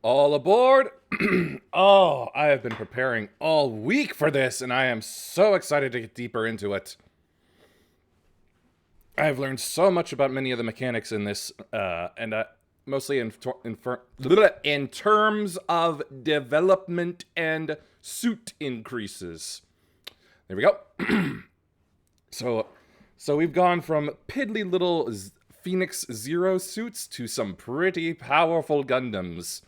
All aboard! Oh, I have been preparing all week for this, and I am so excited to get deeper into it. I have learned so much about many of the mechanics in this, and mostly in terms of development and suit increases. There we go. So, so we've gone from piddly little Phoenix Zero suits to some pretty powerful Gundams.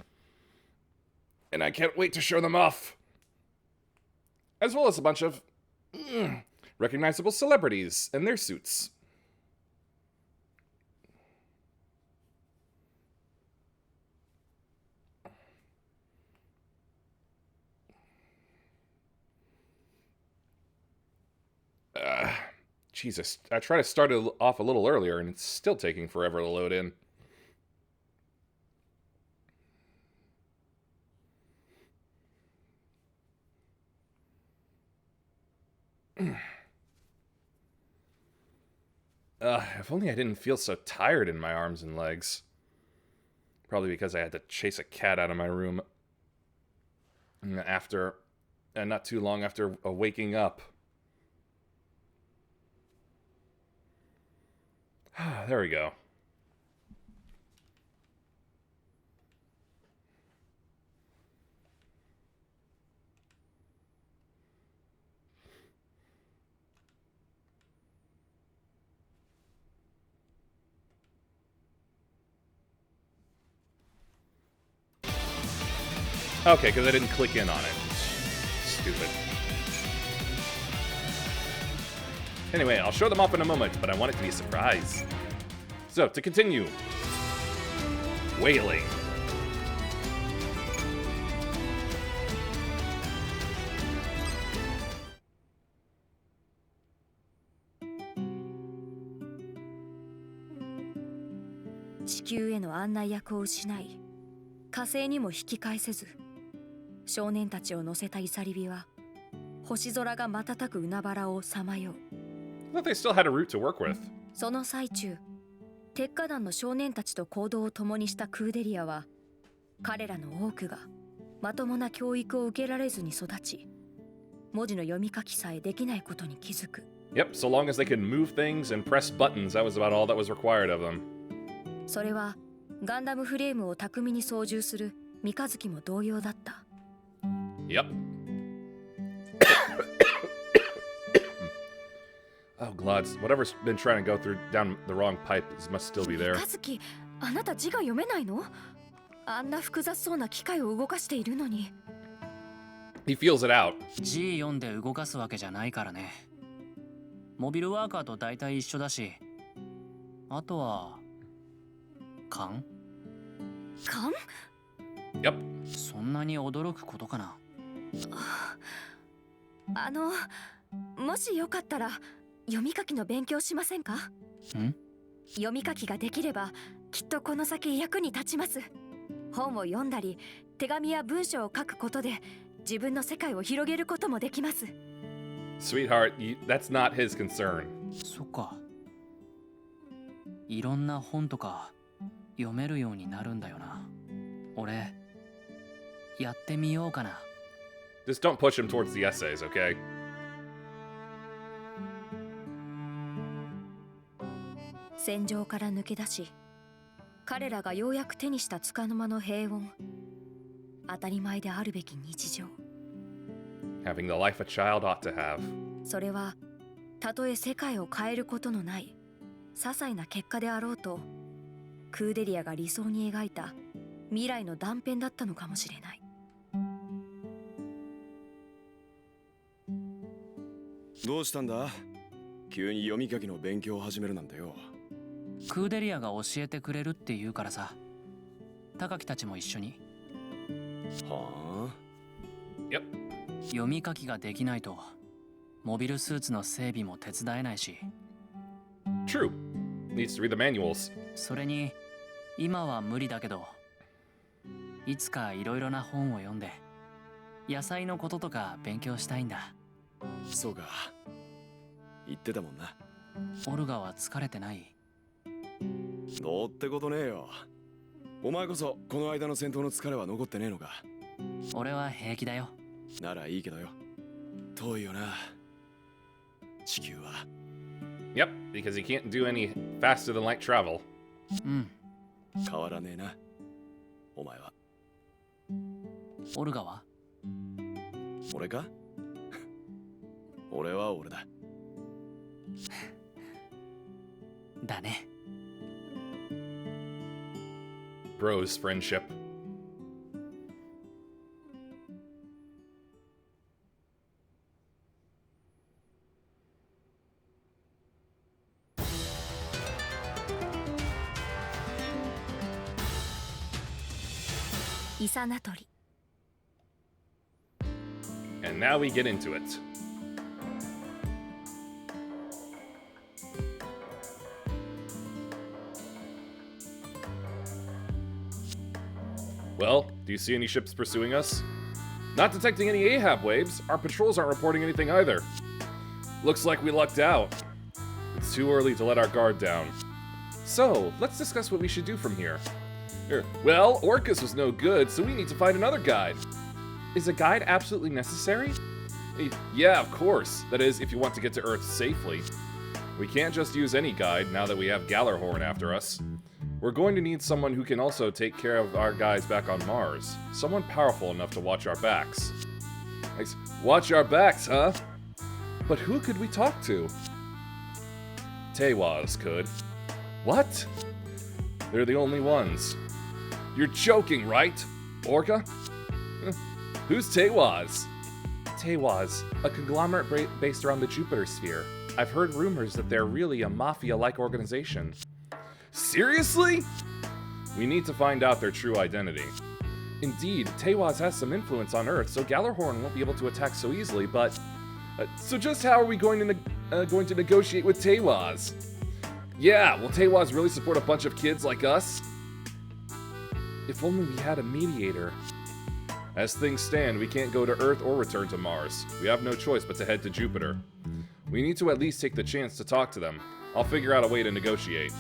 And I can't wait to show them off. As well as a bunch of recognizable celebrities and their suits. Jesus, I tried to start it off a little earlier and it's still taking forever to load in. If only I didn't feel so tired in my arms and legs. Probably because I had to chase a cat out of my room after, and not too long after waking up. There we go. Okay, because I didn't click in on it. Stupid. Anyway, I'll show them off in a moment, but I want it to be a surprise. So, to continue. Whaling. I thought they still had a route to work with. その最中、鉄火団の少年たちと行動を共にしたクーデリアは、彼らの多くがまともな教育を受けられずに育ち、文字の読み書きさえできないことに気づく。Yep, so long as they could move things and press buttons, that was about all that was required of them. それはガンダムフレームを巧みに操縦する三日月も同様だった。Yep. Oh, Glod, whatever's been trying to go through down the wrong pipe must still be there. 三日月、あなた字が読めないの？あんな複雑そうな機械を動かしているのに。He feels it out. 字読んで動かすわけじゃないからね。モビルワーカーと大体一緒だし。あとは勘？勘？ Yep. そんなに驚くことかな。もしよかったら読み書きの勉強しませんか？ん？読み書きができればきっとこの先役に立ちます。本を読んだり手紙や文章を書くことで自分の世界を広げることもできます。Sweetheart, that's not his concern. そっか。いろんな本とか読めるようになるんだよな。俺、やってみようかな。Just don't push him towards the essays, okay? 戦場から抜け出し、彼らがようやく手にした束の間の平穏。当たり前であるべき日常。Having the life a child ought to have. それは、たとえ世界を変えることのない些細な結果であろうと、クーデリアが理想に描いた未来の断片だったのかもしれない。どうしたんだ？急に読み書きの勉強を始めるなんてよ。クーデリアが教えてくれるって言うからさ。高木たちも一緒に。はあ？ Yep. 読み書きができないとモビルスーツの整備も手伝えないし。True. Needs to read the manuals. それに今は無理だけど、いつかいろいろな本を読んで野菜のこととか勉強したいんだ。そうか。言ってたもんな。オルガは疲れてない？どうってことねえよ。お前こそこの間の戦闘の疲れは残ってねえのか。俺は平気だよ。ならいいけどよ。遠いよな。地球は。Yep, because he can't do any faster than light travel. うん。変わらねえな。お前は。オルガは？俺か？俺は俺だ。だね。Bros friendship. And now we get into it. Well, do you see any ships pursuing us? Not detecting any Ahab waves. Our patrols aren't reporting anything either. Looks like we lucked out. It's too early to let our guard down. So, let's discuss what we should do from here. Well, Orcus was no good, so we need to find another guide. Is a guide absolutely necessary? Yeah, of course. That is, if you want to get to Earth safely. We can't just use any guide now that we have Gallarhorn after us. We're going to need someone who can also take care of our guys back on Mars. Someone powerful enough to watch our backs. Watch our backs, huh? But who could we talk to? Tewaz could. What? They're the only ones. You're joking, right? Orca? Who's Tewaz? Tewaz, a conglomerate based around the Jupiter sphere. I've heard rumors that they're really a mafia-like organization. Seriously? We need to find out their true identity. Indeed, Tewaz has some influence on Earth, so Gallarhorn won't be able to attack so easily, but... so just how are we going to negotiate with Tewaz? Yeah, will Tewaz really support a bunch of kids like us? If only we had a mediator. As things stand, we can't go to Earth or return to Mars. We have no choice but to head to Jupiter. We need to at least take the chance to talk to them. I'll figure out a way to negotiate.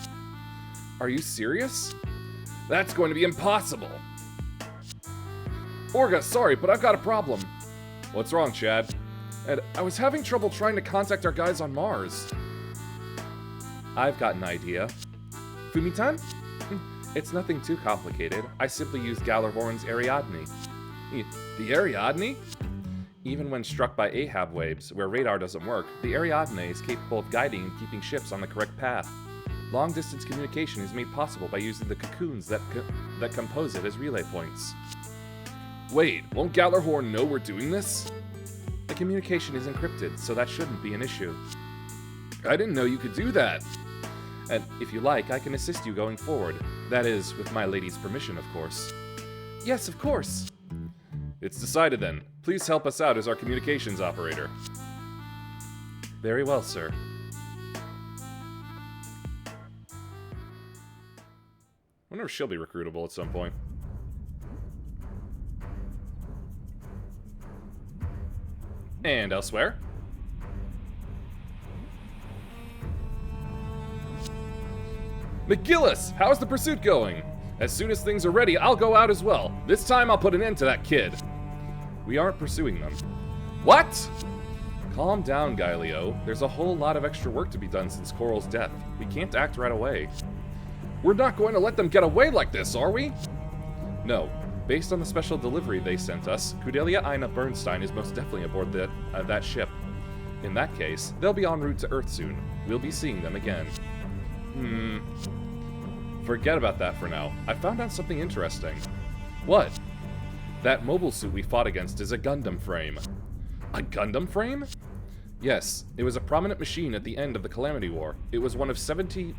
Are you serious? That's going to be impossible. Orga, sorry, but I've got a problem. What's wrong, Chad? And I was having trouble trying to contact our guys on Mars. I've got an idea. Fumitan? It's nothing too complicated. I simply use Gallarhorn's Ariadne. The Ariadne? Even when struck by Ahab waves, where radar doesn't work, the Ariadne is capable of guiding and keeping ships on the correct path. Long-distance communication is made possible by using the cocoons that compose it as relay points. Wait, won't Gallarhorn know we're doing this? The communication is encrypted, so that shouldn't be an issue. I didn't know you could do that. And if you like, I can assist you going forward. That is, with my lady's permission, of course. Yes, of course. It's decided then. Please help us out as our communications operator. Very well, sir. I wonder if she'll be recruitable at some point. And elsewhere. McGillis, how's the pursuit going? As soon as things are ready, I'll go out as well. This time I'll put an end to that kid. We aren't pursuing them. What? Calm down, Gaelio. There's a whole lot of extra work to be done since Coral's death. We can't act right away. We're not going to let them get away like this, are we? No. Based on the special delivery they sent us, Kudelia Ina Bernstein is most definitely aboard that ship. In that case, they'll be en route to Earth soon. We'll be seeing them again. Forget about that for now. I found out something interesting. What? That mobile suit we fought against is a Gundam frame. A Gundam frame? Yes, it was a prominent machine at the end of the Calamity War. It was one of 72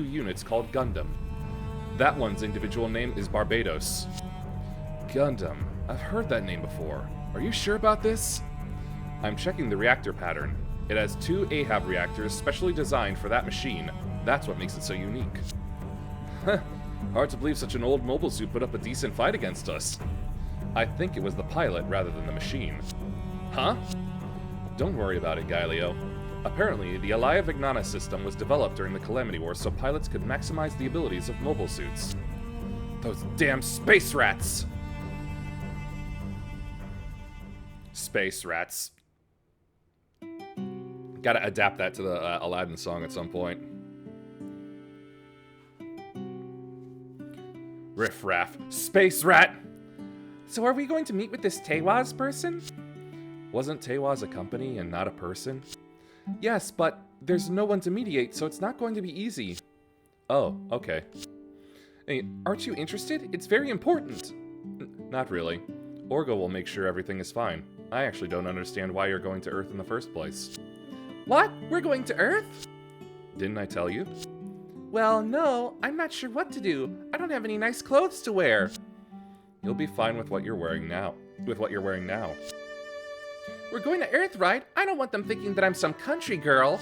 units called Gundam. That one's individual name is Barbados. Gundam. I've heard that name before. Are you sure about this? I'm checking the reactor pattern. It has 2 Ahab reactors specially designed for that machine. That's what makes it so unique. Hard to believe such an old mobile suit put up a decent fight against us. I think it was the pilot rather than the machine. Huh? Don't worry about it, Gaelio. Apparently, the Alaya Vignana system was developed during the Calamity War so pilots could maximize the abilities of mobile suits. Those damn space rats! Space rats. Gotta adapt that to the Aladdin song at some point. Riff raff. Space rat! So are we going to meet with this Tewaz person? Wasn't Tewaz a company and not a person? Yes, but there's no one to mediate, so it's not going to be easy. Oh, okay. Hey, aren't you interested? It's very important. Not really. Orga will make sure everything is fine. I actually don't understand why you're going to Earth in the first place. What? We're going to Earth? Didn't I tell you? Well, no, I'm not sure what to do. I don't have any nice clothes to wear. You'll be fine with what you're wearing now. We're going to Earth, right? I don't want them thinking that I'm some country girl.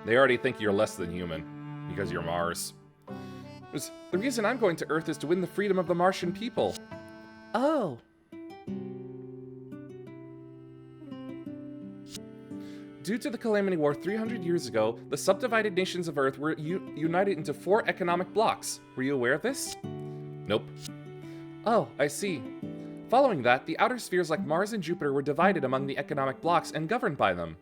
They already think you're less than human, because you're Mars. The reason I'm going to Earth is to win the freedom of the Martian people. Oh. Due to the Calamity War 300 years ago, the subdivided nations of Earth were united into 4 economic blocks. Were you aware of this? Nope. Oh, I see. Following that, the outer spheres like Mars and Jupiter were divided among the economic blocks and governed by them.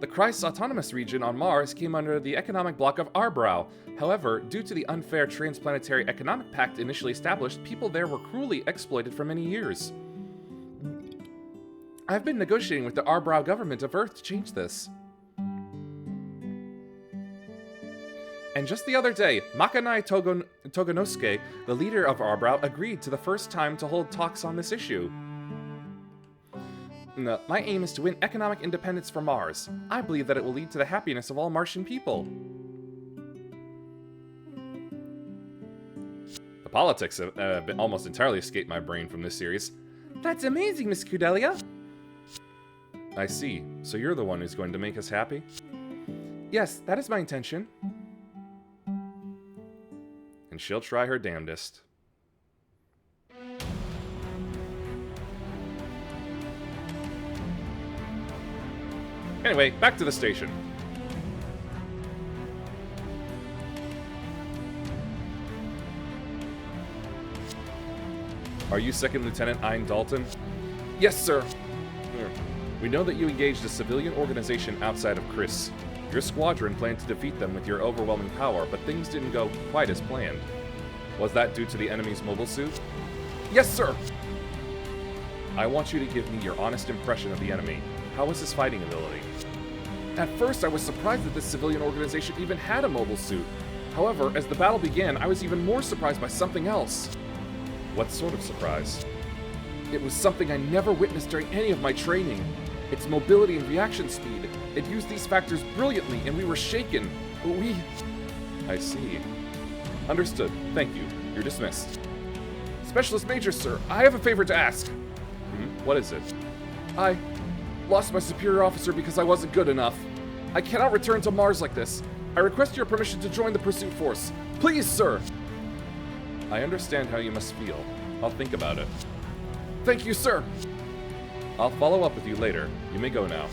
The Christ's autonomous region on Mars came under the economic block of Arbrow. However, due to the unfair Transplanetary Economic Pact initially established, people there were cruelly exploited for many years. I've been negotiating with the Arbrow government of Earth to change this. And just the other day, Makanai Togonosuke, the leader of Arbrow, agreed to the first time to hold talks on this issue. No, my aim is to win economic independence for Mars. I believe that it will lead to the happiness of all Martian people. The politics have almost entirely escaped my brain from this series. That's amazing, Miss Cordelia. I see. So you're the one who's going to make us happy? Yes, that is my intention. And she'll try her damnedest. Anyway, back to the station. Are you Second Lieutenant Ian Dalton? Yes, sir. We know that you engaged a civilian organization outside of Chris. Your squadron planned to defeat them with your overwhelming power, but things didn't go quite as planned. Was that due to the enemy's mobile suit? Yes, sir! I want you to give me your honest impression of the enemy. How was his fighting ability? At first, I was surprised that this civilian organization even had a mobile suit. However, as the battle began, I was even more surprised by something else. What sort of surprise? It was something I never witnessed during any of my training. Its mobility and reaction speed. It used these factors brilliantly, and we were shaken. I see. Understood. Thank you. You're dismissed. Specialist Major, sir, I have a favor to ask. What is it? I lost my superior officer because I wasn't good enough. I cannot return to Mars like this. I request your permission to join the pursuit force. Please, sir! I understand how you must feel. I'll think about it. Thank you, sir! I'll follow up with you later. You may go now.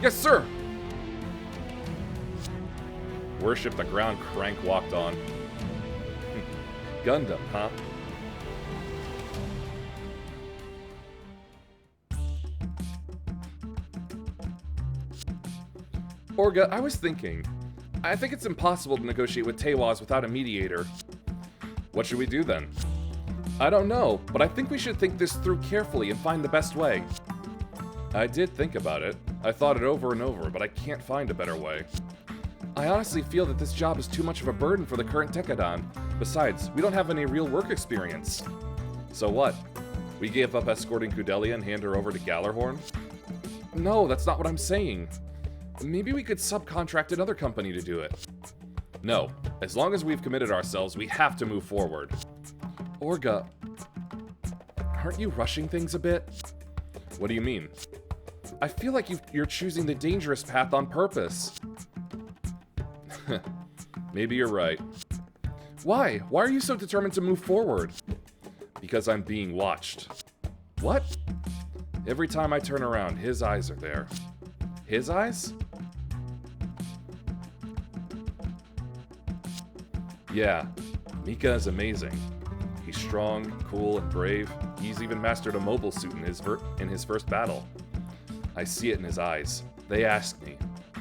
Yes, sir! Worship the ground Crank walked on. Gundam, huh? Orga, I was thinking. I think it's impossible to negotiate with Tewaz without a mediator. What should we do then? I don't know, but I think we should think this through carefully and find the best way. I did think about it. I thought it over and over, but I can't find a better way. I honestly feel that this job is too much of a burden for the current Tekkadan. Besides, we don't have any real work experience. So what? We give up escorting Kudelia and hand her over to Gallarhorn? No, that's not what I'm saying. Maybe we could subcontract another company to do it. No, as long as we've committed ourselves, we have to move forward. Orga, aren't you rushing things a bit? What do you mean? I feel like you're choosing the dangerous path on purpose. Maybe you're right. Why? Why are you so determined to move forward? Because I'm being watched. What? Every time I turn around, his eyes are there. His eyes? Yeah, Mika is amazing. He's strong, cool, and brave. He's even mastered a mobile suit in his first battle. I see it in his eyes. They ask me,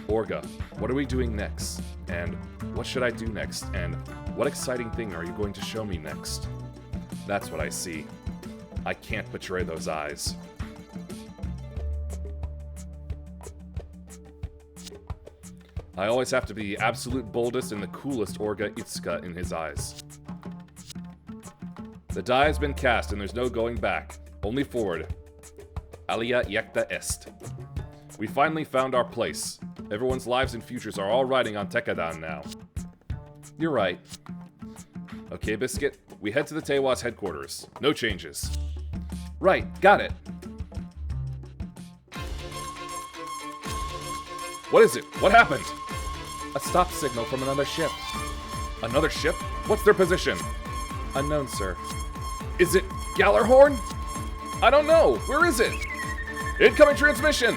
Orga, what are we doing next? And what should I do next? And what exciting thing are you going to show me next? That's what I see. I can't betray those eyes. I always have to be the absolute boldest and the coolest Orga Itsuka in his eyes. The die has been cast and there's no going back. Only forward. Alia iecta est. We finally found our place. Everyone's lives and futures are all riding on Tekkadan now. You're right. Okay, Biscuit. We head to the Tewa's headquarters. No changes. Right, got it. What is it? What happened? A stop signal from another ship. Another ship? What's their position? Unknown, sir. Is it Gallarhorn? I don't know. Where is it? Incoming transmission!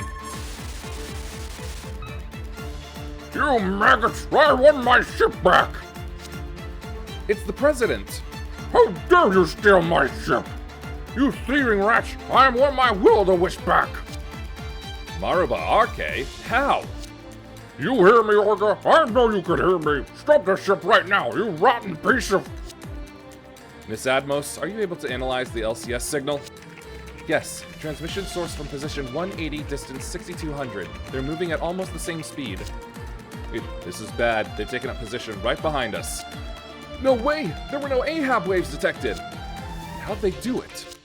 You maggots! I want my ship back! It's the president! How dare you steal my ship! You thieving rats! I want my will-o-the-wisp back! Maruba Arke? How? You hear me, Orga? I know you can hear me! Stop the ship right now, you rotten piece of... Miss Admos, are you able to analyze the LCS signal? Yes. Transmission source from position 180, distance 6200. They're moving at almost the same speed. Wait, this is bad. They've taken up position right behind us. No way! There were no Ahab waves detected! How'd they do it?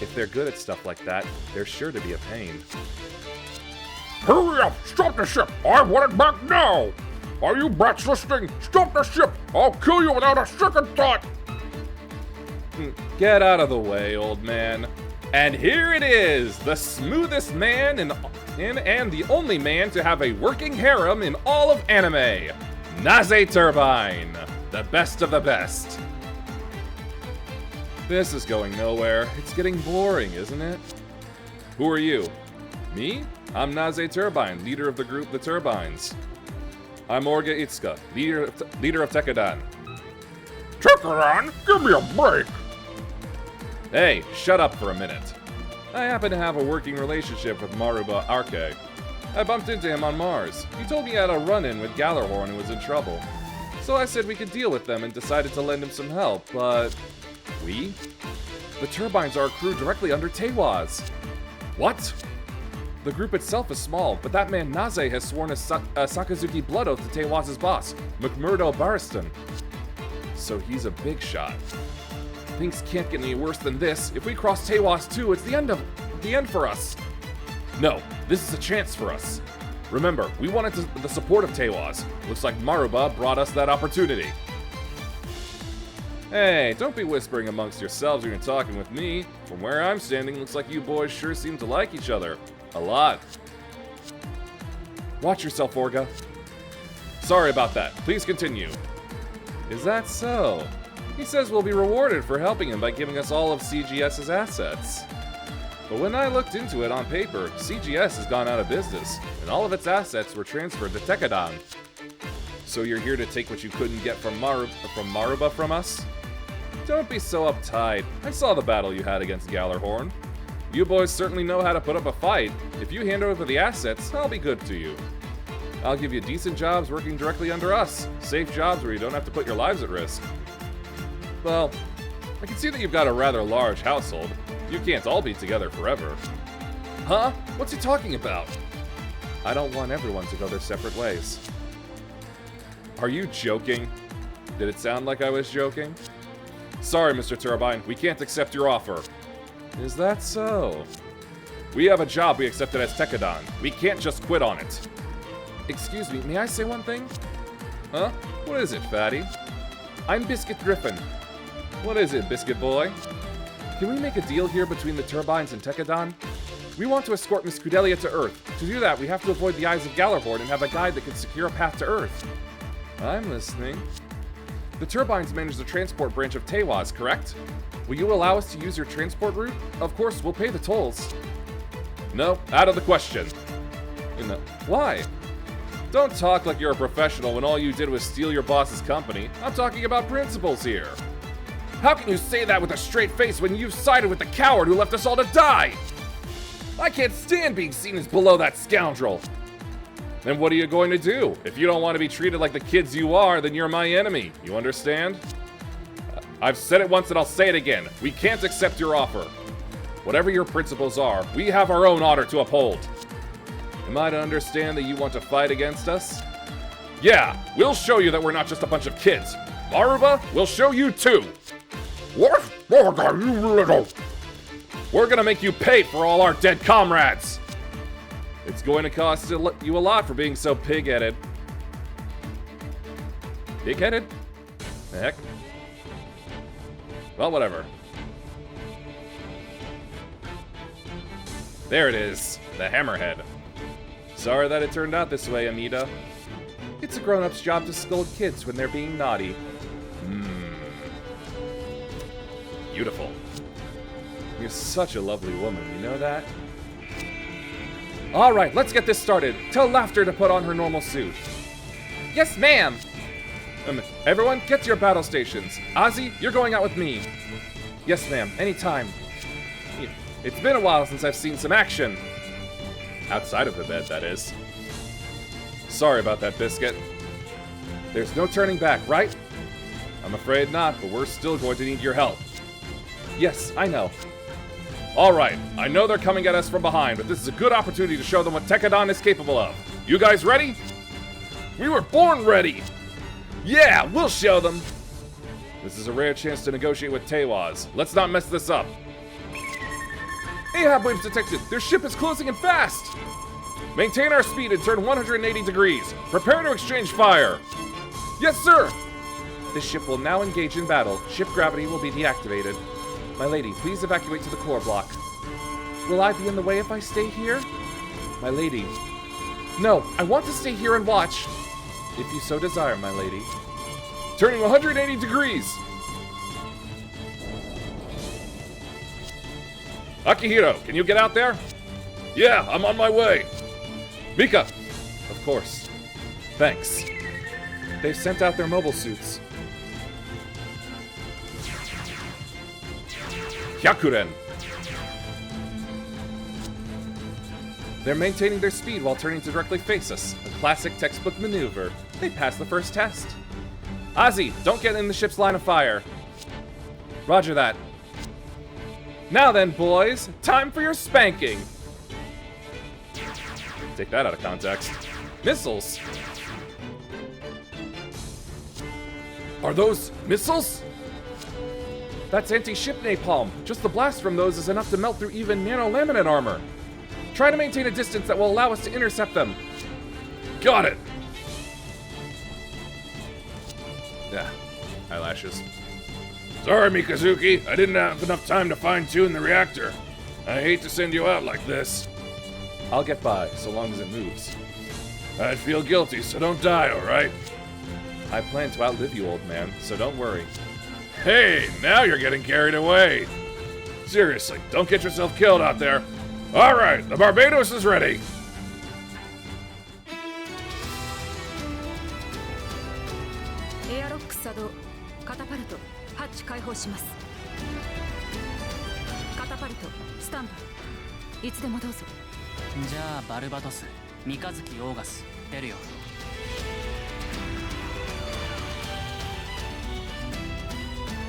If they're good at stuff like that, they're sure to be a pain. Hurry up! Stop the ship! I want it back now! Are you brats listening? Stop the ship! I'll kill you without a second thought! Get out of the way, old man. And here it is, the smoothest man and the only man to have a working harem in all of anime. Naze Turbine, the best of the best. This is going nowhere. It's getting boring, isn't it? Who are you? Me? I'm Naze Turbine, leader of the group The Turbines. I'm Orga Itsuka, leader of Tekkadan. Tekkadan? Give me a break! Hey, shut up for a minute. I happen to have a working relationship with Maruba Arke. I bumped into him on Mars. He told me he had a run-in with Gallarhorn and was in trouble. So I said we could deal with them and decided to lend him some help, but... We? The Turbines are a crew directly under Tewa's. What? The group itself is small, but that man Naze has sworn a Sakazuki blood oath to Tewa's boss, McMurdo Barriston. So he's a big shot. Things can't get any worse than this. If we cross Tewas too, it's the end for us. No, this is a chance for us. Remember, we wanted the support of Tewas. Looks like Maruba brought us that opportunity. Hey, don't be whispering amongst yourselves when you're talking with me. From where I'm standing, looks like you boys sure seem to like each other. A lot. Watch yourself, Orga. Sorry about that. Please continue. Is that so? He says we'll be rewarded for helping him by giving us all of CGS's assets. But when I looked into it on paper, CGS has gone out of business, and all of its assets were transferred to Tekkadan. So you're here to take what you couldn't get from Maruba from us? Don't be so uptight. I saw the battle you had against Gallarhorn. You boys certainly know how to put up a fight. If you hand over the assets, I'll be good to you. I'll give you decent jobs working directly under us. Safe jobs where you don't have to put your lives at risk. Well, I can see that you've got a rather large household. You can't all be together forever. Huh? What's he talking about? I don't want everyone to go their separate ways. Are you joking? Did it sound like I was joking? Sorry, Mr. Turbine, we can't accept your offer. Is that so? We have a job we accepted as Tekkadan. We can't just quit on it. Excuse me, may I say one thing? Huh? What is it, fatty? I'm Biscuit Griffin. What is it, Biscuit Boy? Can we make a deal here between the Turbines and Tekkadan? We want to escort Miss Crudelia to Earth. To do that, we have to avoid the eyes of Gallarhorn and have a guide that can secure a path to Earth. I'm listening. The Turbines manage the transport branch of Tewas, correct? Will you allow us to use your transport route? Of course, we'll pay the tolls. No, out of the question. Why? Don't talk like you're a professional when all you did was steal your boss's company. I'm talking about principles here. How can you say that with a straight face when you've sided with the coward who left us all to die? I can't stand being seen as below that scoundrel. Then what are you going to do? If you don't want to be treated like the kids you are, then you're my enemy. You understand? I've said it once and I'll say it again. We can't accept your offer. Whatever your principles are, we have our own honor to uphold. Am I to understand that you want to fight against us? Yeah, we'll show you that we're not just a bunch of kids. Maruba, we'll show you too. What? We're gonna make you pay for all our dead comrades. It's going to cost you a lot for being so pig-headed. Pig-headed? The heck? Well, whatever. There it is, the hammerhead. Sorry that it turned out this way, Amida. It's a grown-up's job to scold kids when they're being naughty. Beautiful. You're such a lovely woman, you know that? Alright, let's get this started. Tell Laughter to put on her normal suit. Yes, ma'am! Everyone, get to your battle stations. Ozzy, you're going out with me. Yes, ma'am, anytime. It's been a while since I've seen some action. Outside of the bed, that is. Sorry about that, Biscuit. There's no turning back, right? I'm afraid not, but we're still going to need your help. Yes, I know. Alright, I know they're coming at us from behind, but this is a good opportunity to show them what Tekadon is capable of. You guys ready? We were born ready! Yeah, we'll show them! This is a rare chance to negotiate with Tewaz. Let's not mess this up. Ahab waves detected. Their ship is closing in fast! Maintain our speed and turn 180 degrees. Prepare to exchange fire. Yes, sir! This ship will now engage in battle. Ship gravity will be deactivated. My lady, please evacuate to the core block. Will I be in the way if I stay here? My lady. No, I want to stay here and watch. If you so desire, my lady. Turning 180 degrees! Akihiro, can you get out there? Yeah, I'm on my way. Mika! Of course. Thanks. They've sent out their mobile suits. Hyakuren! They're maintaining their speed while turning to directly face us. A classic textbook maneuver. They passed the first test. Ozzy, don't get in the ship's line of fire. Roger that. Now then, boys, time for your spanking. Take that out of context. Missiles? Are those missiles? That's anti-ship napalm. Just the blast from those is enough to melt through even nanolaminate armor. Try to maintain a distance that will allow us to intercept them. Got it! Yeah, eyelashes. Sorry, Mikazuki. I didn't have enough time to fine-tune the reactor. I hate to send you out like this. I'll get by, so long as it moves. I'd feel guilty, so don't die, alright? I plan to outlive you, old man, so don't worry. Hey, now you're getting carried away. Seriously, don't get yourself killed out there. Alright, the Barbados is ready.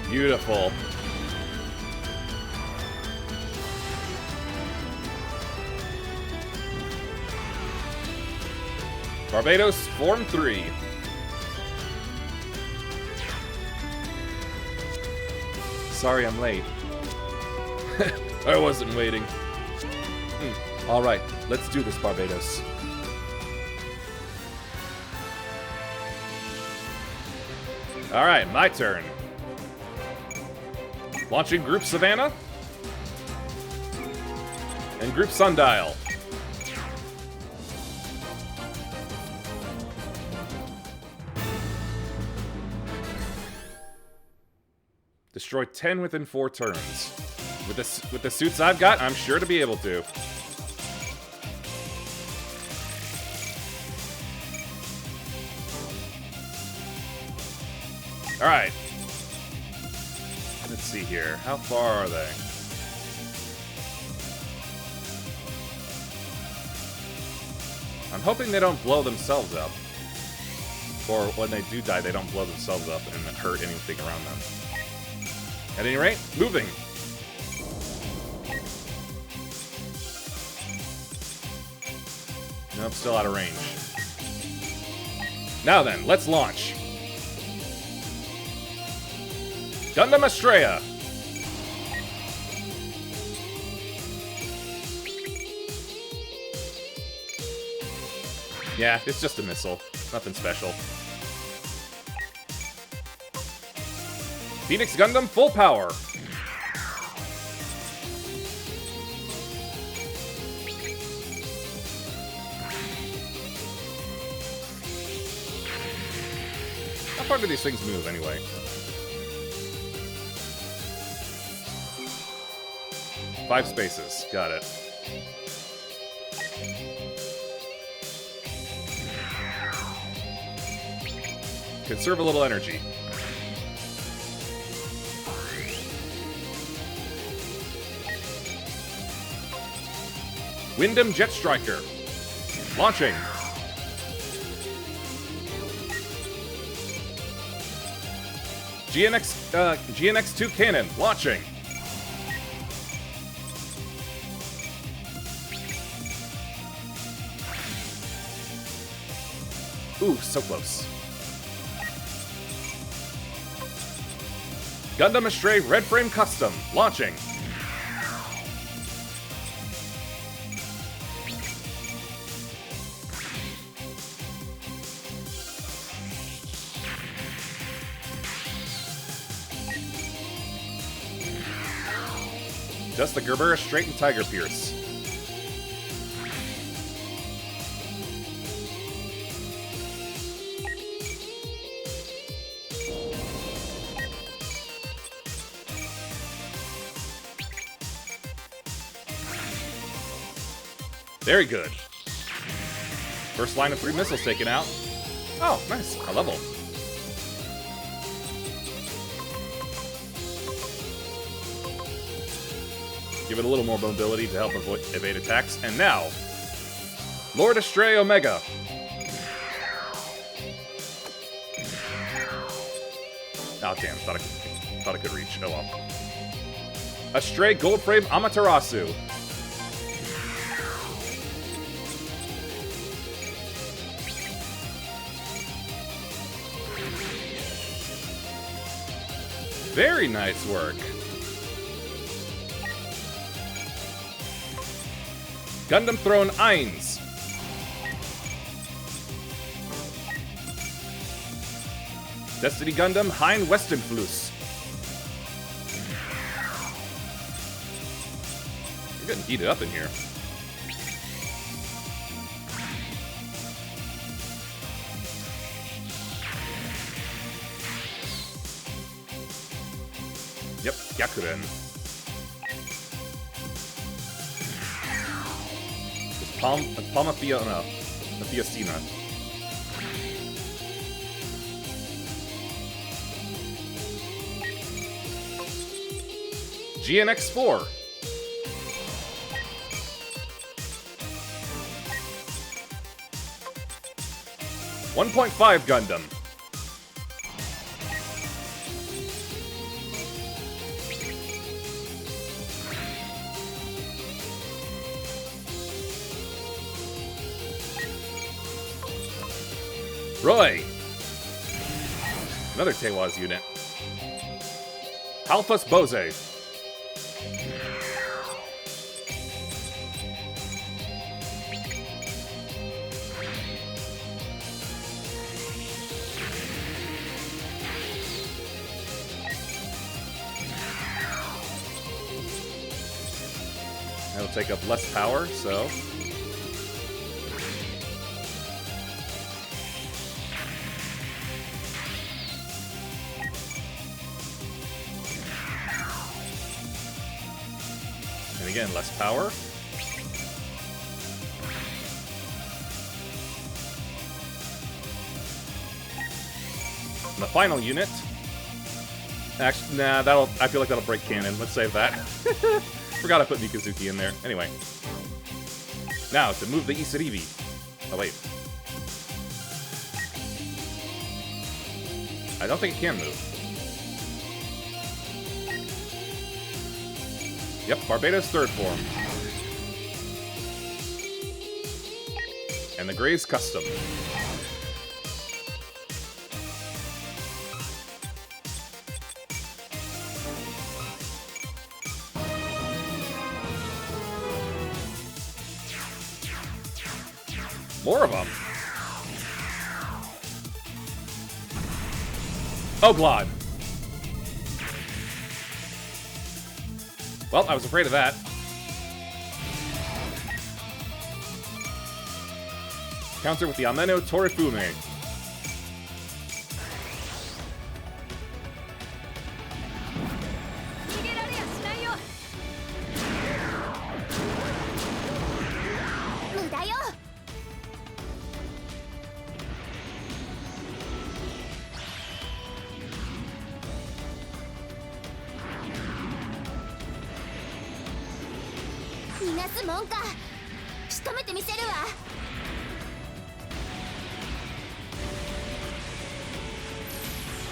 Beautiful. Barbados, Form 3. Sorry I'm late. I wasn't waiting. Alright, let's do this, Barbados. Alright, my turn. Launching Group Savannah. And Group Sundial. Destroy 10 within 4 turns. With the suits I've got, I'm sure to be able to. see here. How far are they? I'm hoping they don't blow themselves up. Or when they do die, they don't blow themselves up and hurt anything around them. At any rate, moving. Nope, still out of range. Now then, let's launch. Gundam Estrella. Yeah, it's just a missile. Nothing special. Phoenix Gundam full power. How far do these things move anyway? Five spaces. Got it. Conserve a little energy. Gundam Jet Striker. Launching. GNX2 Cannon. Launching. Ooh, so close. Gundam Estray Red Frame Custom. Launching. Just the Gerbera Straight and Tiger Pierce. Very good. First line of 3 missiles taken out. Oh, nice. A level. Give it a little more mobility to help evade attacks. And now, Lord Estray Omega. Oh, damn. Thought I could reach. Oh, well. Estray Gold Frame Amaterasu. Very nice work. Gundam Throne Eins. Destiny Gundam Hein Westenfluss. You're getting heated up in here. Yep, Yakuren. Palma Fiona. The Fiestina. GNX4. .5 Gundam. Roy! Another Tewaz unit. Halfus Bose. That'll take up less power, so... And again, less power. And the final unit, Actually, nah, I feel like that'll break canon. Let's save that. Forgot I put Mikazuki in there. Anyway. Now, to move the Isaribi. Oh, wait. I don't think it can move. Yep, Barbados third form. And the Gray's custom. More of them. Oh, Glod. Well, I was afraid of that. Counter with the Ameno Torifume.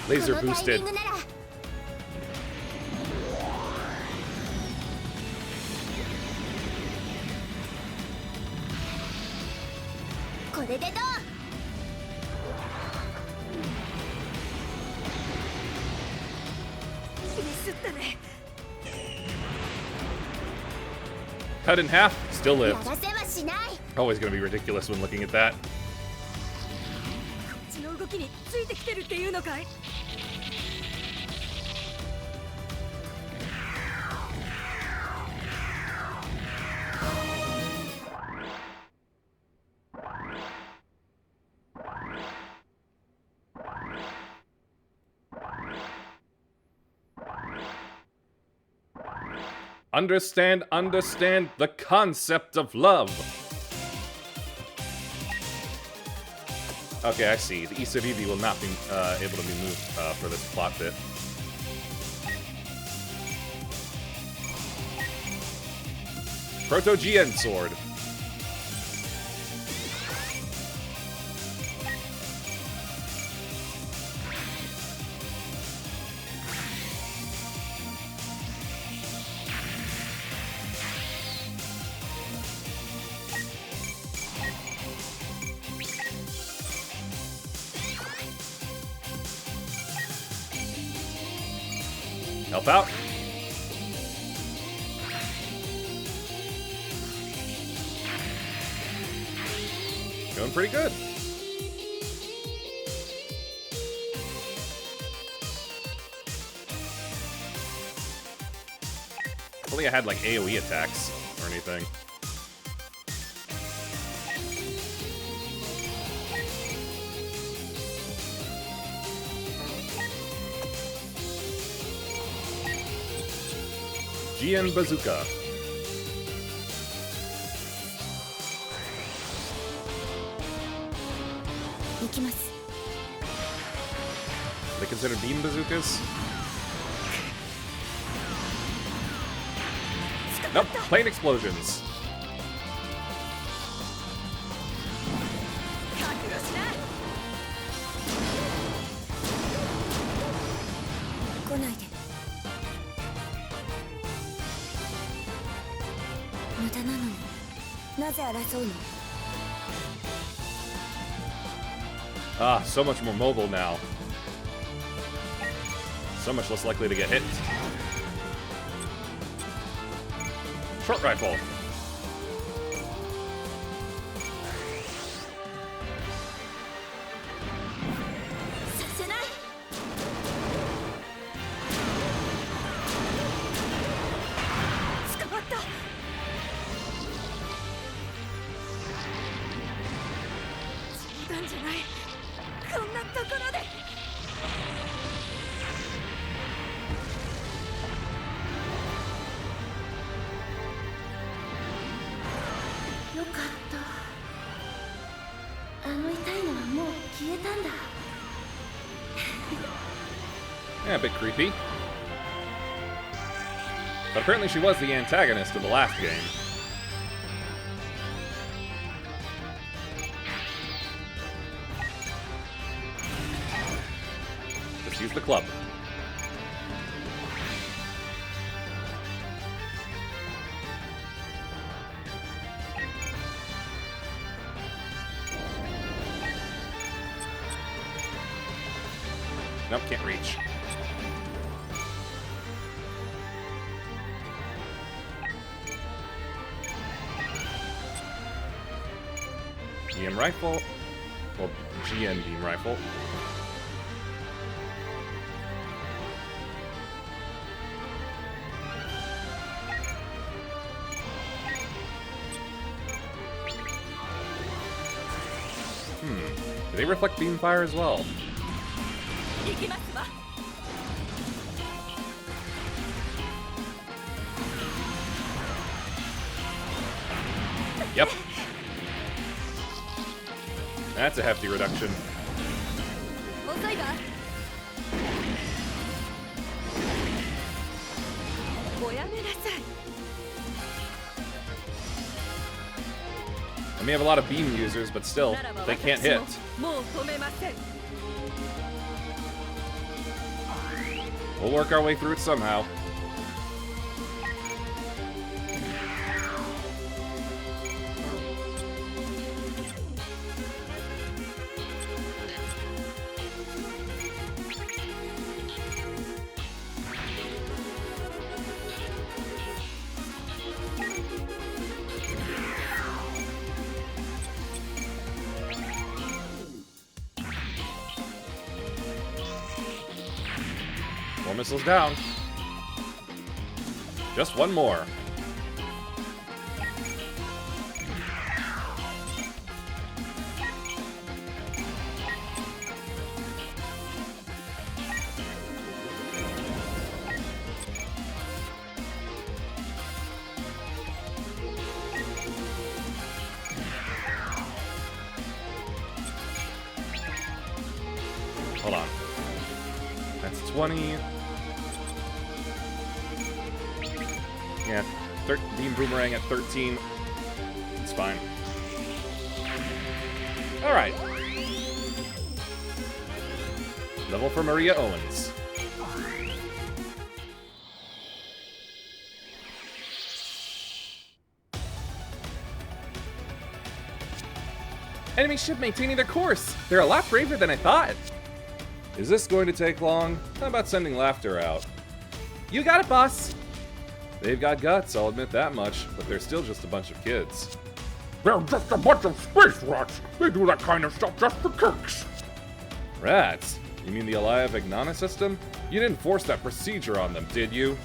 Laser boosted. Cut in half, still lived. Always gonna be ridiculous when looking at that. Understand the concept of love. Okay, I see. The Isaribi will not be able to be moved for this plot bit. Proto-Gien sword. Help out. Going pretty good. If only I had like AoE attacks or anything. Gien Bazooka. Are they considered beam bazookas? Nope, plain explosions. Ah, so much more mobile now. So much less likely to get hit. Short rifle. Yeah, a bit creepy. But apparently she was the antagonist of the last game. Just use the club. Nope, can't reach. EM rifle. Well, GN beam rifle. Do they reflect beam fire as well? Yep. That's a hefty reduction. I may have a lot of beam users, but still, they can't hit. We'll work our way through it somehow. More missiles down. Just one more. Hold on. That's 20. Yeah, beam boomerang at 13. It's fine. Alright. Level for Maria Owens. Enemy ship maintaining their course. They're a lot braver than I thought. Is this going to take long? How about sending Laughter out? You got it, boss. They've got guts, I'll admit that much, but they're still just a bunch of kids. They're just a bunch of space rats. They do that kind of stuff just for kicks. Rats? You mean the Alaya Vignana system? You didn't force that procedure on them, did you?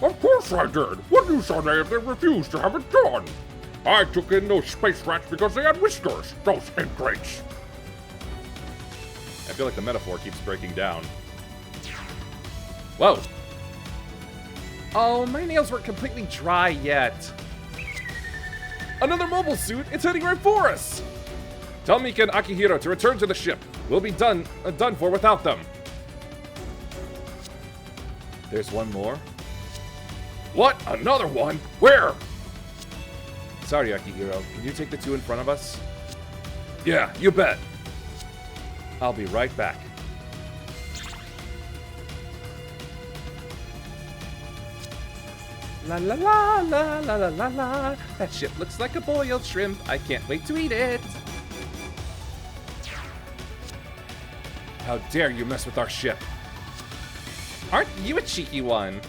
Of course I did. What use are they if they refuse to have it done? I took in those space rats because they had whiskers, those ingrates. I feel like the metaphor keeps breaking down. Whoa! Oh, my nails weren't completely dry yet. Another mobile suit! It's heading right for us! Tell Mika and Akihiro to return to the ship. We'll be done for without them. There's one more. What? Another one? Where? Sorry, Akihiro. Can you take the two in front of us? Yeah, you bet. I'll be right back. La la la la la la la la. That ship looks like a boiled shrimp. I can't wait to eat it. How dare you mess with our ship? Aren't you a cheeky one?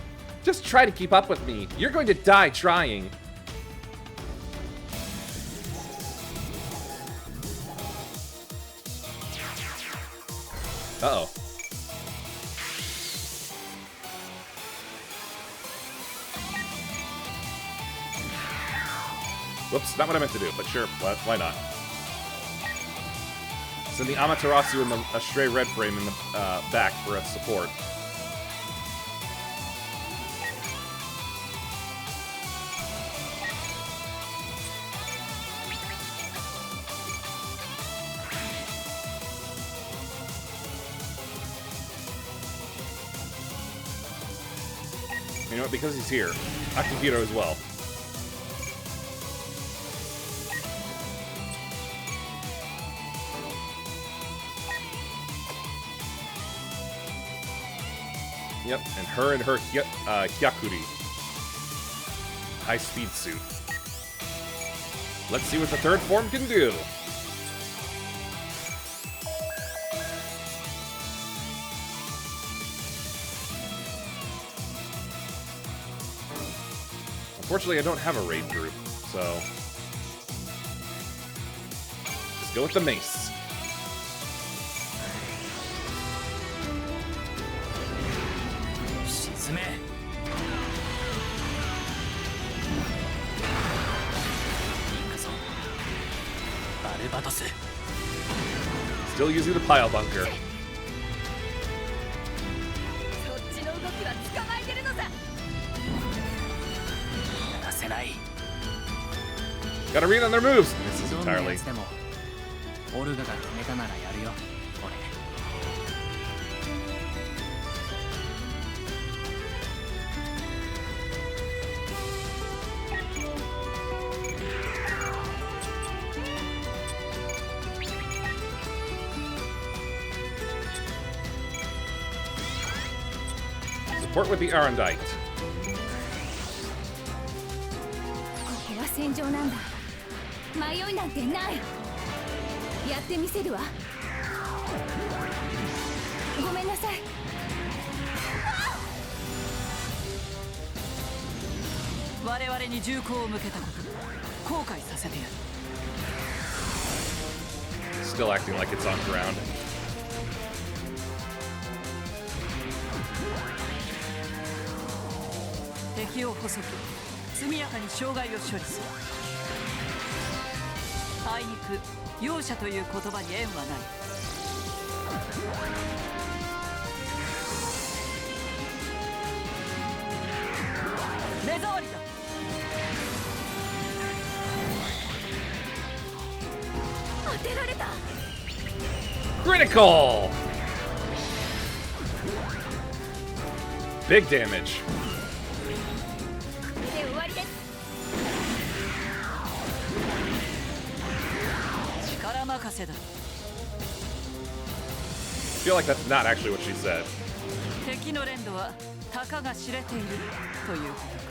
Just try to keep up with me. You're going to die trying. Uh-oh. Whoops, not what I meant to do, but sure, why not? Send the Amaterasu and the Stray Red Frame in the back for a support. You know what? Because he's here, Akihiro as well. Yep, and her Hyakuri. High-speed suit. Let's see what the third form can do. Unfortunately, I don't have a raid group, so just go with the mace. Still using the pile bunker. Gotta read on their moves. This is entirely. Support with the Arendite. ここは戦場なんだ。迷いなんてない。やってみせるわ。ごめんなさい。我々に銃口を向けたこと後悔させてやる。 Still acting like it's on ground. 敵を細く速やかに障害を処理する。あいにく容赦という言葉に縁はない。目障りだ。当てられた。 Critical! Big damage. I feel like that's not actually what she said. 敵の連度はたかが知れているということか。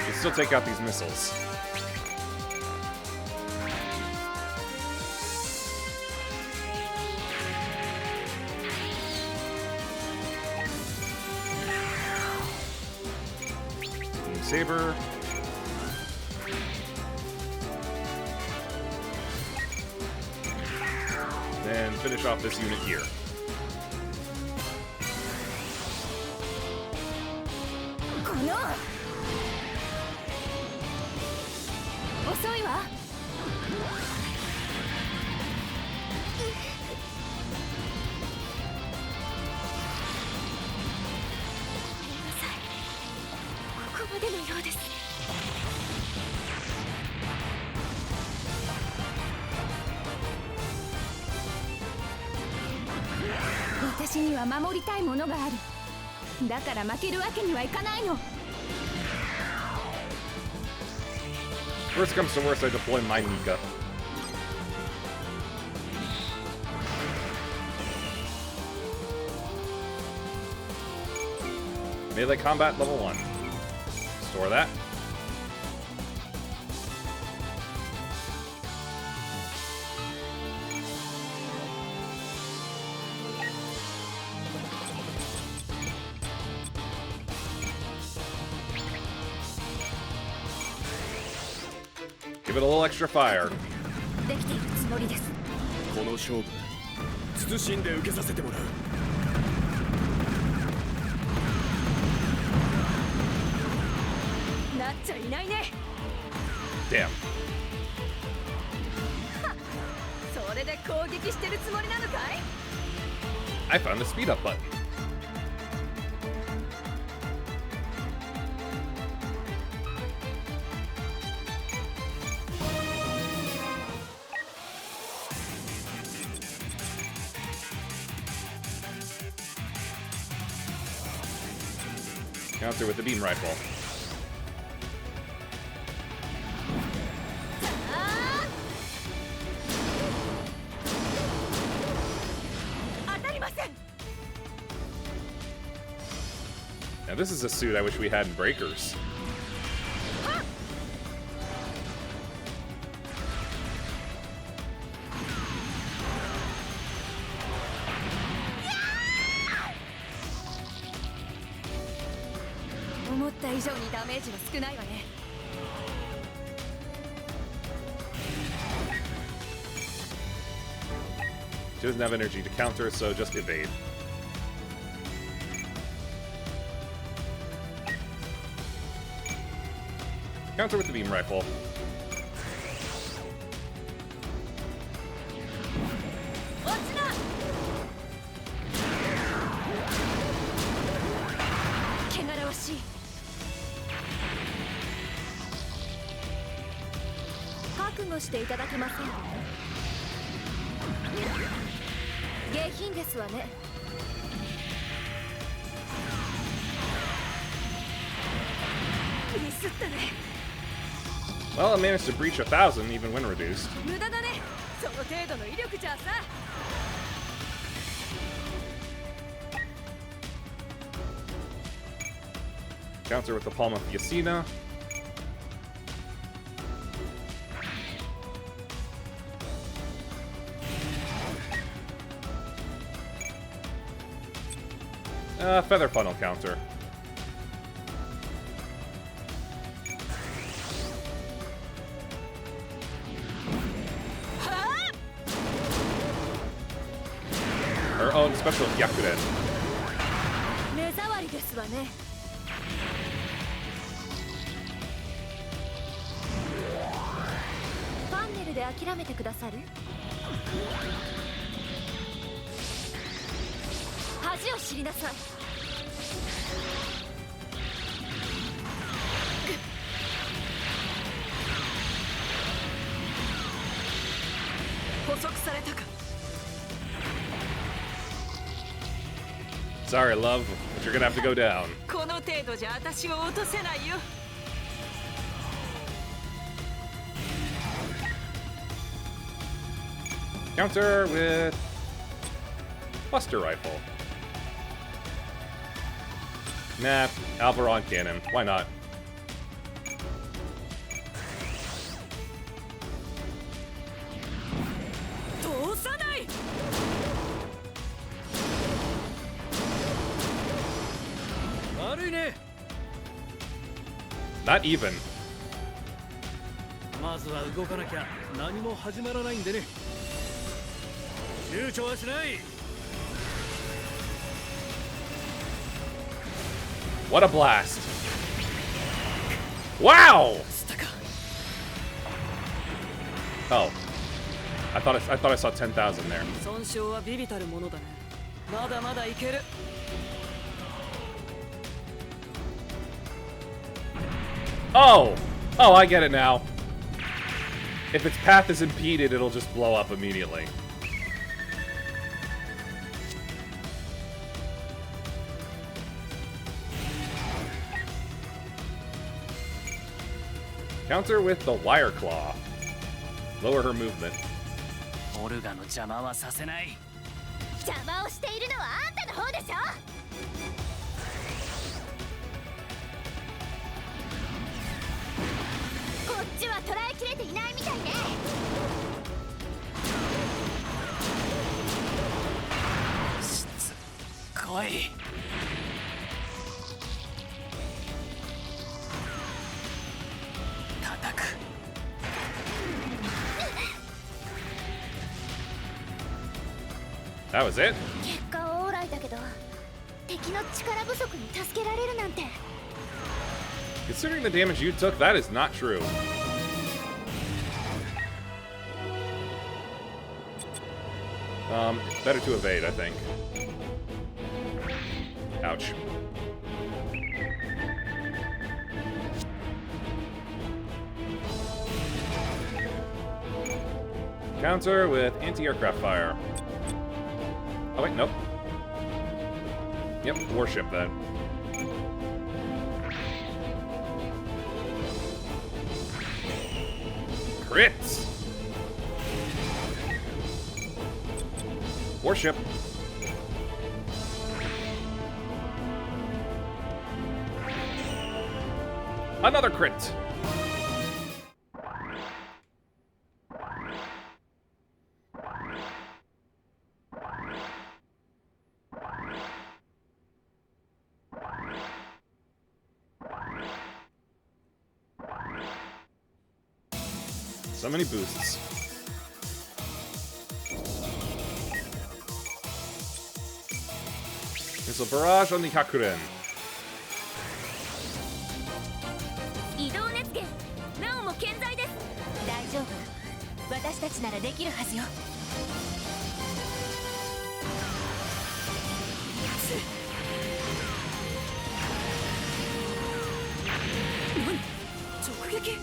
You still take out these missiles. Saber. Then finish off this unit here. Worst comes to worst, I deploy my Mika. Melee combat level 1. Store that. Give it a little extra fire. できているつもりです。この勝負、慎んで受けさせてもらう。なっちゃいないね。Damn. それで攻撃してるつもりなのかい？ I found the speed up button. Counter with the beam rifle. Now this is a suit I wish we had in Breakers. She doesn't have energy to counter, so just evade. Counter with the beam rifle. Well, I managed to breach 1,000 even when reduced. Counter with the Palm of Yasina. Feather funnel counter. Her own special Yakuren. Sorry, love, but you're gonna have to go down. Counter with Buster Rifle. Nah, Alvaron Cannon. Why not? Not even. What a blast. Wow! Oh. I thought I saw 10,000 there. Oh! Oh, I get it now. If its path is impeded, it'll just blow up immediately. Counter with the Wire Claw. Lower her movement. That was it? Considering the damage you took, that is not true. Better to evade, I think. Ouch. Counter with anti-aircraft fire. Oh wait, nope. Yep, warship then. Crits! Warship. Another crit. So many boosts. There's a barrage on the Hakuren. 移動熱源なおも健在です。大丈夫、私たちならできるはずよ。直撃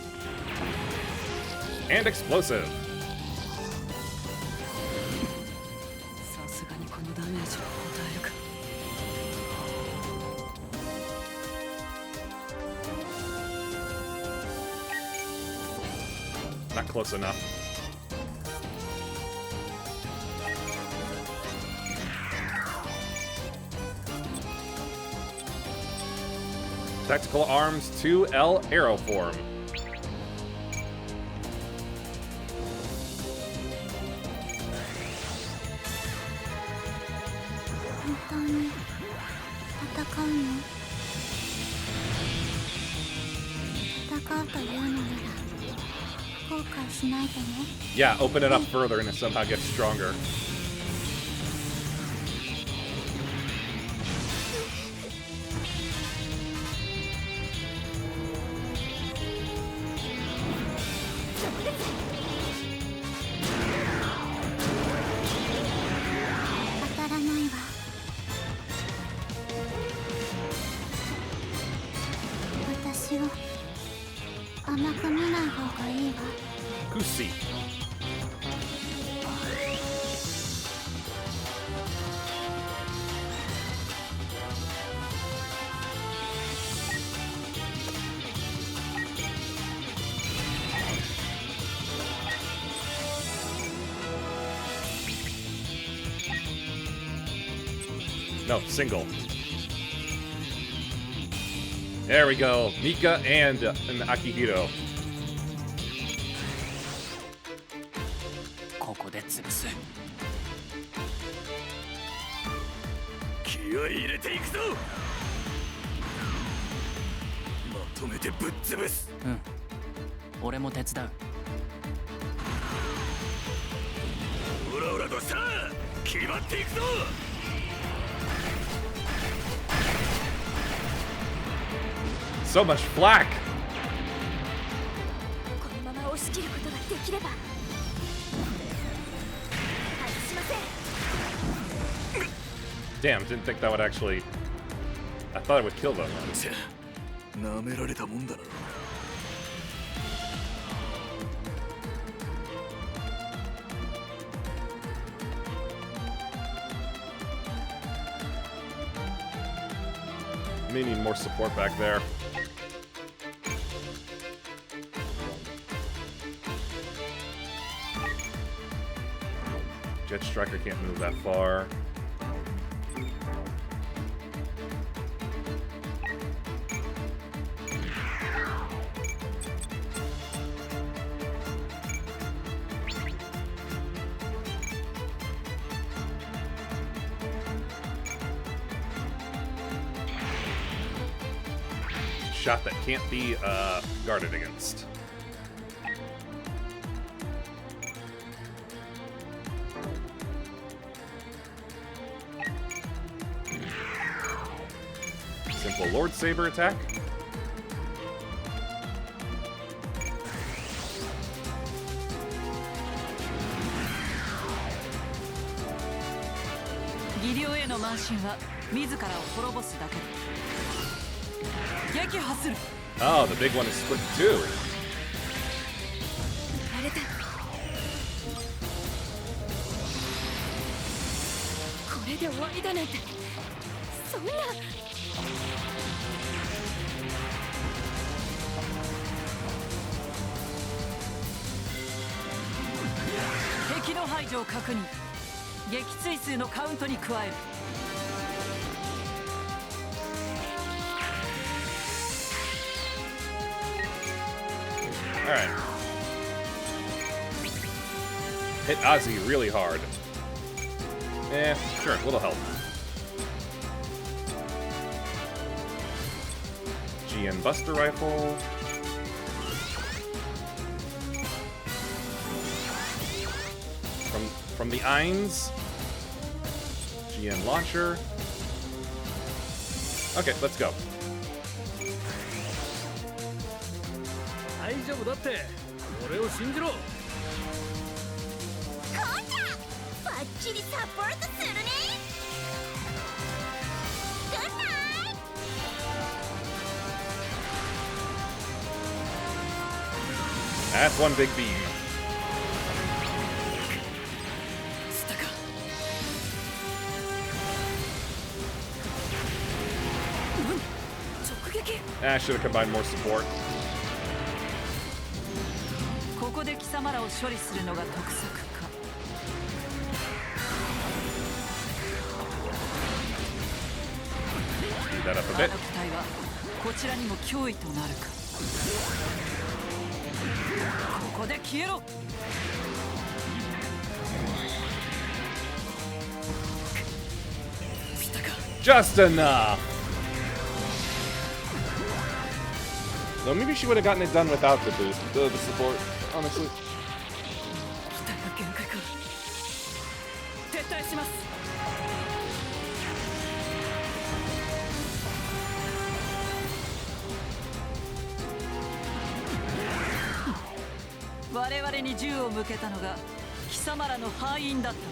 And explosive. さすがにこのダメージは応えるか。Not close enough. Tactical Arms 2L Arrow Form. 本当に戦うの？戦うというのなら後悔しないでね。 Yeah, open it up further and it somehow gets stronger. Kusi. No, single. There we go. Mika and Akihiro. ここで潰す。気合い入れていくぞ。まとめてぶっ潰す。うん。俺も手伝う。オラオラとした決まっていくぞ。So much flak. このまま押し切ることができれば外しません。 Damn, didn't think that would actually... I thought it would kill them. なめられたもんだな。May need more support back there. Jet Striker can't move that far. Shot that can't be guarded against. Simple Lord Saber attack. Glod への慢心は自らを滅ぼすだけだ。撃破する。 Oh, the big one is split in two. あれだ。これで終わりだなんて。そんな。排除を確認。撃墜数のカウントに加える。Alright. Hit Ozzy really hard. Eh, sure, a little help. GN Buster Rifle. From the Eins. GN Launcher. Okay, let's go. 大丈夫だって俺を信じろ。こんじゃバッチリサポートするね。グッナイ That's one big beam. したか。直撃。 I should have combined more support. ここで貴様らを処理するのが得策か。 Speed that up a あの bit. 機体はこちらにも脅威となるか。ここで消えろ。 Just enough. No, maybe she would have gotten it done without the boost, the support, honestly. 機体が限界か。撤退します。我々に銃を向けたのが貴様らの敗因だったの。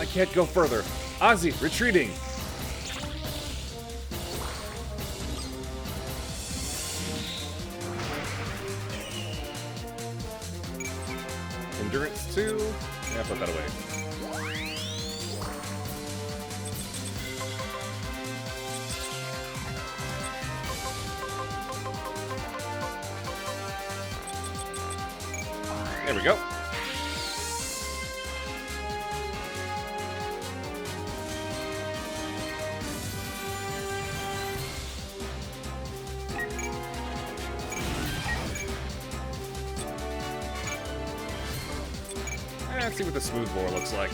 I can't go further. Ozzy, retreating. Endurance 2. Yeah, put that away. There we go. Let's see what the smooth bore looks like.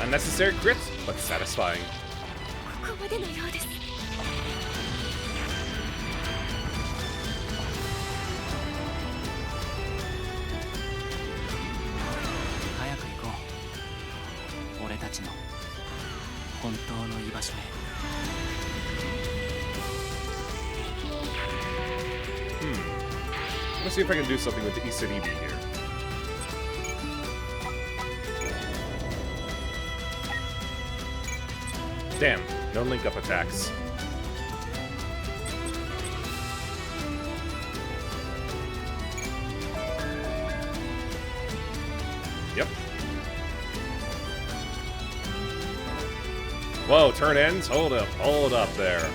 Unnecessary crits, but satisfying. ここまでのようです。 早く行こう。俺たちの本当の居場所へ。 Let's see if I can do something with the Isaribi here. Damn, no link-up attacks. Yep. Whoa, turn ends? Hold up there.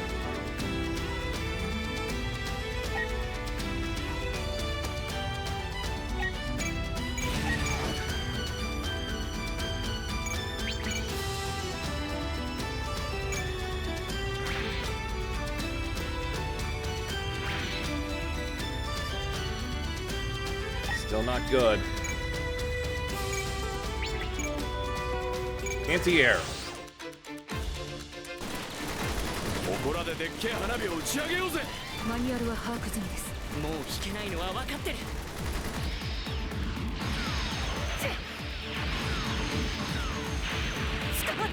Still not good. Anti-air. ここらででっけえ花火を打ち上げようぜ。マニュアルは把握済みです。もう引けないのは分かってる。捕まっ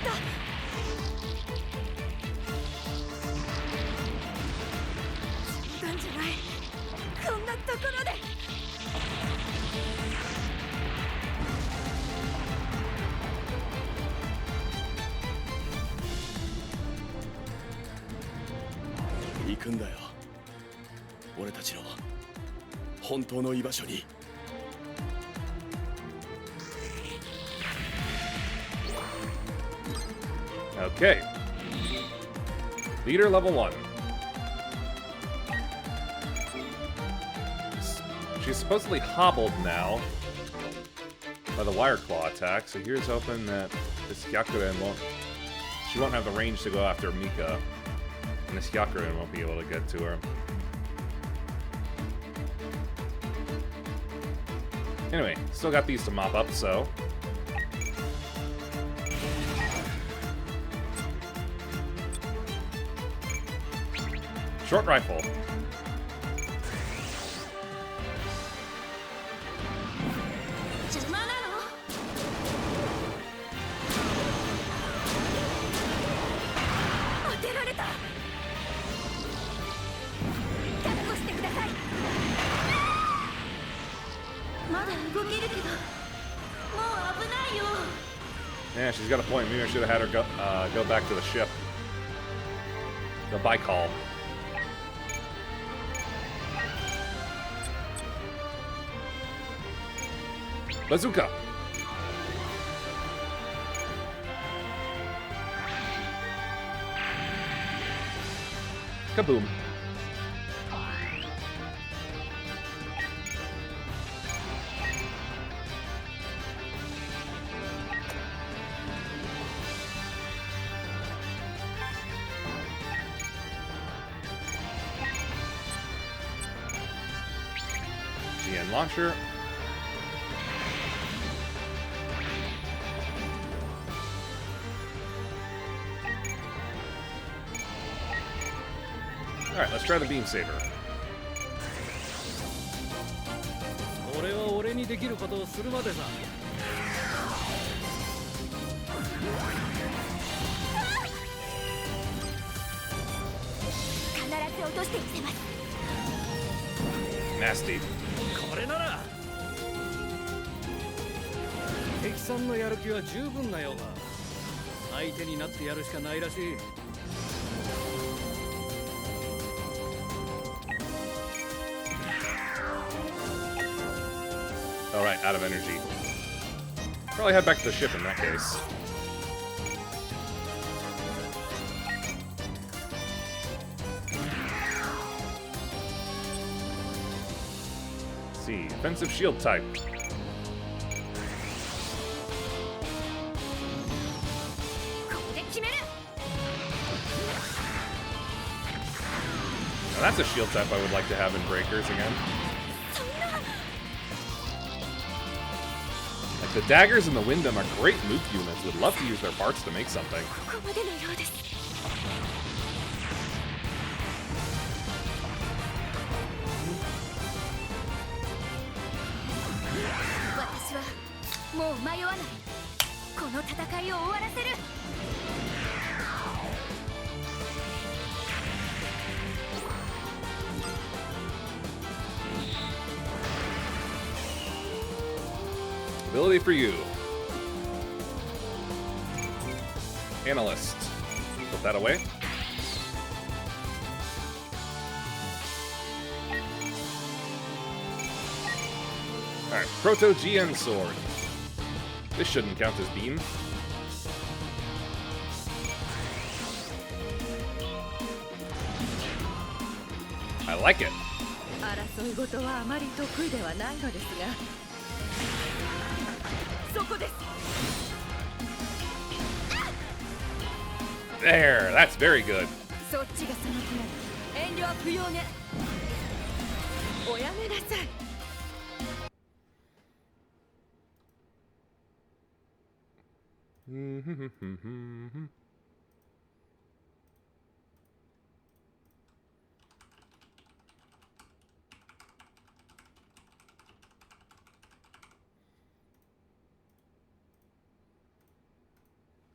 た。なんじゃない。こんなところで。 行くんだよ。俺たちの本当の居場所に。Okay. Leader level 1. She's supposedly hobbled now by the wire claw attack, so here's hoping that this Hyakuren she won't have the range to go after Mika, and this Hyakuren won't be able to get to her. Anyway, still got these to mop up, so... Short rifle. Yeah, she's got a point. Maybe I should have had her go back to the ship. The Baikal. Bazooka! Kaboom. GN launcher. Alright, let's try the beam saber. 俺は俺にできることをするまでさ。必ず落としてみせます。 Nasty. これなら敵さんのやる気は十分なようだ。相手になってやるしかないらしい。 Alright, out of energy. Probably head back to the ship in that case. Let's see, offensive shield type. Now that's a shield type I would like to have in Breakers again. The daggers and the Windham are great nuke units. Would love to use their parts to make something. Ability for you. Analyst. Put that away. Alright, Proto GN Sword. This shouldn't count as beam. I like it. There, that's very good.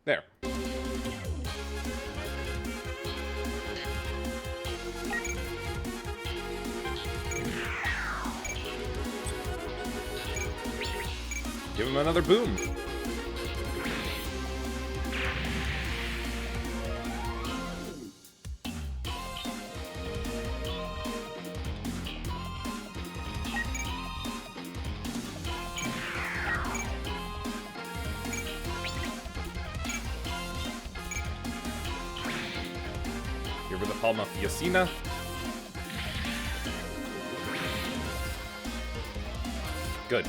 There. Give him another boom. Palma Fiacina. Good.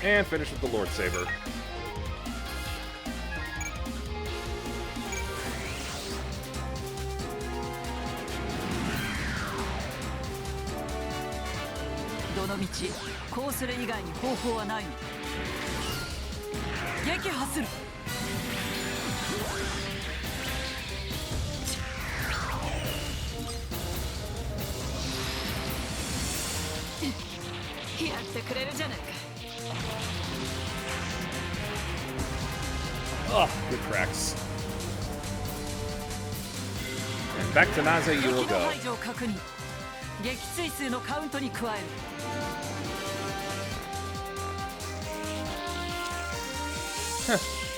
And finish with the Lord Saber. Oh, good cracks. And back to Naze you will go.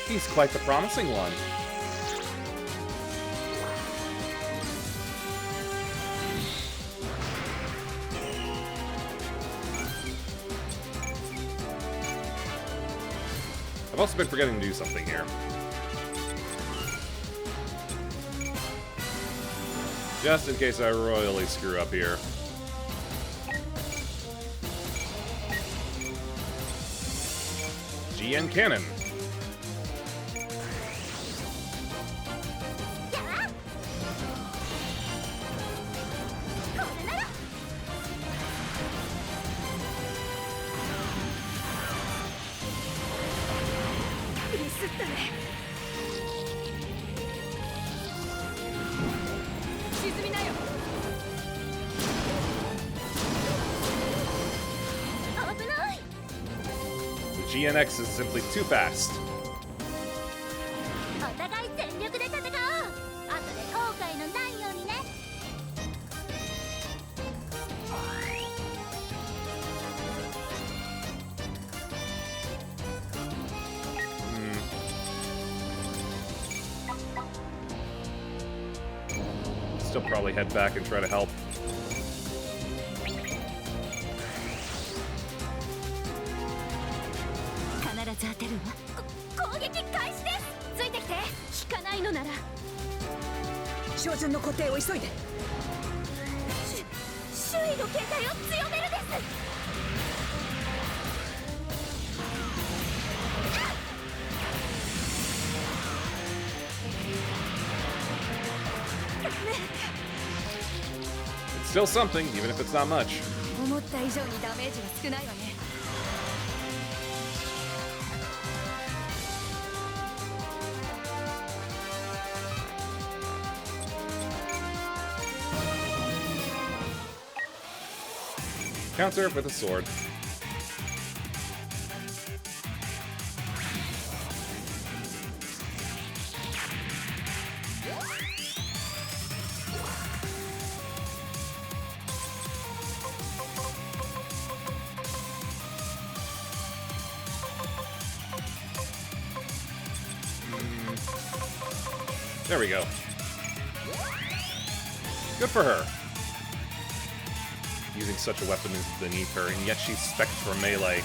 He's quite the promising one. I've also been forgetting to do something here. Just in case I royally screw up here. GN Cannon. GNX is simply too fast. Still probably head back and try to help. It's still something, even if it's not much. Counter with a sword. There we go. Good for her. Using such a weapon is beneath her, and yet she's spec'd for melee.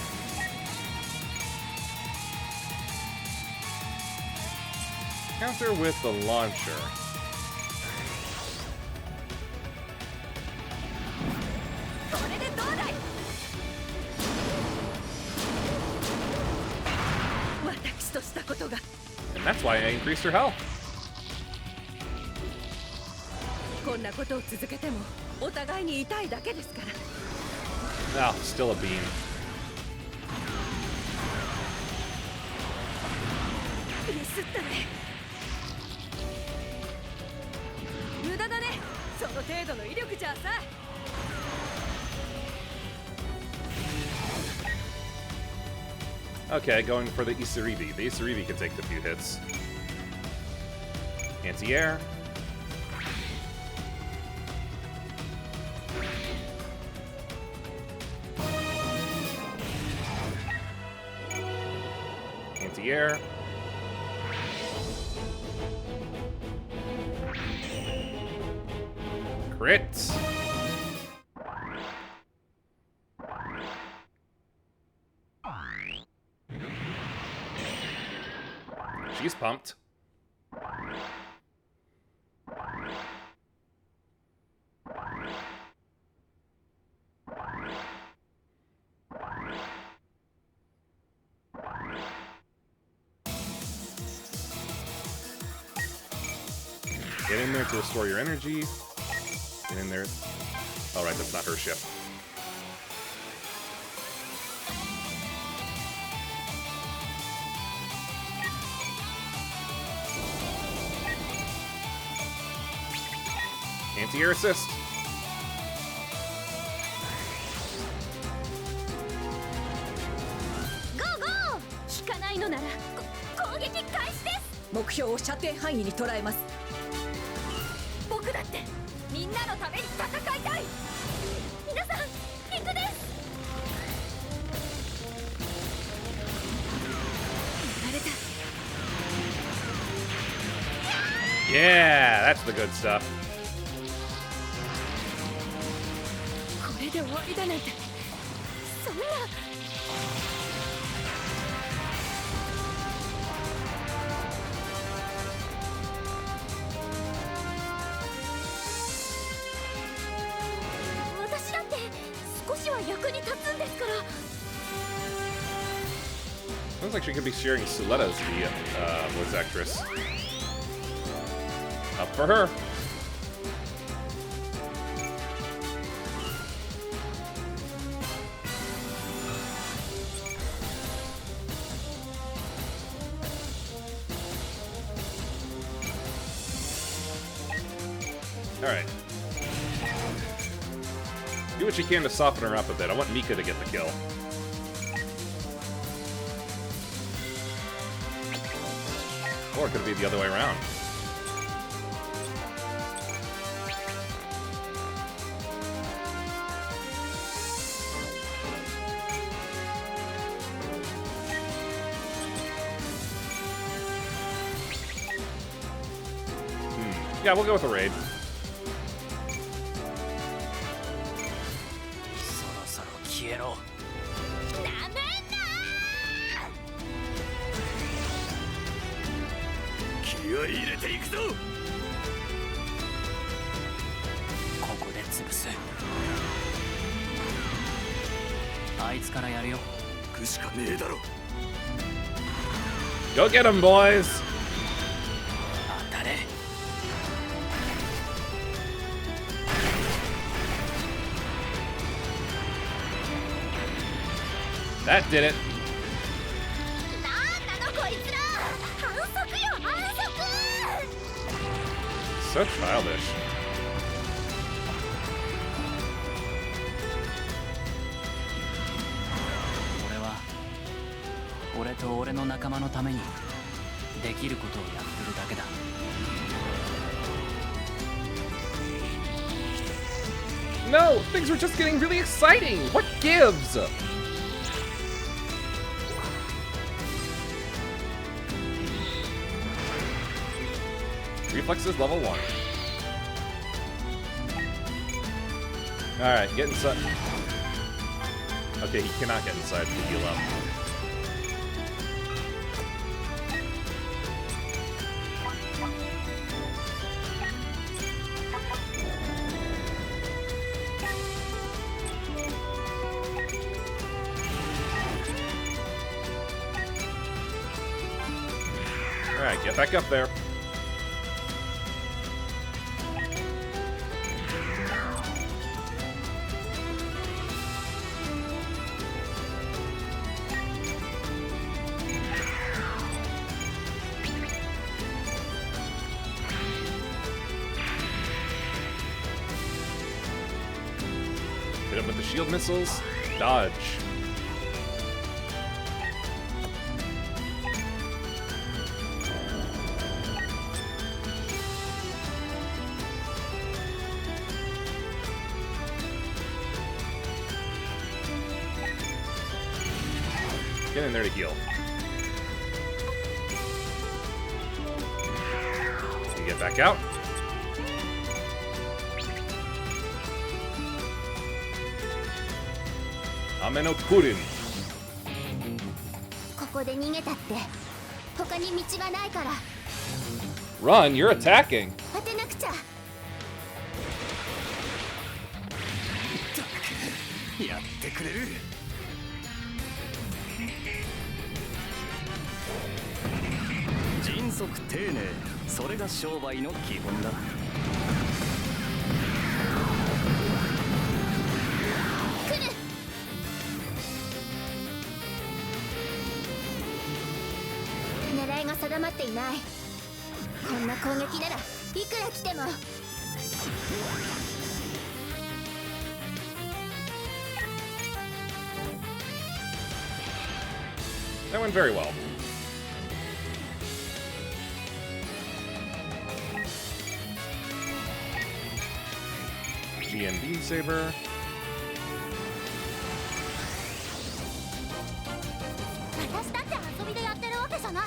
Counter with the launcher. And that's why I increased her health. Ah, still a beam. Okay, going for the Isaribi. The Isaribi can take a few hits. Anti-air. Anti-air. Crit. She's pumped. Get in there to restore your energy. Get in there. Oh, right, that's not her ship. Anti-air assist.ゴーゴー。引かないのなら攻撃開始です。目標を射程範囲に捉えます。僕だってみんなのために戦いたい。皆さん行くです。やられた。 Yeah, that's the good stuff. これで終わりだなんてそんな。私だって少しは役に立つんですから。 Sounds like she could be sharing Suletta as the voice actress. Up for her. Alright. Do what you can to soften her up a bit. I want Mika to get the kill. Or it could be the other way around. Yeah, we'll go with a raid. そろそろ消えろ。なめんなー。気合い入れていくぞ。ここで潰す。あいつからやるよ。行くしかねえだろ。 Go get him, boys! 当たれ。 That did it. なんなのこいつら。反則よ反則。 So childish. 俺は俺と俺の仲間のためにできることをやってるだけだ。 No, things were just getting really exciting. What gives? Reflexes level 1. Alright, get inside. Okay, he cannot get inside to heal up. Alright, get back up there. Hit him with the shield missiles. Dodge. Get in there to heal. You get back out. Ameno Kurin. ここで逃げたって他に道がないから。 Run, you're attacking. 当てなくちゃ。やってくれる。迅速丁寧、それが商売の基本だ。狙いが定まっていない。こんな攻撃ならいくら来ても。That went very well. GM Beam Saber. 私だって遊びでやってるわけじゃない。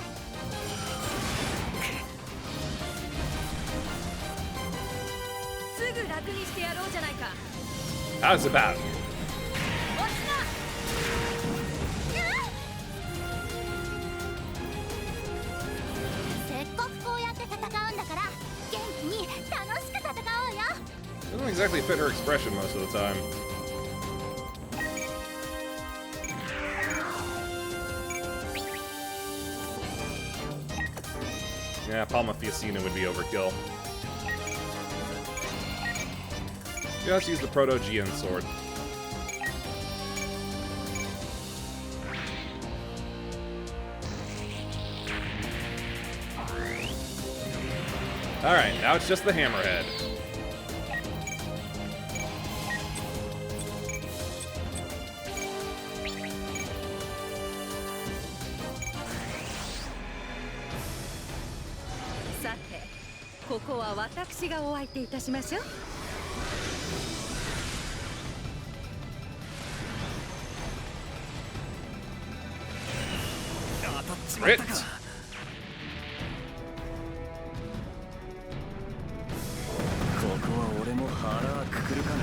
すぐ楽にしてやろうじゃないか。 How's it about? せっかくこうやって戦うんだから元気に楽しく戦おうよ。 Doesn't exactly fit her expression most of the time. Yeah, Palma Fiacina would be overkill. Yeah, let's use the Proto GN sword. Alright, now it's just the hammerhead. Sate, ここは私がお相手いたしましょう。Crit! ここは俺も腹くくるかね。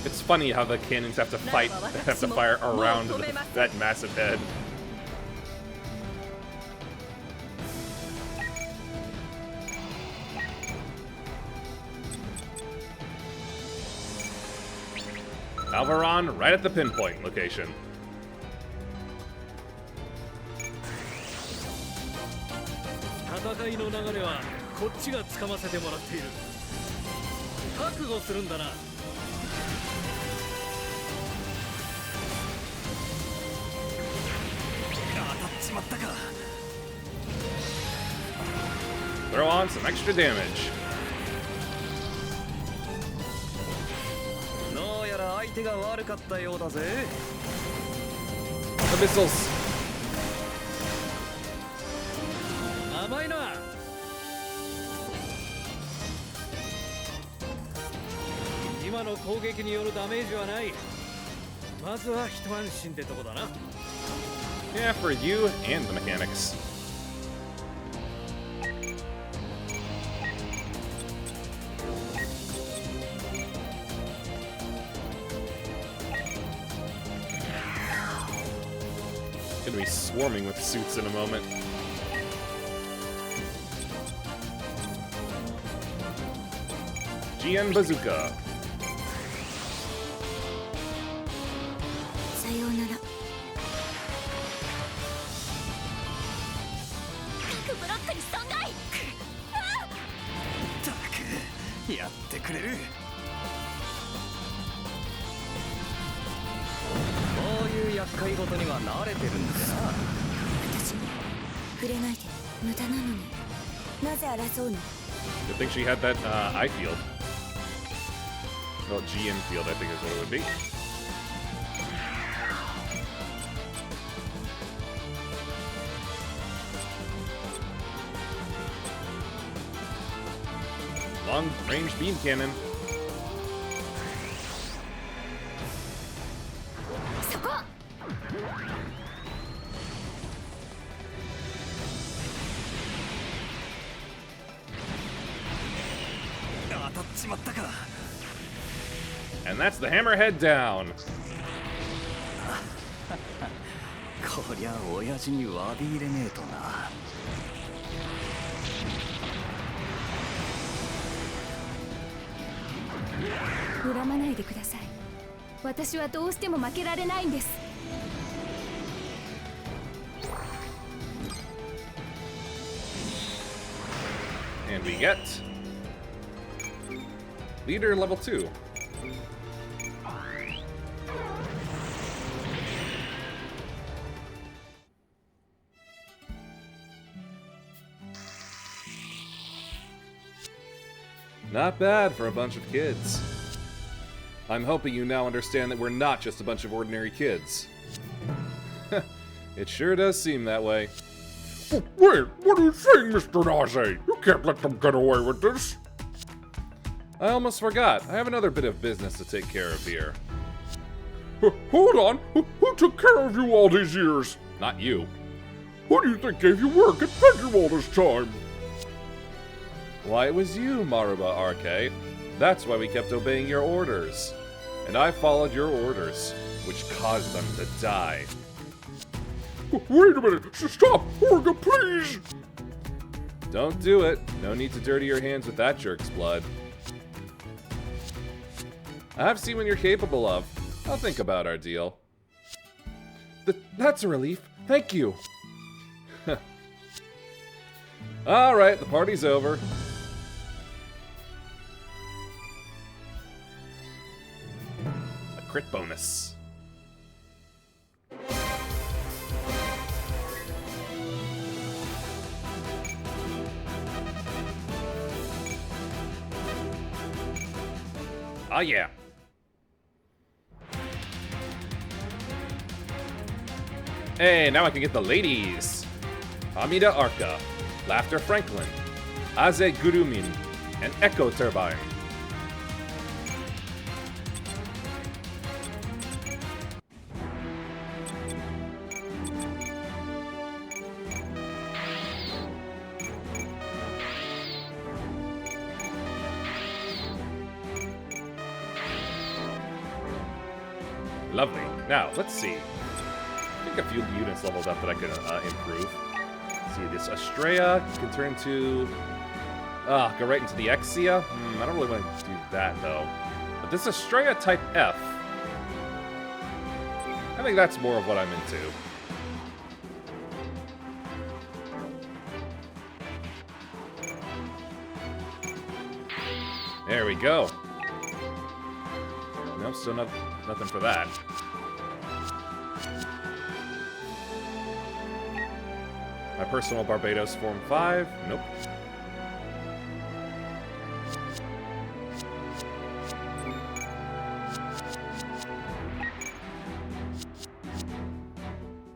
It's funny how the cannons have to fight, have to fire around that massive head. Alvaron right at the pinpoint location. 戦いの流れはこっちが掴ませてもらっている。覚悟するんだな。当たっちまったか。 Throw on some extra damage. どうやら相手が悪かったようだぜ。 The missiles. 甘いな。今の攻撃によるダメージはない。まずは一安心ってとこだな。 Yeah, for you and the mechanics. Gonna be swarming with suits in a moment. GN Bazooka. さようなら。ピクブロックに損害。ったくやってくれる。こういう厄介事には慣れてるんでな。私に触れないで。無駄なのになぜ争うの。 Good thing she had that eye field. Well, GN field, I think is what it would be. Long range beam cannon. そこ。当たっちまったか。 And that's the hammerhead down. こりゃ親父に詫び入れねえとな。恨まないでください。私はどうしても負けられないんです。we get? Leader level 2. Not bad for a bunch of kids. I'm hoping you now understand that we're not just a bunch of ordinary kids. It sure does seem that way. Oh, wait, what are you saying, Mr. Naze? You can't let them get away with this. I almost forgot. I have another bit of business to take care of here. Hold on. Who took care of you all these years? Not you. Who do you think gave you work and fed you all this time? Why, it was you, Maruba RK. That's why we kept obeying your orders. And I followed your orders, which caused them to die. Wait a minute! Stop! Orga, please! Don't do it. No need to dirty your hands with that jerk's blood. I've seen what you're capable of. I'll think about our deal. That's a relief. Thank you. Alright, the party's over. A crit bonus. Oh yeah. Hey, now I can get the ladies. Amida Arca, Laughter Franklin, Aze Gurumin, and Echo Turbine. Lovely. Now, let's see. I think a few units leveled up that I could improve. Let's see, this Estrella can turn to... go right into the Exia. I don't really want to do that, though. But this Estrella Type F, I think that's more of what I'm into. There we go. Nope, still nothing for that. My personal Barbados Form 5. Nope.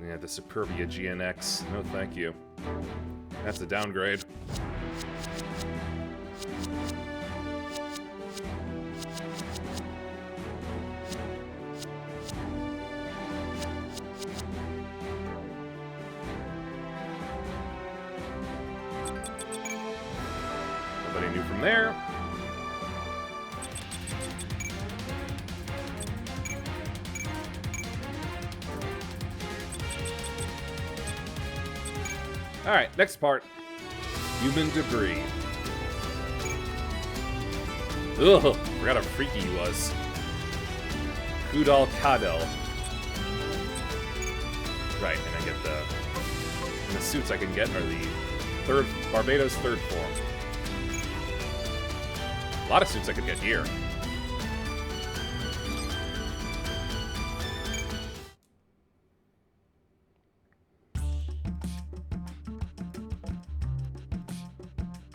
Yeah, the Superbia GNX. No, thank you. That's a downgrade. Nobody new from there. Alright, next part. Human debris. Ugh, forgot how freaky he was. Kudal Kadel. Right, and I get the suits I can get are the Barbados third form. A lot of suits I could get here.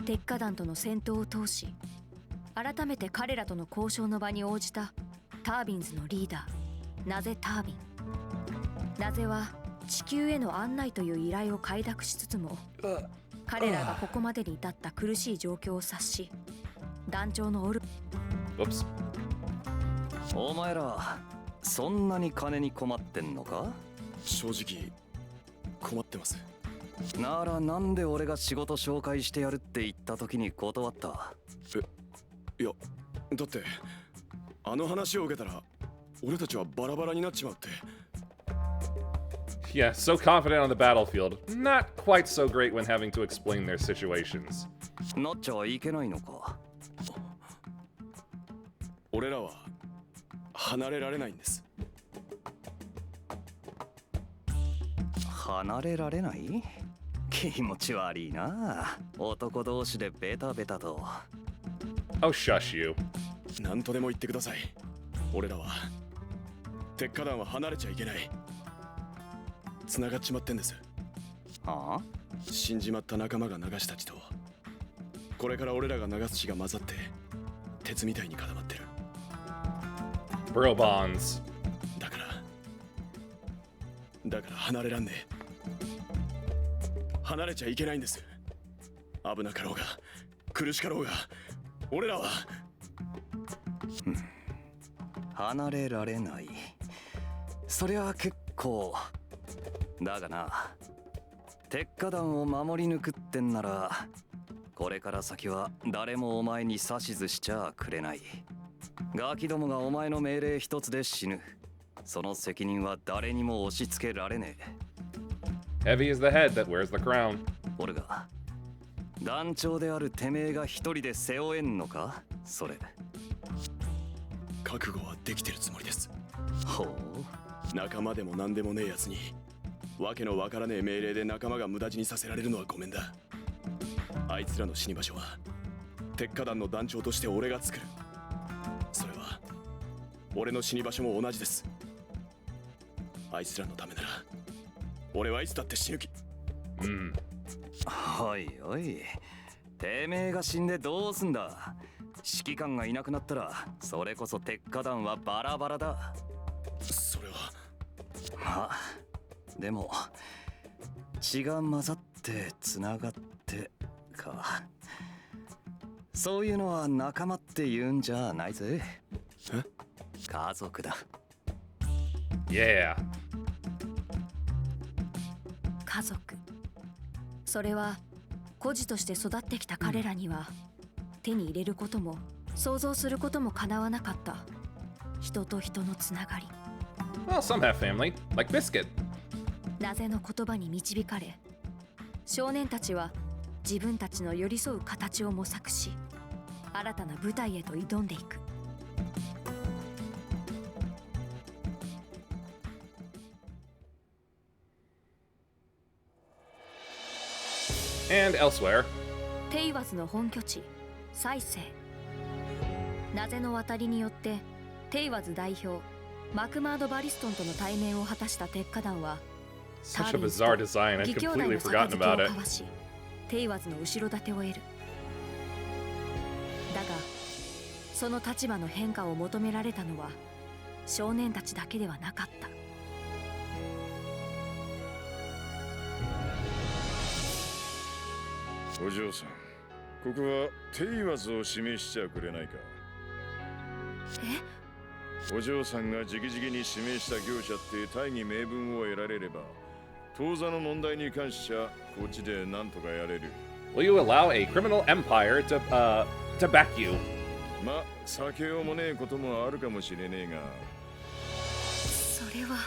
鉄火団との戦闘を通し、改めて彼らとの交渉の場に応じたタービンズのリーダー、ナゼ・タービン。ナゼは地球への案内という依頼を快諾しつつも、彼らがここまでに至った苦しい状況を察し、団長のオル。お前ら、そんなに金に困ってんのか？正直困ってます。ならなんで俺が仕事紹介してやるって言った時に断った？いや、だってあの話を受けたら俺たちはバラバラになっちまって。Yeah, so confident on the battlefield. Not quite so great when having to explain their situations. なっちゃはいけないのか？俺らは離れられないんです。離れられない？気持ち悪いな。男同士でベタベタと。Oh, shush you. 何とでも言ってください。俺らは鉄火団は離れちゃいけない。繋がっちまってんです。はあ？死んじまった仲間が流した血と、これから俺らが流す血が混ざって鉄みたいに固まってる。 Bro bonds. だから離れらんねえ。離れちゃいけないんです。危なかろうが苦しかろうが俺らは離れられない。そりゃ結構だがな、鉄火団を守り抜くってんなら、これから先は誰もお前に指図しちゃくれない。ガキどもがお前の命令一つで死ぬ。その責任は誰にも押し付けられねえ。Heavy is the head that wears the crown. 俺が団長であるてめえが一人で背負えんのか？それ。覚悟はできてるつもりです。ほう。仲間でも何でもねえやつにわけのわからねえ命令で仲間が無駄死にさせられるのはごめんだ。あいつらの死に場所は鉄火団の団長として俺が作る。それは俺の死に場所も同じです。あいつらのためなら俺はいつだって死ぬ気。おいおい、てめえが死んでどうすんだ。指揮官がいなくなったらそれこそ鉄火団はバラバラだ。それはまあでも血が混ざってつながってか、そういうのは仲間って言うんじゃないぜ。え？家族だ。Yeah. 家族、それは孤児として育ってきた彼らには手に入れることも想像することも叶わなかった人と人のつながり。 Well, some have family, like Biscuit. 謎の言葉に導かれ、少年たちは自分たちの寄り添う形を模索し、新たな舞台へと挑んでいく。And elsewhere. テイワズの本拠地、再生。謎の渡りによってテイワズ代表マクマード・バリストンとの対面を果たした鉄火団は、 Such a bizarre design. I'd 義兄弟 completely の forgotten 杯 about を it. 交わし、テイワズの後ろ盾を得る。だがその立場の変化を求められたのは少年たちだけではなかった。お嬢さん、ここはテイワズを指名しちゃくれないか。お嬢さんが直々に指名した業者って大義名分を得られれば、当座の問題に関しちゃこっちで何とかやれる。 Will you allow a criminal empire to back you? ま、避けようもねえこともあるかもしれねえが。それは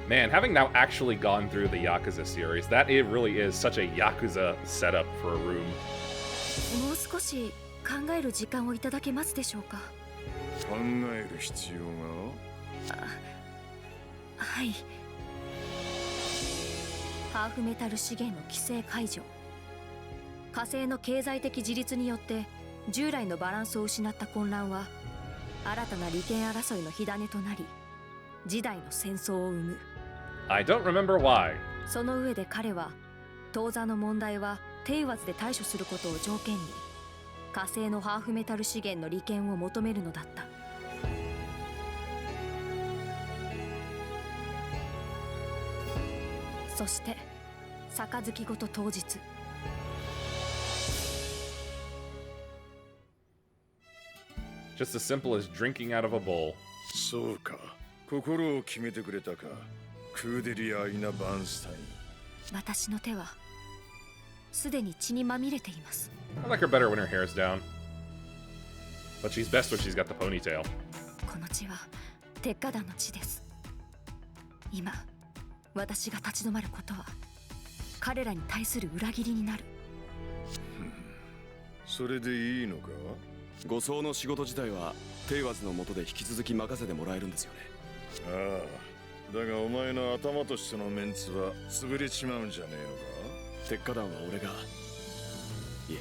Man, having now actually gone through the Yakuza series, that it really is such a Yakuza setup for a room. もう少し考える時間をいただけますでしょうか。考える必要が？はい。ハーフメタル資源の規制解除、火星の経済的自立によって従来のバランスを失った混乱は新たな利権争いの火種となり、時代の戦争を生む。 I don't remember why. その上で彼は当座の問題はテイワズで対処することを条件に火星のハーフメタル資源の利権を求めるのだった。そして杯ごと当日、 Just as simple as drinking out of a bowl. そうか、心を決めてくれたか、クーデリア・イナ・バーンスタイン。私の手はすでに血にまみれています。 I like her better when her hair's down. But she's best when she's got the ponytail. この血は鉄火団の血です。今私が立ち止まることは彼らに対する裏切りになる。それでいいのか？護送の仕事自体はテイワズの下で引き続き任せてもらえるんですよね。ああ、だがお前の頭としてのメンツは潰れちまうんじゃねえのか。鉄火団は俺が、いえ、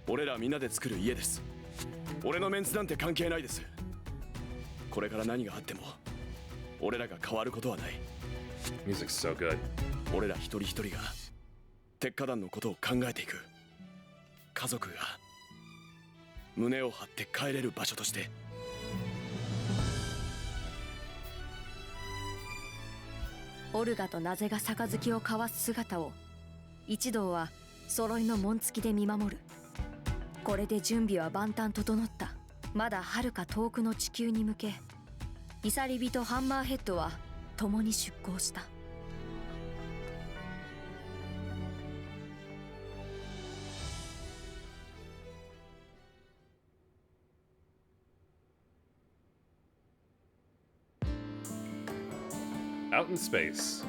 俺らみんなで作る家です。俺のメンツなんて関係ないです。これから何があっても俺らが変わることはない。 Music's so good. 俺ら一人一人が鉄火団のことを考えていく。家族が胸を張って帰れる場所として。オルガとナゼが杯を交わす姿を一同は揃いの紋付きで見守る。これで準備は万端整った。まだ遥か遠くの地球に向け、イサリビとハンマーヘッドは共に出航した。Out in space.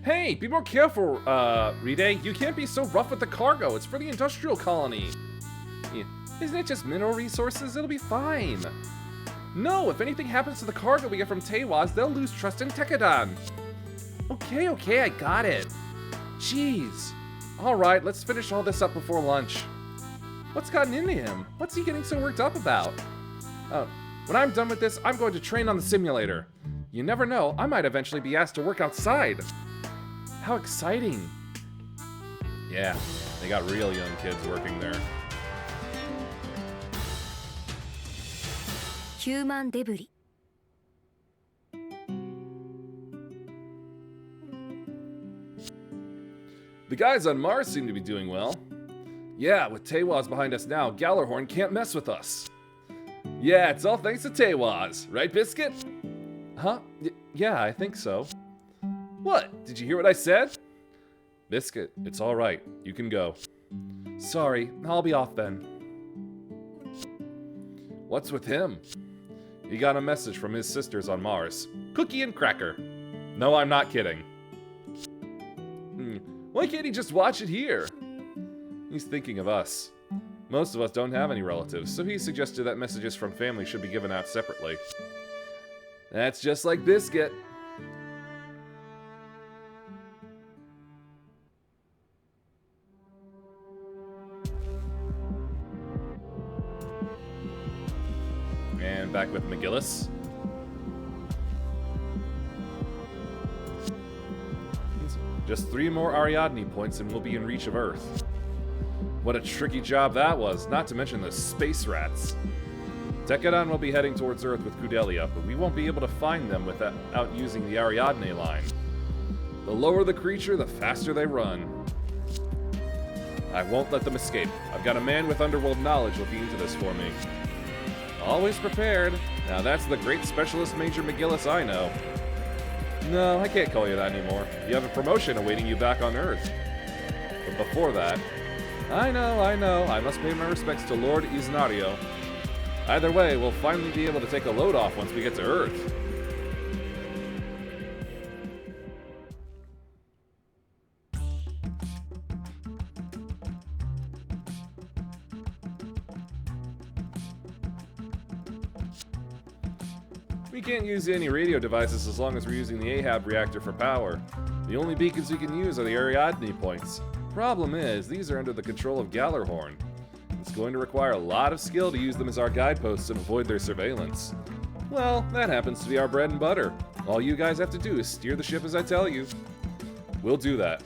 Hey, be more careful, Ride. You can't be so rough with the cargo. It's for the industrial colony. Yeah. Isn't it just mineral resources? It'll be fine. No, if anything happens to the cargo we get from Teiwaz, they'll lose trust in Tekkadan. Okay, I got it. Jeez. Alright, let's finish all this up before lunch. What's gotten into him? What's he getting so worked up about? When I'm done with this, I'm going to train on the simulator. You never know, I might eventually be asked to work outside. How exciting. Yeah, they got real young kids working there. Human debris. The guys on Mars seem to be doing well. Yeah, with Teiwaz behind us now, Gallarhorn can't mess with us. Yeah, it's all thanks to Teiwaz, right, Biscuit? Huh? Yeah, I think so. What? Did you hear what I said? Biscuit, it's all right. You can go. Sorry, I'll be off then. What's with him? He got a message from his sisters on Mars. Cookie and Cracker. No, I'm not kidding. Why can't he just watch it here? He's thinking of us. Most of us don't have any relatives, so he suggested that messages from family should be given out separately. That's just like Biscuit. And back with McGillis. Just 3 more Ariadne points and we'll be in reach of Earth. What a tricky job that was, not to mention the space rats. Tekkadan will be heading towards Earth with Kudelia, but we won't be able to find them without using the Ariadne line. The lower the creature, the faster they run. I won't let them escape. I've got a man with underworld knowledge looking into this for me. Always prepared. Now that's the great specialist Major McGillis I know. No, I can't call you that anymore. You have a promotion awaiting you back on Earth. But before that... I know. I must pay my respects to Lord Isnario. Either way, we'll finally be able to take a load off once we get to Earth. We can't use any radio devices as long as we're using the Ahab reactor for power. The only beacons we can use are the Ariadne points. Problem is, these are under the control of Gallarhorn. It's going to require a lot of skill to use them as our guideposts and avoid their surveillance. Well, that happens to be our bread and butter. All you guys have to do is steer the ship as I tell you. We'll do that.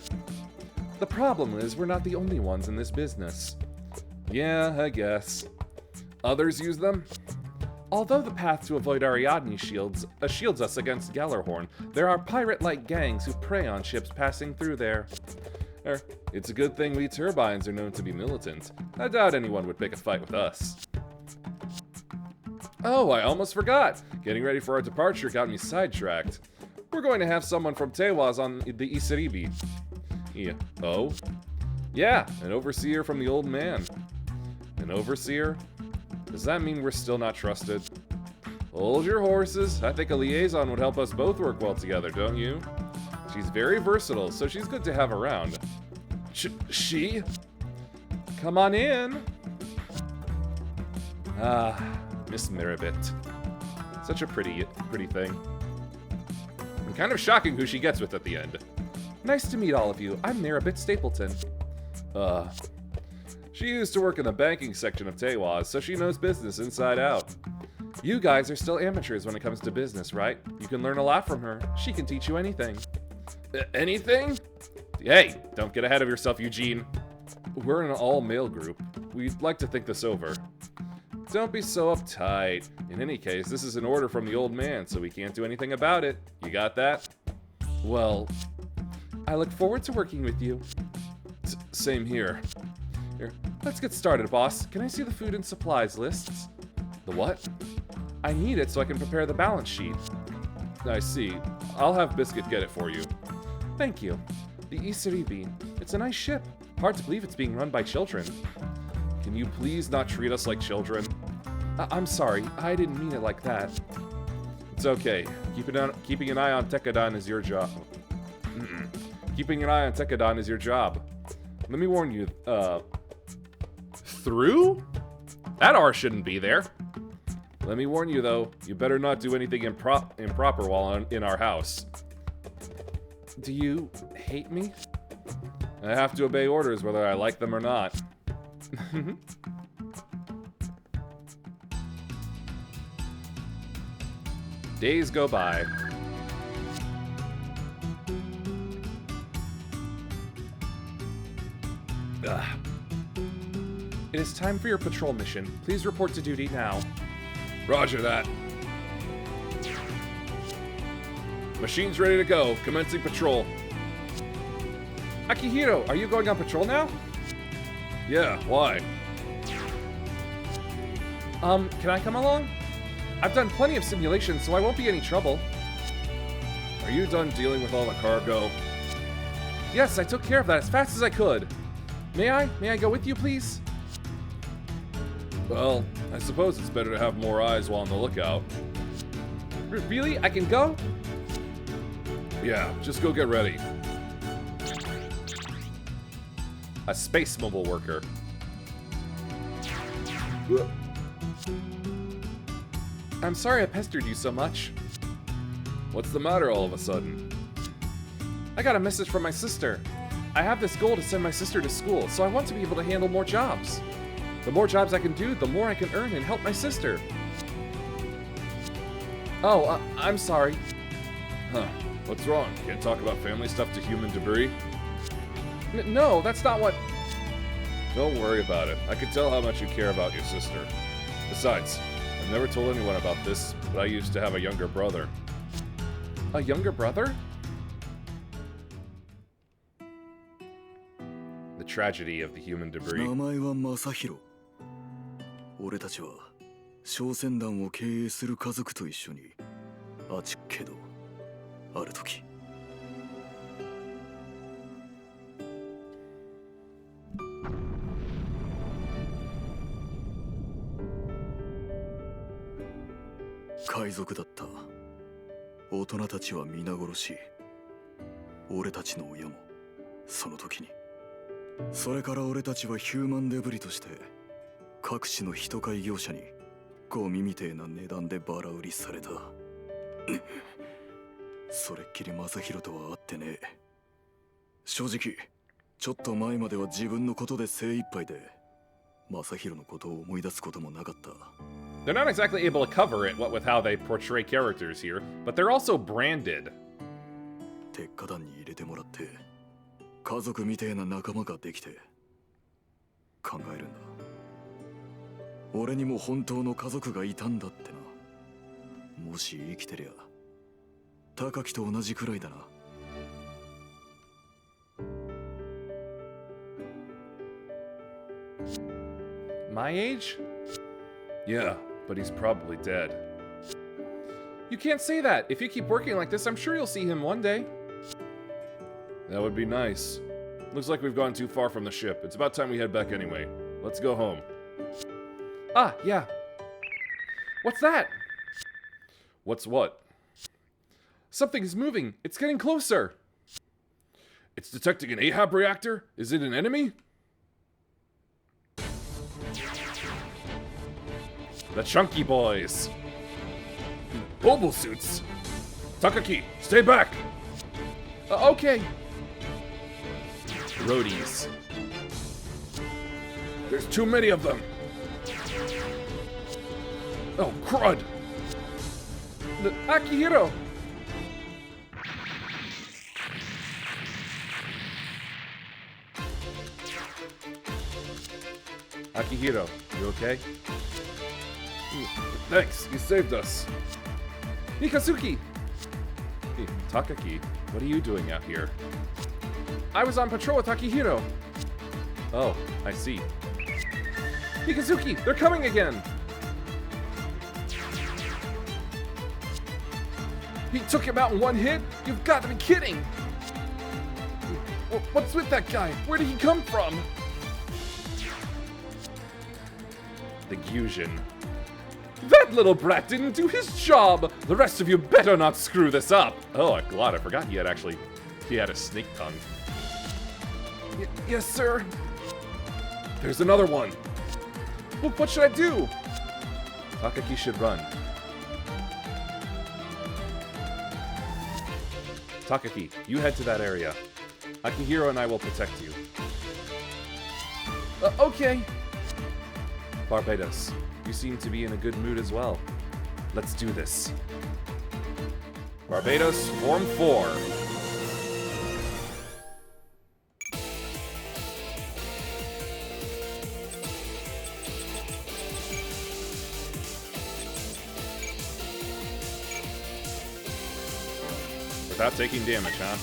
The problem is, we're not the only ones in this business. Yeah, I guess. Others use them? Although the path to avoid Ariadne shields us against Gallarhorn, there are pirate-like gangs who prey on ships passing through there. It's a good thing we turbines are known to be militant. I doubt anyone would pick a fight with us. Oh, I almost forgot! Getting ready for our departure got me sidetracked. We're going to have someone from Teiwaz on the Isaribi. Yeah. Oh? Yeah, an overseer from the old man. An overseer? Does that mean we're still not trusted? Hold your horses. I think a liaison would help us both work well together, don't you? She's very versatile, so she's good to have around. She? Come on in. Ah, Miss Mirabit. Such a pretty thing. And kind of shocking who she gets with at the end. Nice to meet all of you. I'm Mirabit Stapleton. She used to work in the banking section of Tewas, so she knows business inside out. You guys are still amateurs when it comes to business, right? You can learn a lot from her. She can teach you anything. Anything? Hey, don't get ahead of yourself, Eugene. We're an all-male group. We'd like to think this over. Don't be so uptight. In any case, this is an order from the old man, so we can't do anything about it. You got that? Well, I look forward to working with you. Same here. Here, let's get started, boss. Can I see the food and supplies lists? The what? I need it so I can prepare the balance sheet. I see. I'll have Biscuit get it for you. Thank you. The Isaribi. It's a nice ship. Hard to believe it's being run by children. Can you please not treat us like children? I'm sorry. I didn't mean it like that. It's okay. Keeping an eye on Tekkadan is your job. Keeping an eye on Tekkadan is your job. Let me warn you, through? That R shouldn't be there. Let me warn you, though, you better not do anything improper while in our house. Do you hate me? I have to obey orders whether I like them or not. Days go by. Ugh. It is time for your patrol mission. Please report to duty now. Roger that. Machine's ready to go. Commencing patrol. Akihiro, are you going on patrol now? Yeah, why? Can I come along? I've done plenty of simulations, so I won't be any trouble. Are you done dealing with all the cargo? Yes, I took care of that as fast as I could. May I? May I go with you, please? Well, I suppose it's better to have more eyes while on the lookout. Really? I can go? Yeah, just go get ready. A space mobile worker. I'm sorry I pestered you so much. What's the matter all of a sudden? I got a message from my sister. I have this goal to send my sister to school, so I want to be able to handle more jobs. The more jobs I can do, the more I can earn and help my sister. Oh, I'm sorry. Huh. What's wrong? Can't talk about family stuff to human debris? No, that's not what... Don't worry about it. I can tell how much you care about your sister. Besides, I've never told anyone about this, but I used to have a younger brother. A younger brother? The tragedy of the human debris. 名前は正弘。俺たちは商船団を経営する家族と一緒にあちっけどある時海賊だった。大人たちは皆殺し。俺たちの親もその時に。それから俺たちはヒューマンデブリとして各地の人買い業者にゴミみてえな値段でバラ売りされた。それっきり正弘とは会ってねえ。正直ちょっと前までは自分のことで精一杯で正弘のことを思い出すこともなかった。They're not exactly able to cover it, what with how they portray characters here, but they're also branded. 鉄火団に入れてもらって家族みてえな仲間ができて考えるんだ。俺にも本当の家族がいたんだってな。もし生きてりゃ高木と同じくらいだな。My age? Yeah, but he's probably dead. You can't say that. If you keep working like this, I'm sure you'll see him one day. That would be nice. Looks like we've gone too far from the ship. It's about time we head back anyway. Let's go home. Ah, yeah. What's that? What's what? Something is moving. It's getting closer. It's detecting an Ahab reactor? Is it an enemy? The Chunky Boys. Mobile suits. Takaki, stay back. Okay. Roadies. There's too many of them. Oh, crud. Akihiro. Akihiro, you okay? Thanks, you saved us. Mikazuki! Hey, Takaki, what are you doing out here? I was on patrol with Akihiro. Oh, I see. Mikazuki, they're coming again! He took him out in one hit? You've got to be kidding! What's with that guy? Where did he come from? The Gyujin. That little brat didn't do his job! The rest of you better not screw this up! Oh, Glod, I forgot he had a snake tongue. Yes, sir. There's another one. Well, what should I do? Takaki should run. Takaki, you head to that area. Akihiro and I will protect you. Okay. Barbados, you seem to be in a good mood as well. Let's do this. Barbados, Form 4. Without taking damage, huh?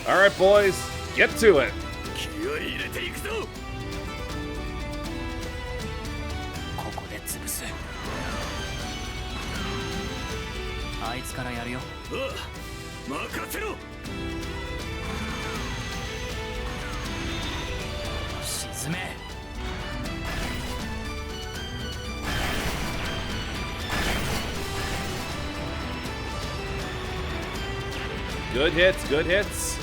Alright, boys, get to it! ここで潰す。あいつからやるよ。任せろ。沈め。Good hits, good hits.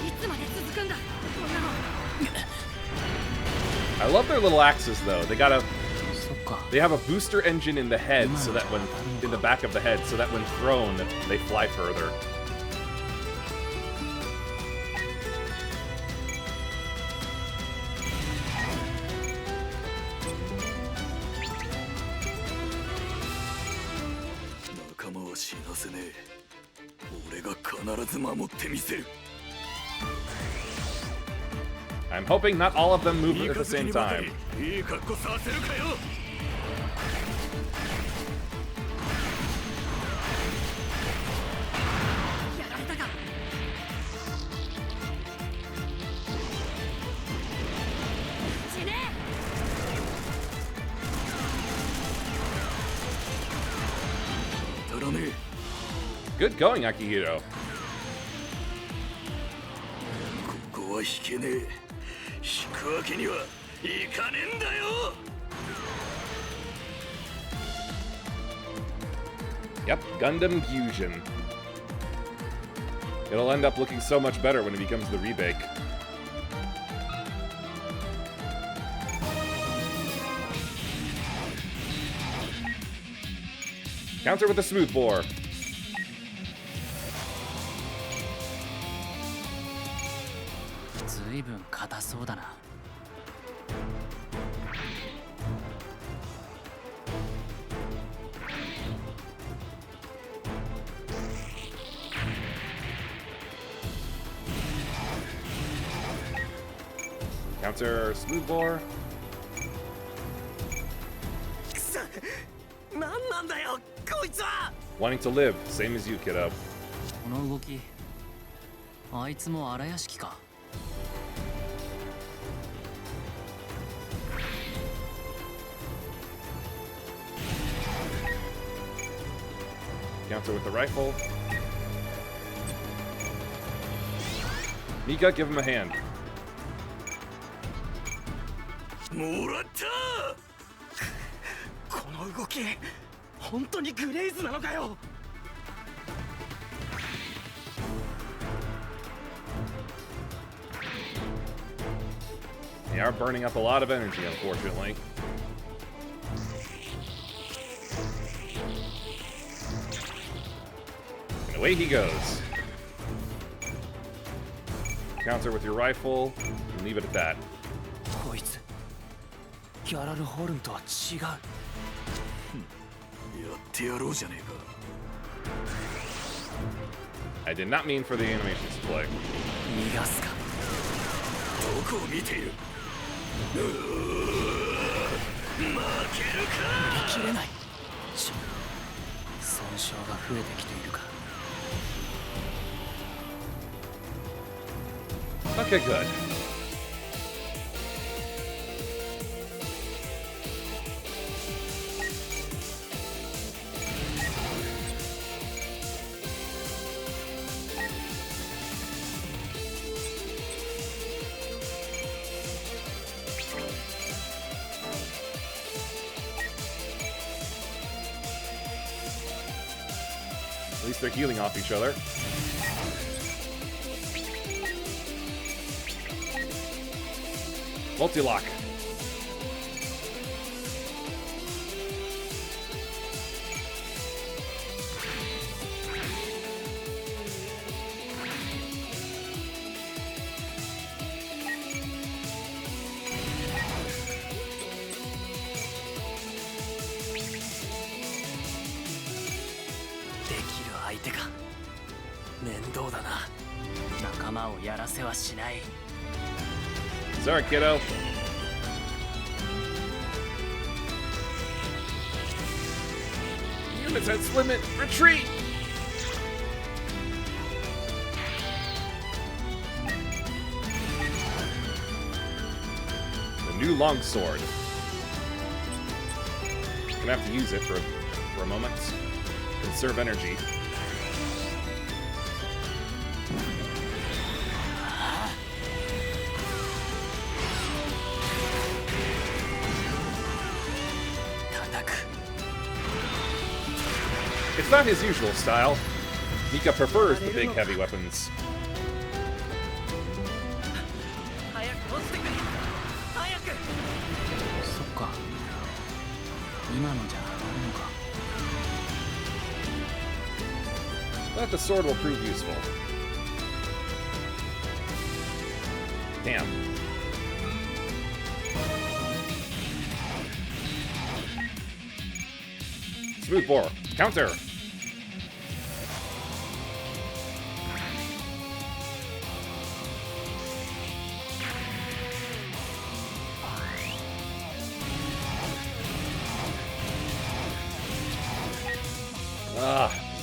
I love their little axes though. They have a booster engine in the head so that when in the back of the head so that when thrown they fly further. I'm hoping not all of them move at the same time. Good going, Akihiro. Yep, Gundam Gyujin. It'll end up looking so much better when it becomes the remake. Counter with the smooth bore. Counter smooth bore. Wanting to live, same as you, kiddo. この動き、あいつも荒屋敷か。Counter with the rifle. Mika, give him a hand. もらったこの動き本当にグレイズなのかよ They are burning up a lot of energy, unfortunately. And away he goes. Counter with your rifle, and leave it at that. こいつギャラルホルンとは違うやってやろうじゃねえか I did not mean for the animations to play. 逃がすかどこを見ている負けるか見切れない損傷が増えてきているか Okay, good. At least they're healing off each other. Multi-lock. Sorry, kiddo. Units at limit. Retreat. The new longsword. Gonna have to use it for a moment. Conserve energy. It's not his usual style. Mika prefers the big, heavy weapons. But the sword will prove useful. Damn. Smooth bore. Counter.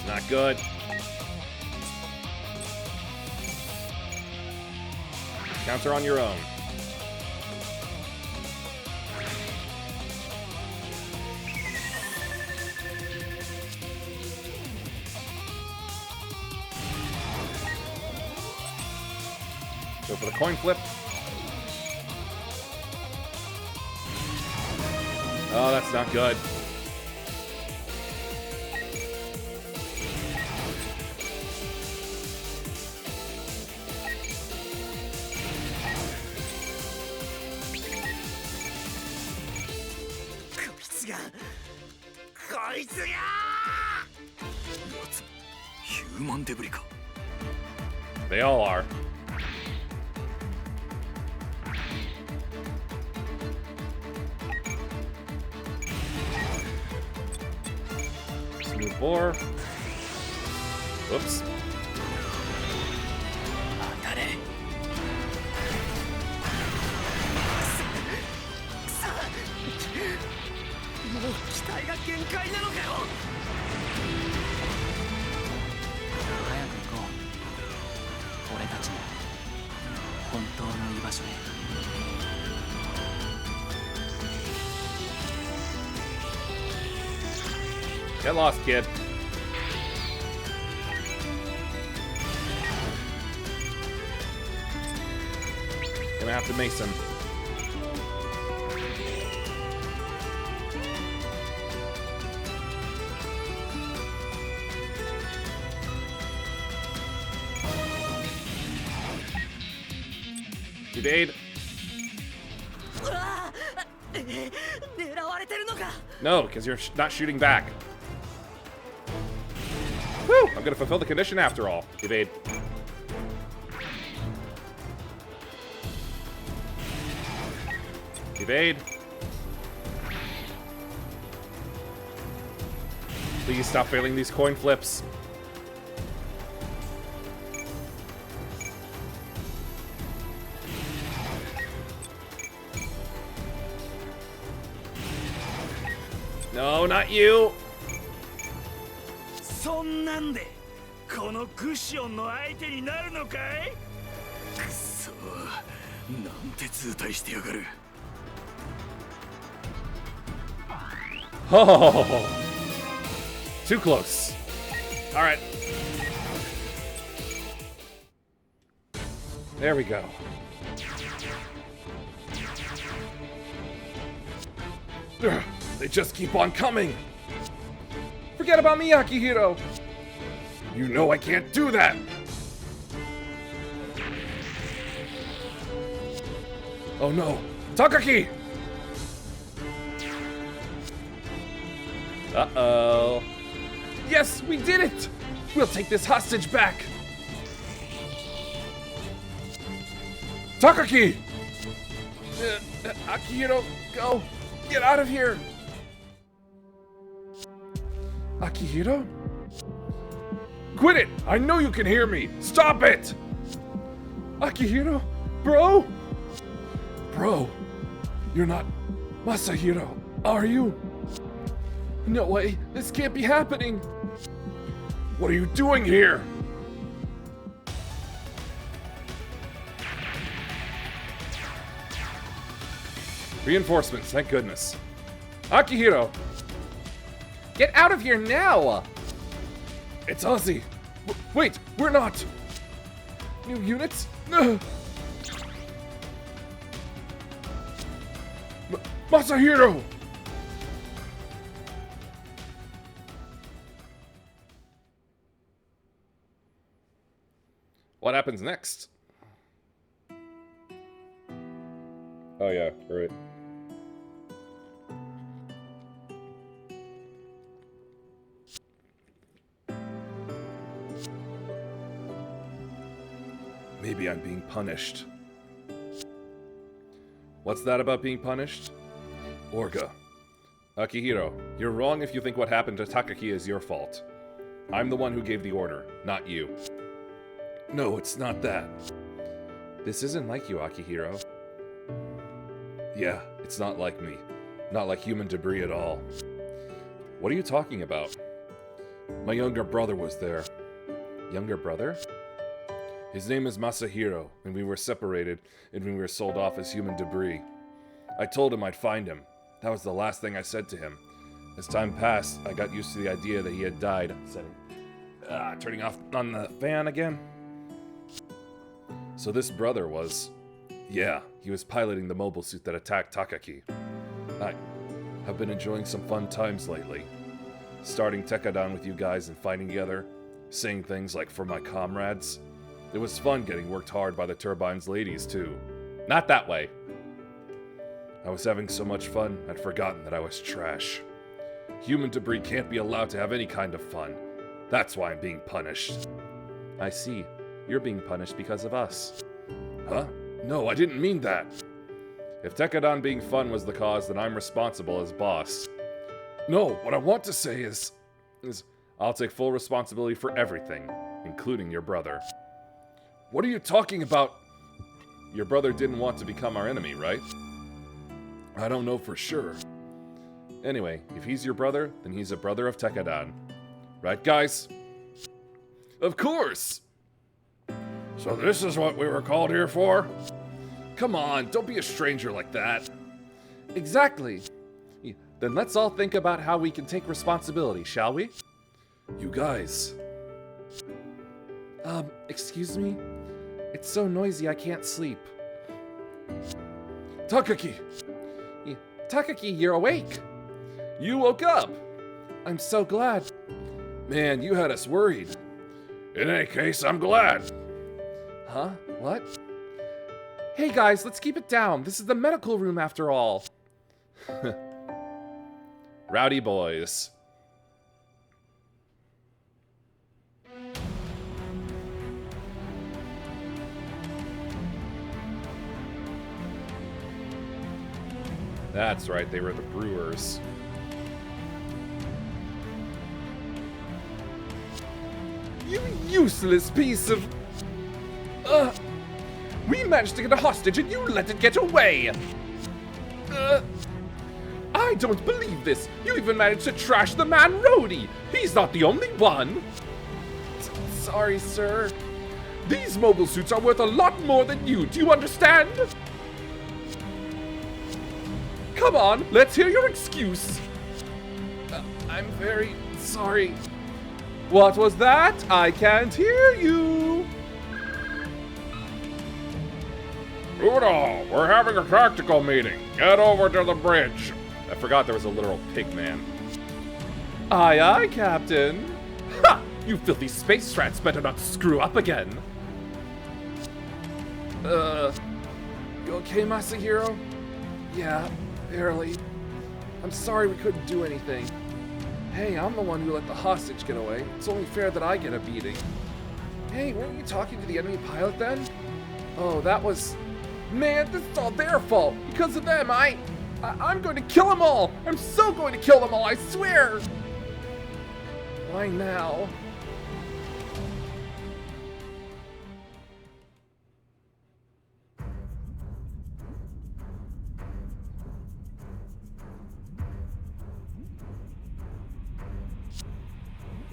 It's not good. Counter on your own. Go for the coin flip. Oh, that's not good. They all are. Smooth bore. Whoops. Get lost, kid. Gonna have to mace him. Evade. No, because you're not shooting back. Woo! I'm gonna fulfill the condition after all. Evade. Evade. Please stop failing these coin flips. No, not you. そんなんでこのクッションの相手になるのかい？くそ、なんて図体してやがる。Oh, too close. All right. There we go. Ugh, they just keep on coming. Forget about me, Akihiro. You know I can't do that. Oh no, Takaki! Uh-oh. Yes, we did it! We'll take this hostage back. Takaki! Akihiro, go! Get out of here! Akihiro? Quit it! I know you can hear me! Stop it! Akihiro? Bro? Bro, you're not Masahiro, are you? No way, this can't be happening! What are you doing here? Reinforcements, thank goodness. Akihiro! Get out of here now! It's Ozzy! Wait, we're not! New units? Masahiro! What happens next? Oh yeah, right. Maybe I'm being punished. What's that about being punished? Orga. Akihiro, you're wrong if you think what happened to Takaki is your fault. I'm the one who gave the order, not you. No, it's not that. This isn't like you, Akihiro. Yeah, it's not like me. Not like human debris at all. What are you talking about? My younger brother was there. Younger brother? His name is Masahiro, and we were separated, and we were sold off as human debris. I told him I'd find him. That was the last thing I said to him. As time passed, I got used to the idea that he had died. Turning off on the fan again. So this brother was... Yeah, he was piloting the mobile suit that attacked Takaki. I have been enjoying some fun times lately. Starting Tekkadan with you guys and fighting together. Saying things like, for my comrades. It was fun getting worked hard by the Turbine's ladies, too. Not that way. I was having so much fun, I'd forgotten that I was trash. Human debris can't be allowed to have any kind of fun. That's why I'm being punished. I see. You're being punished because of us. Huh? No, I didn't mean that. If Tekkadan being fun was the cause, then I'm responsible as boss. No, what I want to say is I'll take full responsibility for everything, including your brother. What are you talking about? Your brother didn't want to become our enemy, right? I don't know for sure. Anyway, if he's your brother, then he's a brother of Tekkadan. Right, guys? Of course! So this is what we were called here for? Come on, don't be a stranger like that. Exactly. Then let's all think about how we can take responsibility, shall we? You guys. Excuse me? It's so noisy I can't sleep. Takaki! Takaki, you're awake! You woke up! I'm so glad. Man, you had us worried. In any case, I'm glad. Huh? What? Hey guys, let's keep it down. This is the medical room after all. Rowdy boys. That's right, they were the brewers. You useless piece of... We managed to get a hostage and you let it get away! I don't believe this! You even managed to trash the man Rhodey! He's not the only one! Sorry, sir. These mobile suits are worth a lot more than you, do you understand? Come on, let's hear your excuse! I'm very sorry. What was that? I can't hear you! Udo, we're having a tactical meeting. Get over to the bridge. I forgot there was a literal pig man. Aye, aye, Captain. Ha! You filthy space rats better not screw up again. You okay, Masahiro? Yeah, barely. I'm sorry we couldn't do anything. Hey, I'm the one who let the hostage get away. It's only fair that I get a beating. Hey, weren't you talking to the enemy pilot then? Oh, that was... Man, this is all their fault. Because of them, I'm going to kill them all. I'm so going to kill them all, I swear. Why now?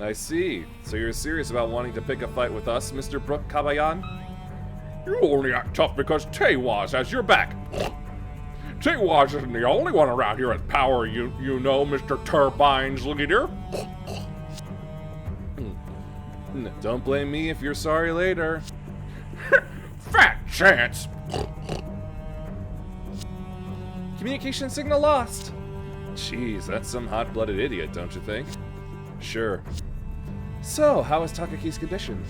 I see. So you're serious about wanting to pick a fight with us, Mr. Brook Kabayan? You only act tough because Teiwaz has your back. Teiwaz isn't the only one around here with power, you know, Mr. Turbine's leader. Don't blame me if you're sorry later. Fat chance. Communication signal lost. Jeez, that's some hot-blooded idiot, don't you think? Sure. So, how is Takaki's condition?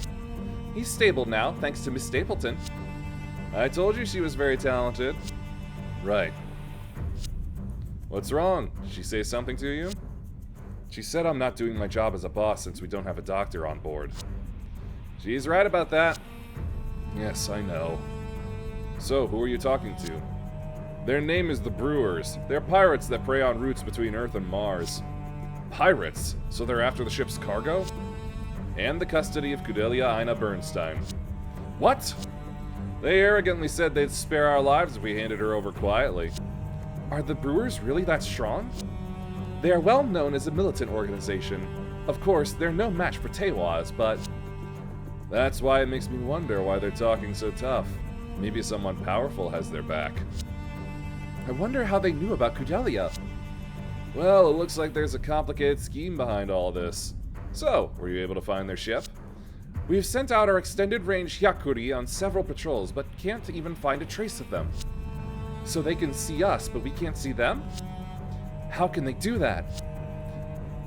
He's stable now, thanks to Miss Stapleton. I told you she was very talented. Right. What's wrong? Did she say something to you? She said I'm not doing my job as a boss since we don't have a doctor on board. She's right about that. Yes, I know. So, who are you talking to? Their name is the Brewers. They're pirates that prey on routes between Earth and Mars. Pirates? So they're after the ship's cargo? And the custody of Kudelia Ina Bernstein. What? They arrogantly said they'd spare our lives if we handed her over quietly. Are the Brewers really that strong? They are well known as a militant organization. Of course, they're no match for Teiwaz, but... That's why it makes me wonder why they're talking so tough. Maybe someone powerful has their back. I wonder how they knew about Kudelia. Well, it looks like there's a complicated scheme behind all this. So, were you able to find their ship? We've sent out our extended-range Hyakuri on several patrols, but can't even find a trace of them. So they can see us, but we can't see them? How can they do that?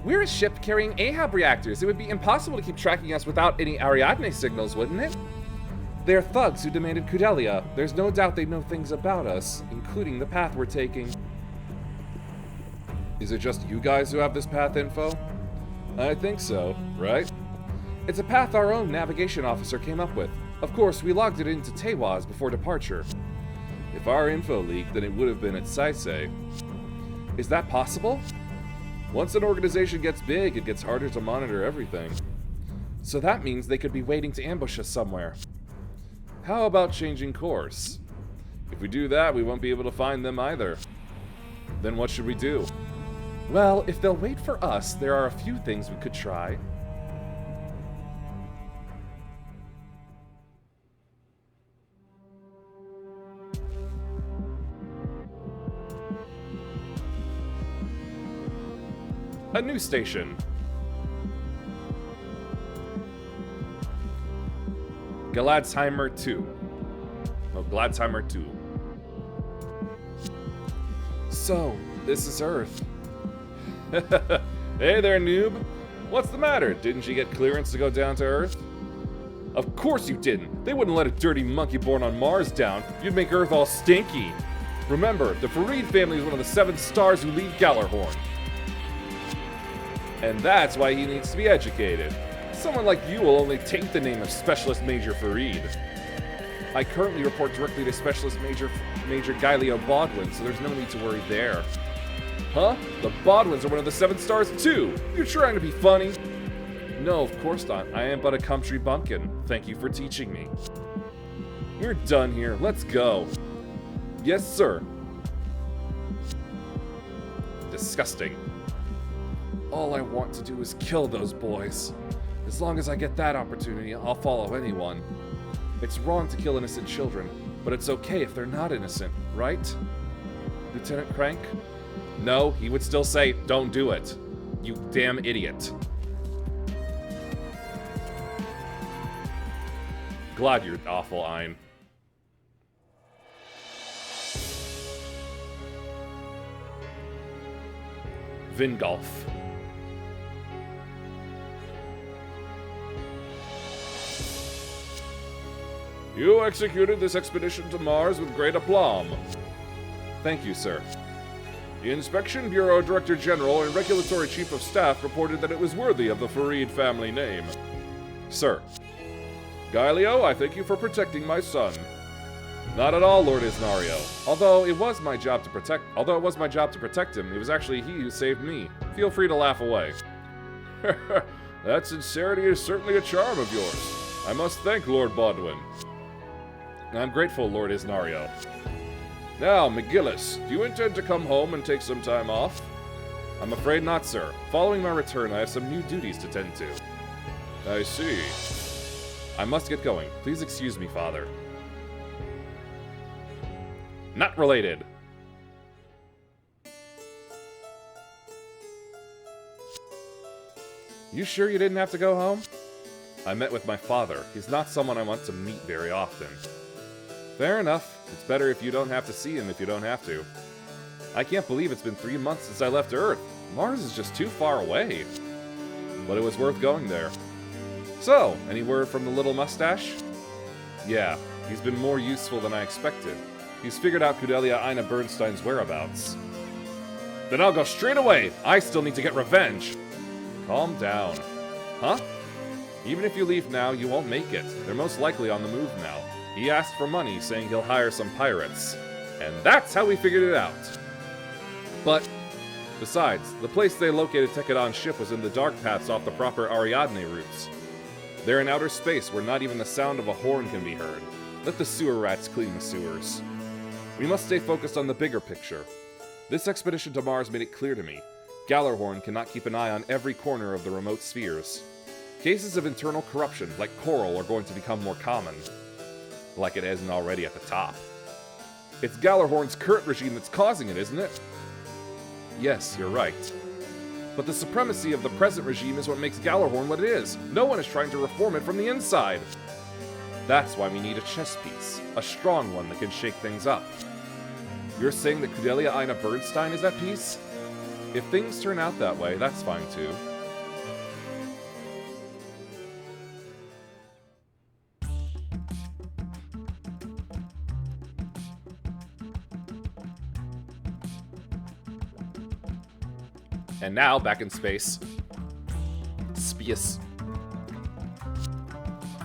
We're a ship carrying Ahab reactors. It would be impossible to keep tracking us without any Ariadne signals, wouldn't it? They're thugs who demanded Kudelia. There's no doubt they know things about us, including the path we're taking. Is it just you guys who have this path info? I think so, right? It's a path our own navigation officer came up with. Of course, we logged it into Teiwaz before departure. If our info leaked, then it would have been at Saisei. Is that possible? Once an organization gets big, it gets harder to monitor everything. So that means they could be waiting to ambush us somewhere. How about changing course? If we do that, we won't be able to find them either. Then what should we do? Well, if they'll wait for us, there are a few things we could try. A new station. Gladsheimer 2. Oh, Gladsheimer 2. So, this is Earth. Hey there, noob. What's the matter? Didn't you get clearance to go down to Earth? Of course you didn't. They wouldn't let a dirty monkey born on Mars down. You'd make Earth all stinky. Remember, the Farid family is one of the 7 stars who lead Gallarhorn. And that's why he needs to be educated. Someone like you will only take the name of Specialist Major Farid. I currently report directly to Specialist Major Galileo Bodwin, so there's no need to worry there. Huh? The Bodwins are one of the 7 stars too! You're trying to be funny? No, of course not. I am but a country bumpkin. Thank you for teaching me. We're done here. Let's go. Yes, sir. Disgusting. All I want to do is kill those boys. As long as I get that opportunity, I'll follow anyone. It's wrong to kill innocent children, but it's okay if they're not innocent, right? Lieutenant Crank? No, he would still say, don't do it. You damn idiot. Glod, you're awful, Ein. Vingolf. You executed this expedition to Mars with great aplomb. Thank you, sir. The Inspection Bureau Director General and Regulatory Chief of Staff reported that it was worthy of the Farid family name. Sir. Galileo, I thank you for protecting my son. Not at all, Lord Isnario. Although it was my job to protect him, it was actually he who saved me. Feel free to laugh away. That sincerity is certainly a charm of yours. I must thank Lord Bodwin. I'm grateful, Lord Isnario. Now, McGillis, do you intend to come home and take some time off? I'm afraid not, sir. Following my return, I have some new duties to tend to. I see. I must get going. Please excuse me, Father. Not related. You sure you didn't have to go home? I met with my father. He's not someone I want to meet very often. Fair enough. It's better if you don't have to see him if you don't have to. I can't believe it's been 3 months since I left Earth. Mars is just too far away. But it was worth going there. So, any word from the little mustache? Yeah, he's been more useful than I expected. He's figured out Kudelia Ina Bernstein's whereabouts. Then I'll go straight away. I still need to get revenge. Calm down. Huh? Even if you leave now, you won't make it. They're most likely on the move now. He asked for money, saying he'll hire some pirates. And that's how we figured it out. But, besides, the place they located Tekadon's ship was in the dark paths off the proper Ariadne routes. They're in outer space where not even the sound of a horn can be heard. Let the sewer rats clean the sewers. We must stay focused on the bigger picture. This expedition to Mars made it clear to me. Gallarhorn cannot keep an eye on every corner of the remote spheres. Cases of internal corruption, like Coral, are going to become more common. Like it isn't already at the top. It's Gallarhorn's current regime that's causing it, isn't it? Yes, you're right. But the supremacy of the present regime is what makes Gallarhorn what it is. No one is trying to reform it from the inside. That's why we need a chess piece. A strong one that can shake things up. You're saying that Kudelia Ina Bernstein is at peace? If things turn out that way, that's fine too. And now, back in space. Space.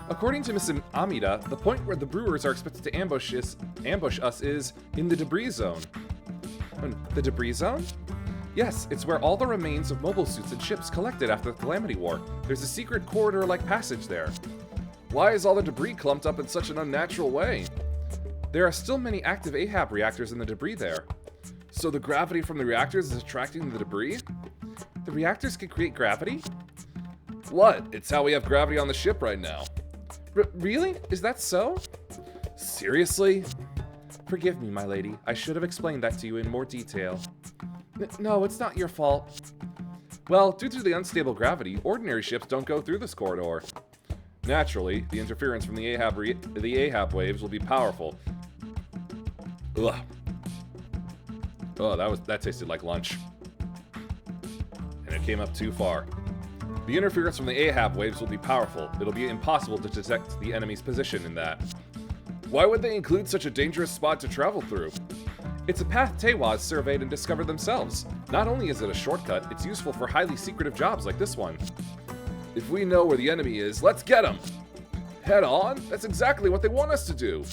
According to Miss Amida, the point where the brewers are expected to ambush us is in the debris zone. The debris zone? Yes, it's where all the remains of mobile suits and ships collected after the Calamity War. There's a secret corridor-like passage there. Why is all the debris clumped up in such an unnatural way? There are still many active Ahab reactors in the debris there. So the gravity from the reactors is attracting the debris? The reactors can create gravity? What? It's how we have gravity on the ship right now. Really? Is that so? Seriously? Forgive me, my lady. I should have explained that to you in more detail. No, it's not your fault. Well, due to the unstable gravity, ordinary ships don't go through this corridor. Naturally, the interference from the Ahab waves will be powerful. Ugh. Oh, that tasted like lunch. And it came up too far. The interference from the Ahab waves will be powerful. It'll be impossible to detect the enemy's position in that. Why would they include such a dangerous spot to travel through? It's a path Teiwas surveyed and discovered themselves. Not only is it a shortcut, it's useful for highly secretive jobs like this one. If we know where the enemy is, let's get him! Head on? That's exactly what they want us to do.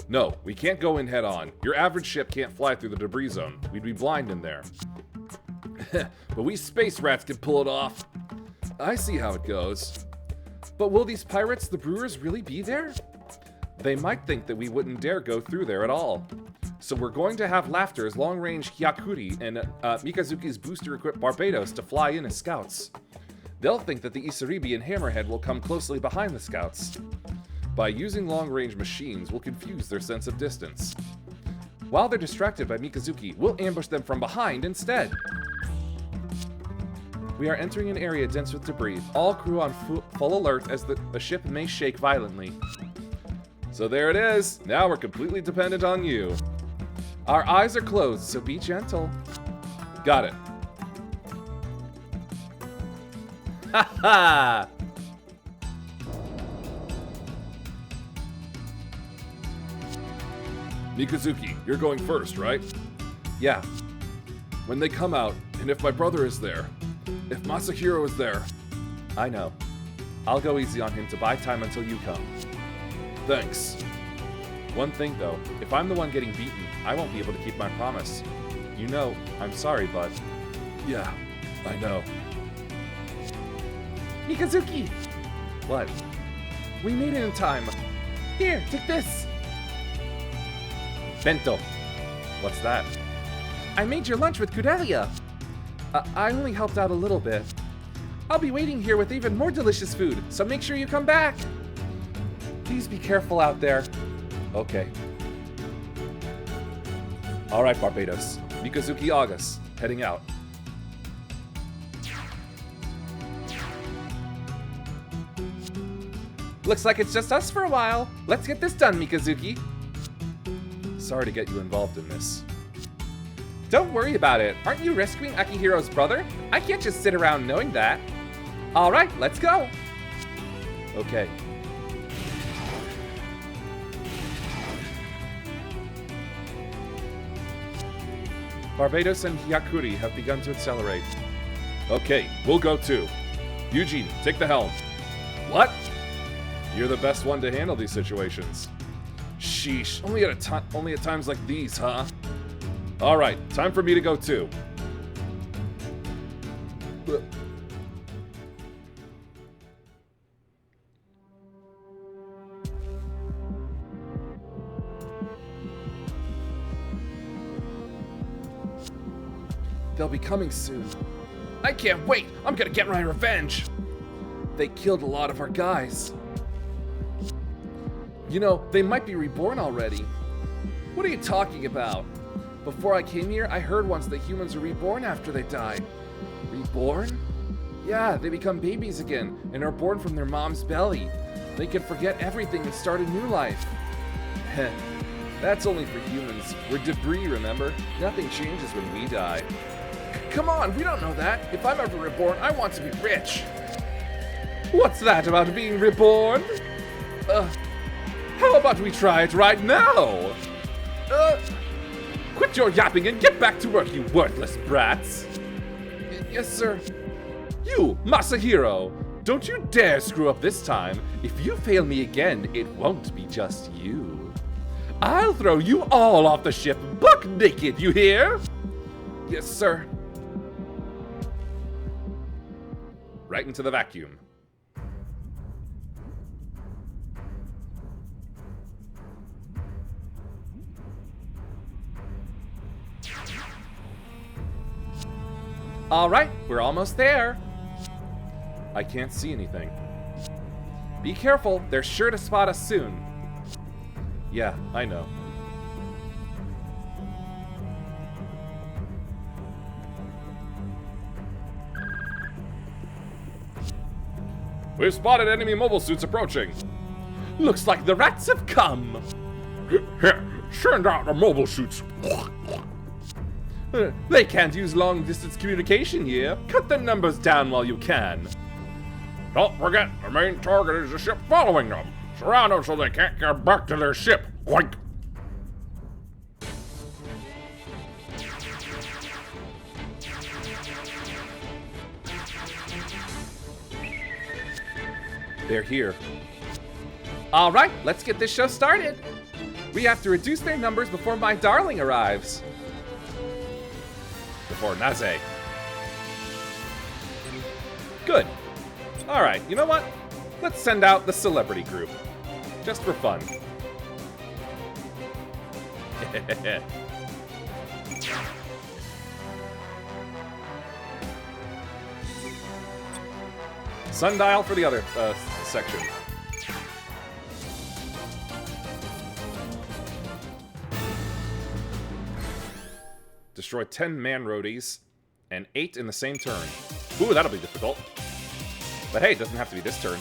No, we can't go in head on. Your average ship can't fly through the debris zone. We'd be blind in there. But we space rats can pull it off. I see how it goes. But will these pirates, the brewers, really be there? They might think that we wouldn't dare go through there at all. So we're going to have Laughter's long-range Hyakuri and Mikazuki's booster-equipped Barbados to fly in as scouts. They'll think that the Isaribi and Hammerhead will come closely behind the scouts. By using long-range machines, we'll confuse their sense of distance. While they're distracted by Mikazuki, we'll ambush them from behind instead. We are entering an area dense with debris. All crew on full alert as the ship may shake violently. So there it is. Now we're completely dependent on you. Our eyes are closed, so be gentle. Got it. Ha ha! Mikazuki, you're going first, right? Yeah. When they come out, and if my brother is there, if Masahiro is there... I know. I'll go easy on him to buy time until you come. Thanks. One thing though, if I'm the one getting beaten, I won't be able to keep my promise. You know, I'm sorry, but... Yeah, I know. Mikazuki! What? We made it in time. Here, take this! Bento. What's that? I made your lunch with Kudelia. I only helped out a little bit. I'll be waiting here with even more delicious food, so make sure you come back. Please be careful out there. Okay. Alright, Barbados. Mikazuki August, heading out. Looks like it's just us for a while. Let's get this done, Mikazuki. Sorry to get you involved in this. Don't worry about it. Aren't you rescuing Akihiro's brother? I can't just sit around knowing that. Alright, let's go. Okay. Barbados and Hyakuri have begun to accelerate. Okay, we'll go too. Eugene, take the helm. What? You're the best one to handle these situations. Sheesh, only at times like these, huh? Alright, time for me to go too. They'll be coming soon. I can't wait! I'm gonna get my revenge! They killed a lot of our guys. You know, they might be reborn already. What are you talking about? Before I came here, I heard once that humans are reborn after they die. Reborn? Yeah, they become babies again and are born from their mom's belly. They can forget everything and start a new life. Heh. That's only for humans. We're debris, remember? Nothing changes when we die. Come on, we don't know that. If I'm ever reborn, I want to be rich. What's that about being reborn? How about we try it right now? Quit your yapping and get back to work, you worthless brats. Yes, sir. You, Masahiro, don't you dare screw up this time. If you fail me again, it won't be just you. I'll throw you all off the ship buck naked, you hear? Yes, sir. Right into the vacuum. All right, we're almost there. I can't see anything. Be careful, they're sure to spot us soon. Yeah, I know. We've spotted enemy mobile suits approaching. Looks like the rats have come. Send out the mobile suits. They can't use long-distance communication here. Cut the numbers down while you can. Don't forget, the main target is the ship following them. Surround them so they can't get back to their ship. Oink. They're here. All right, let's get this show started. We have to reduce their numbers before my darling arrives. Before Naze. Good. All right, you know what? Let's send out the celebrity group. Just for fun. Sundial for the other section. Destroy 10 man roadies and 8 in the same turn. Ooh, that'll be difficult. But hey, it doesn't have to be this turn.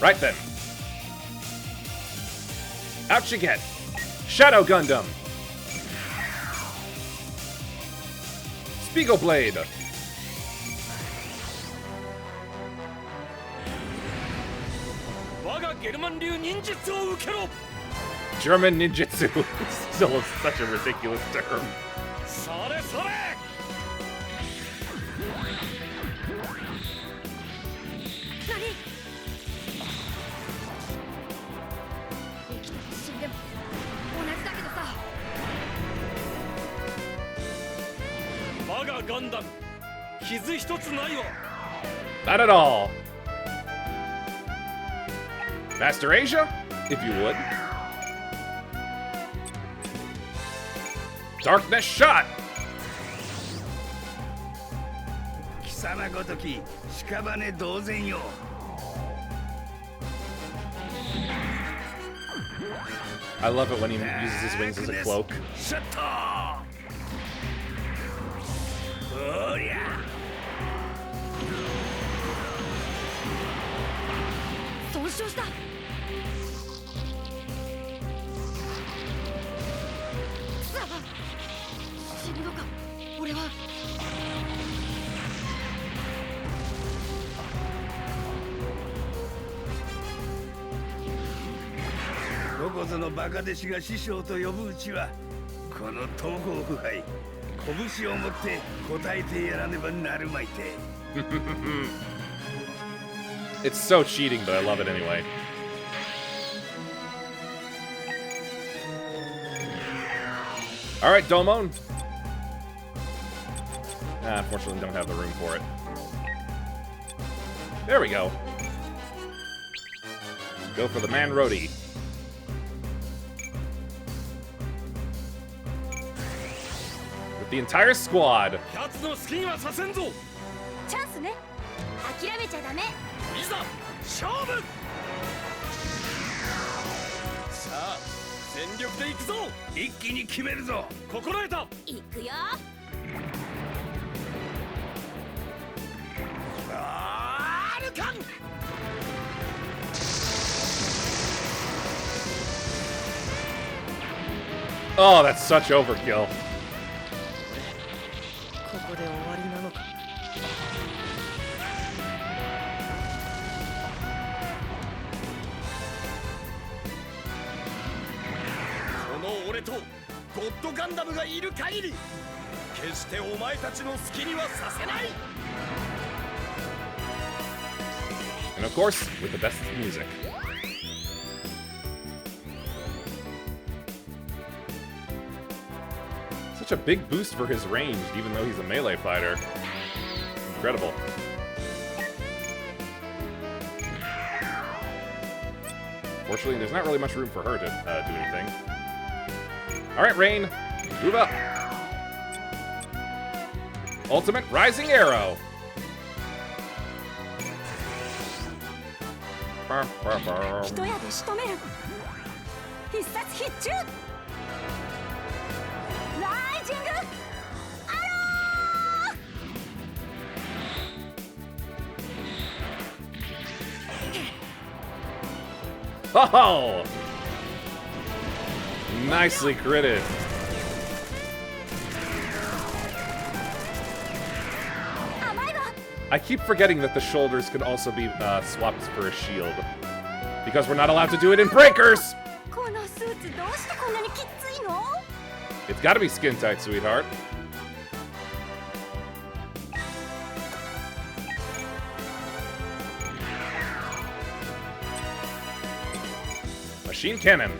Right then. Out you get. Shadow Gundam. Spiegel Blade. German ninjutsu. Still such a ridiculous term. Not at all. Master Asia, if you would. Darkness shot. I love it when he uses his wings as a cloak. It's so cheating, but I love it anyway. All right, Domon. Unfortunately, don't have the room for it. There we go. Go for the man roadie. With the entire squad. チャンスね。諦めちゃダメ。いざ勝負。さあ全力で行くぞ。一気に決めるぞ。心得た。行くよ。アルカン。Oh, that's such overkill. ここで終わりなのか。この俺とゴッドガンダムがいる限り、決してお前たちの好きにはさせない。 And of course, with the best music. Such a big boost for his range, even though he's a melee fighter. Incredible. Fortunately, there's not really much room for her to do anything. Alright, Rain, move up. Ultimate Rising Arrow. Bah, bah, bah. 一夜で仕留める。必殺必中。ライジングアロー。Oh! Nicely critted. I keep forgetting that the shoulders could also be swapped for a shield. Because we're not allowed to do it in breakers! It's gotta be skin tight, sweetheart. Machine cannon.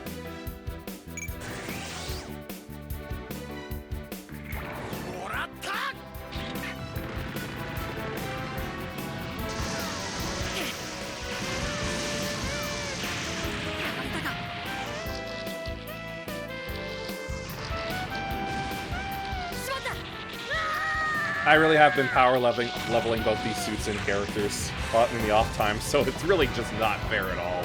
I really have been power leveling both these suits and characters in the off time, so it's really just not fair at all.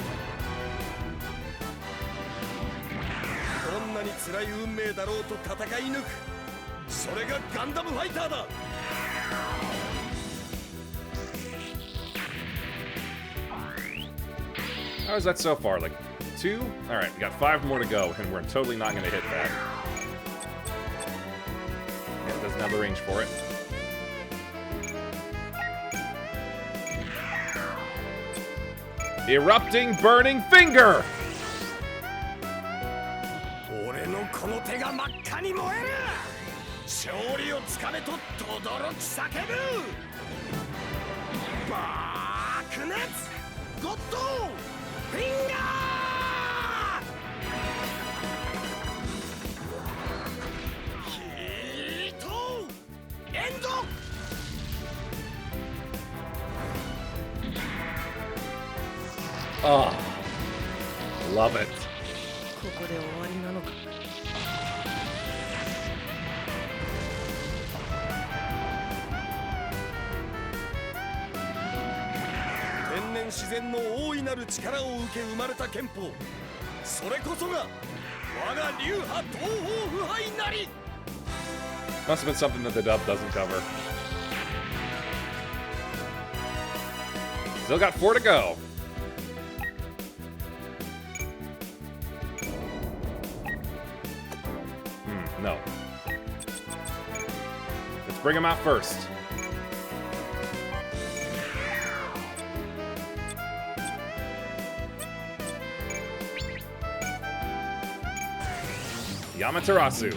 How is that so far? Like 2? Alright, we got 5 more to go, and we're totally not gonna hit that. Yeah, it doesn't have the range for it. Erupting burning finger! Oh, love it. Must have been something that the dub doesn't cover. Still got 4 to go. No. Let's bring him out first. Yamaterasu.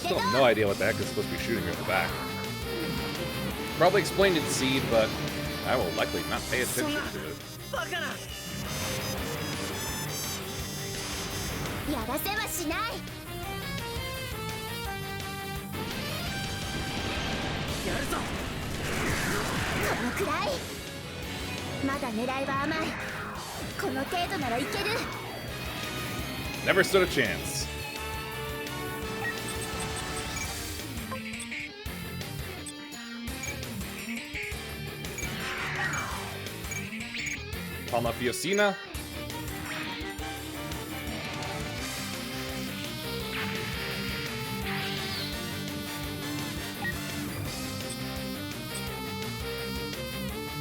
Still have no idea what the heck is supposed to be shooting me in the back. Probably explained in Seed, but I will likely not pay attention to it. Never stood a chance. Palma Fiocina.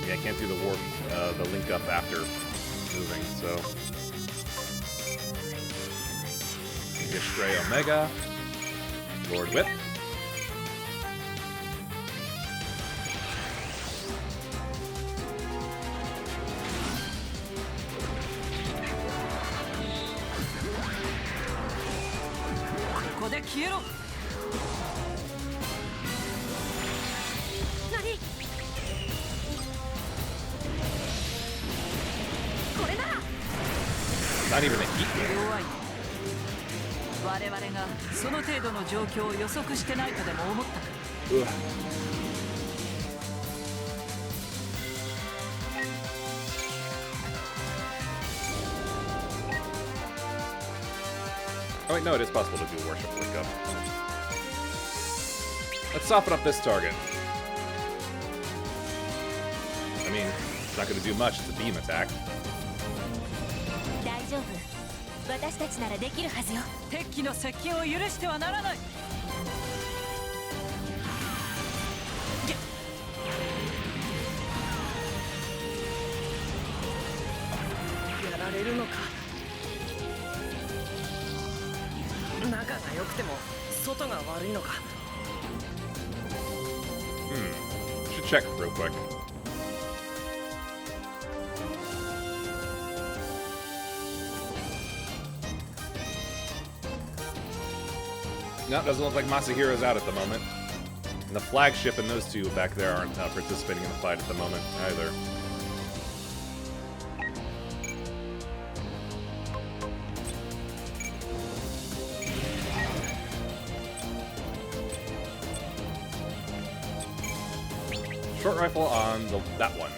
Yeah, I can't do the warp, the link up after moving, so. Stray Omega. Lord Whip. Not even a heat. Oh wait, no, it is possible to do worship link up. Let's soften up this target. I mean, it's not going to do much. It's a beam attack. 大丈夫。私たちならできるはずよ。敵の接近を許してはならない。やられるのか。仲が良くても外が悪いのか。Should check real quick. No, doesn't look like Masahiro's out at the moment. And the flagship and those two back there aren't participating in the fight at the moment either. Short rifle on that one.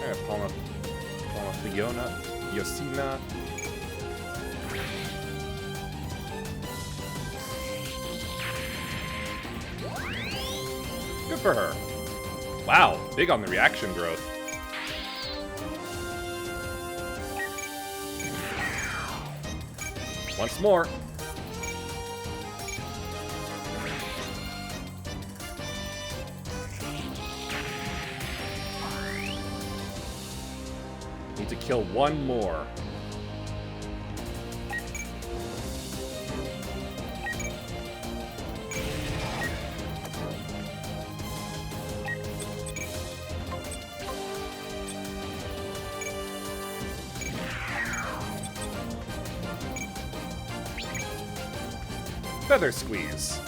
Alright, Palma Fiona, Yosina. Good for her. Wow, big on the reaction growth. Once more. Need to kill one more. Feather squeeze.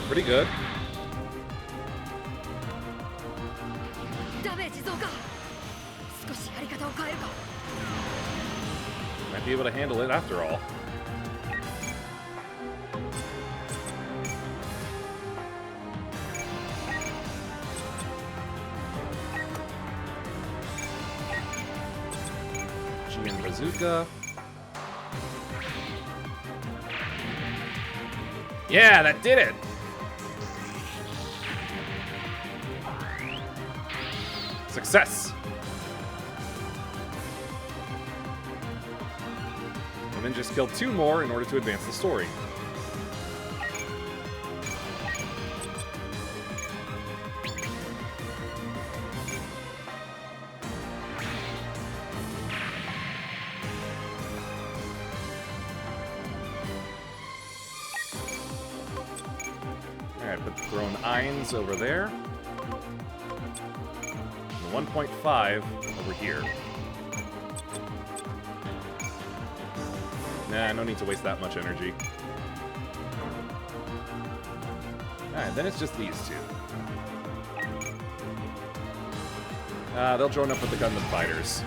Pretty good. Might be able to handle it after all. GM Bazooka. Yeah, that did it! Success! And then just kill two more in order to advance the story. Alright, put the thrown Eins over there. 1.5 over here. Nah, no need to waste that much energy. Alright, then it's just these two. They'll join up with the Gundam fighters.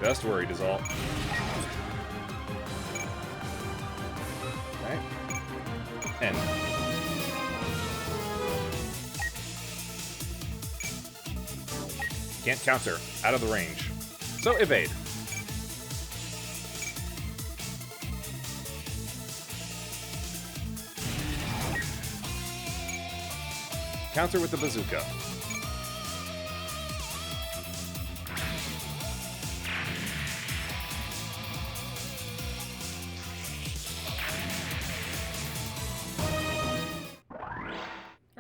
Just worried is all. Alright. End. Can't counter. Out of the range. So evade. Counter with the bazooka.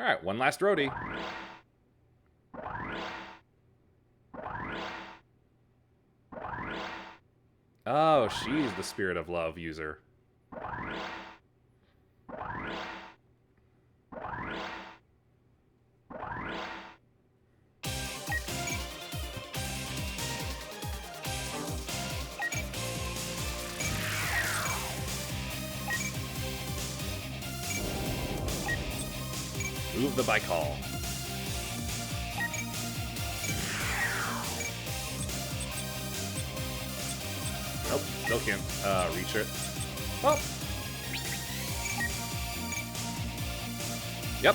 Alright, one last roadie. Oh, she's the Spirit of Love user. Move the bike hall. Nope, still can't reach it. Oh! Yep.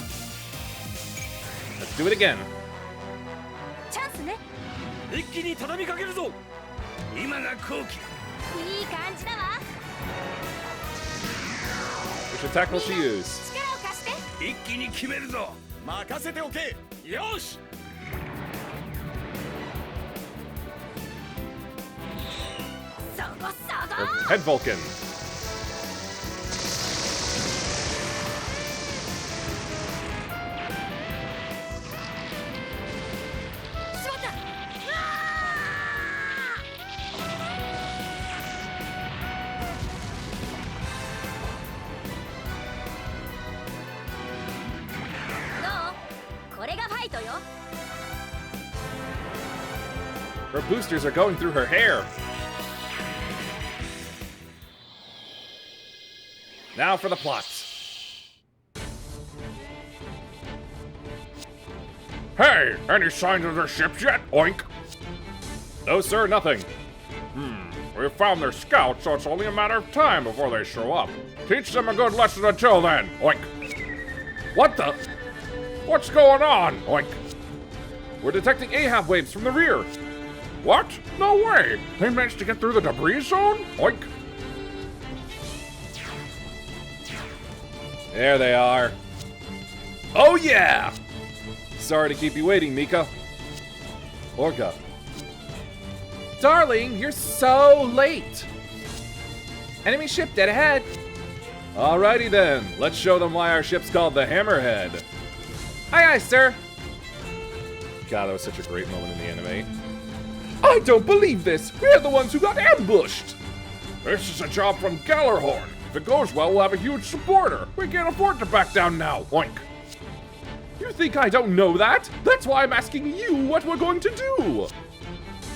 Let's do it again. チャンスね。一気に畳みかけるぞ。今が好機。いい感じだわ。 Which attack will she use? 力を貸して。一気に決めるぞ。任せておけ。よし。そこそこ。 Head Vulcan. しまった。どう？これがファイトよ。 Her boosters are going through her hair. Now for the plot. Hey, any signs of their ships yet? Oink. No, sir, nothing. We've found their scouts, so it's only a matter of time before they show up. Teach them a good lesson until then. Oink. What the? What's going on? Oink. We're detecting Ahab waves from the rear. What? No way. They managed to get through the debris zone? Oink. There they are. Oh, yeah! Sorry to keep you waiting, Mika. Orga. Darling, you're so late. Enemy ship dead ahead. Alrighty then. Let's show them why our ship's called the Hammerhead. Aye, aye, sir. God, that was such a great moment in the anime. I don't believe this. We're the ones who got ambushed. This is a job from Gallerhorn. If it goes well, we'll have a huge supporter. We can't afford to back down now. Oink. You think I don't know that? That's why I'm asking you what we're going to do.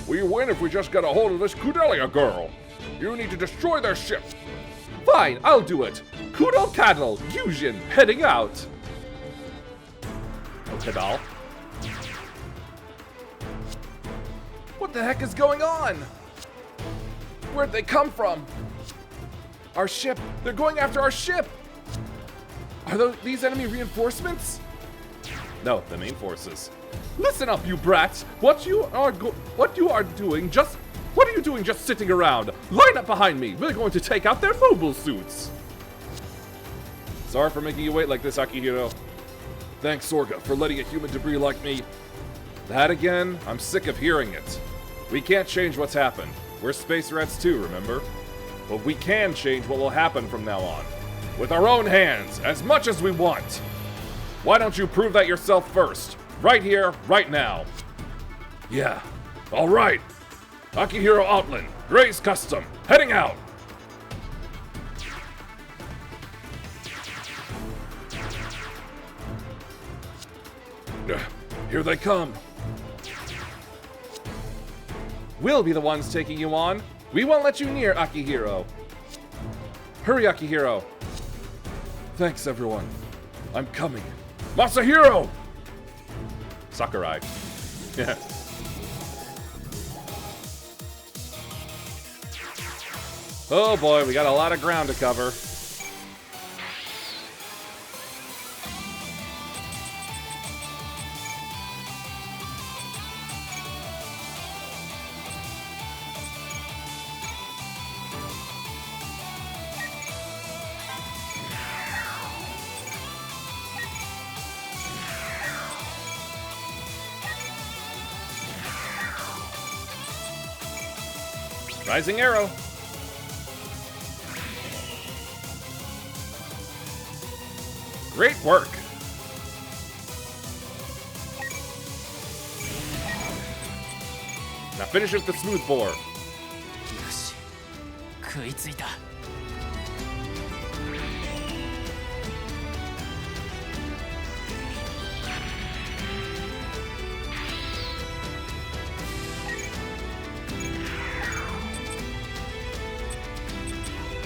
We win if we just get a hold of this Kudelia girl. You need to destroy their ship. Fine, I'll do it. Kudal Kadal, Fusion, heading out. Okay, doll. What the heck is going on? Where'd they come from? Our ship. They're going after our ship. Are these enemy reinforcements? No, the main forces. Listen up, you brats. What are you doing just sitting around? Line up behind me. We're going to take out their mobile suits. Sorry for making you wait like this, Akihiro. Thanks, Sorga, for letting a human debris like me. That again? I'm sick of hearing it. We can't change what's happened. We're space rats too, remember? But we can change what will happen from now on. With our own hands, as much as we want. Why don't you prove that yourself first? Right here, right now. Yeah, alright. Akihiro Outland, Gray's Custom, heading out. Here they come. We'll be the ones taking you on. We won't let you near, Akihiro. Hurry, Akihiro. Thanks, everyone. I'm coming. Masahiro! Sakurai. Yeah. Oh boy, we got a lot of ground to cover. Rising arrow. Great work. Now finish with the smooth bore. よし食いついた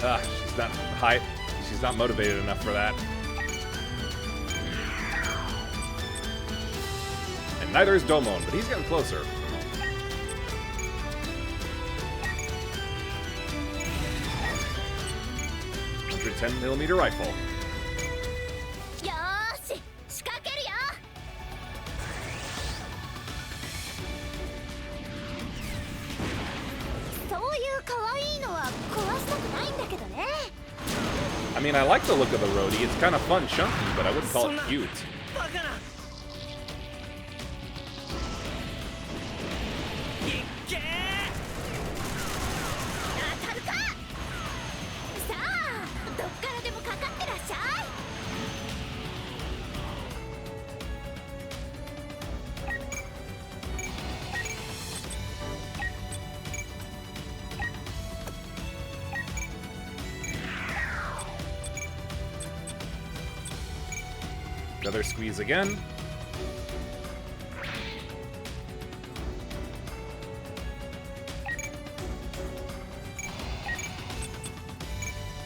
She's not high. She's not motivated enough for that. And neither is Domon, but he's getting closer. .110mm rifle. よーし仕掛けるよ。そういう可愛いのは壊したくないんだけどね。 I mean, I like the look of the roadie. It's kind of fun, chunky, but I wouldn't call it cute. バカな。いっけー。当たるか。さあどっからでもかかってらっしゃい。 Another squeeze again.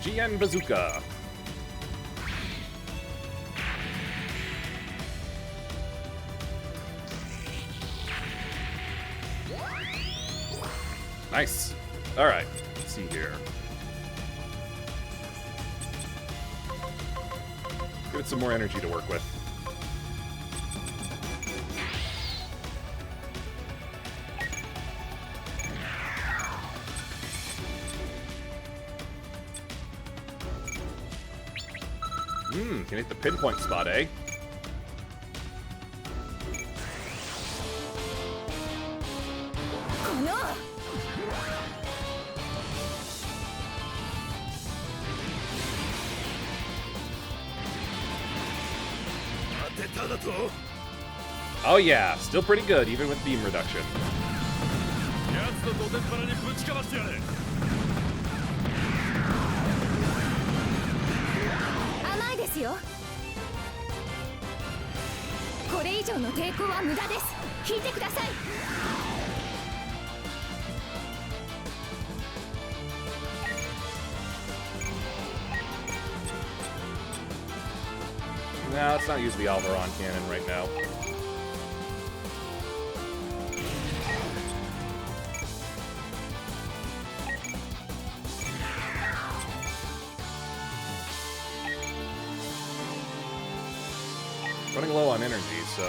GN Bazooka. Nice. All right. Let's see here. Give it some more energy to work with. Can hit the pinpoint spot, eh? Oh yeah, still pretty good, even with beam reduction. やつの土手っ腹にぶちかましてやれ。甘いですよ。これ以上の抵抗は無駄です。聞いてください。 Nah, let's not use the Alvaron cannon right now. Running low on energy, so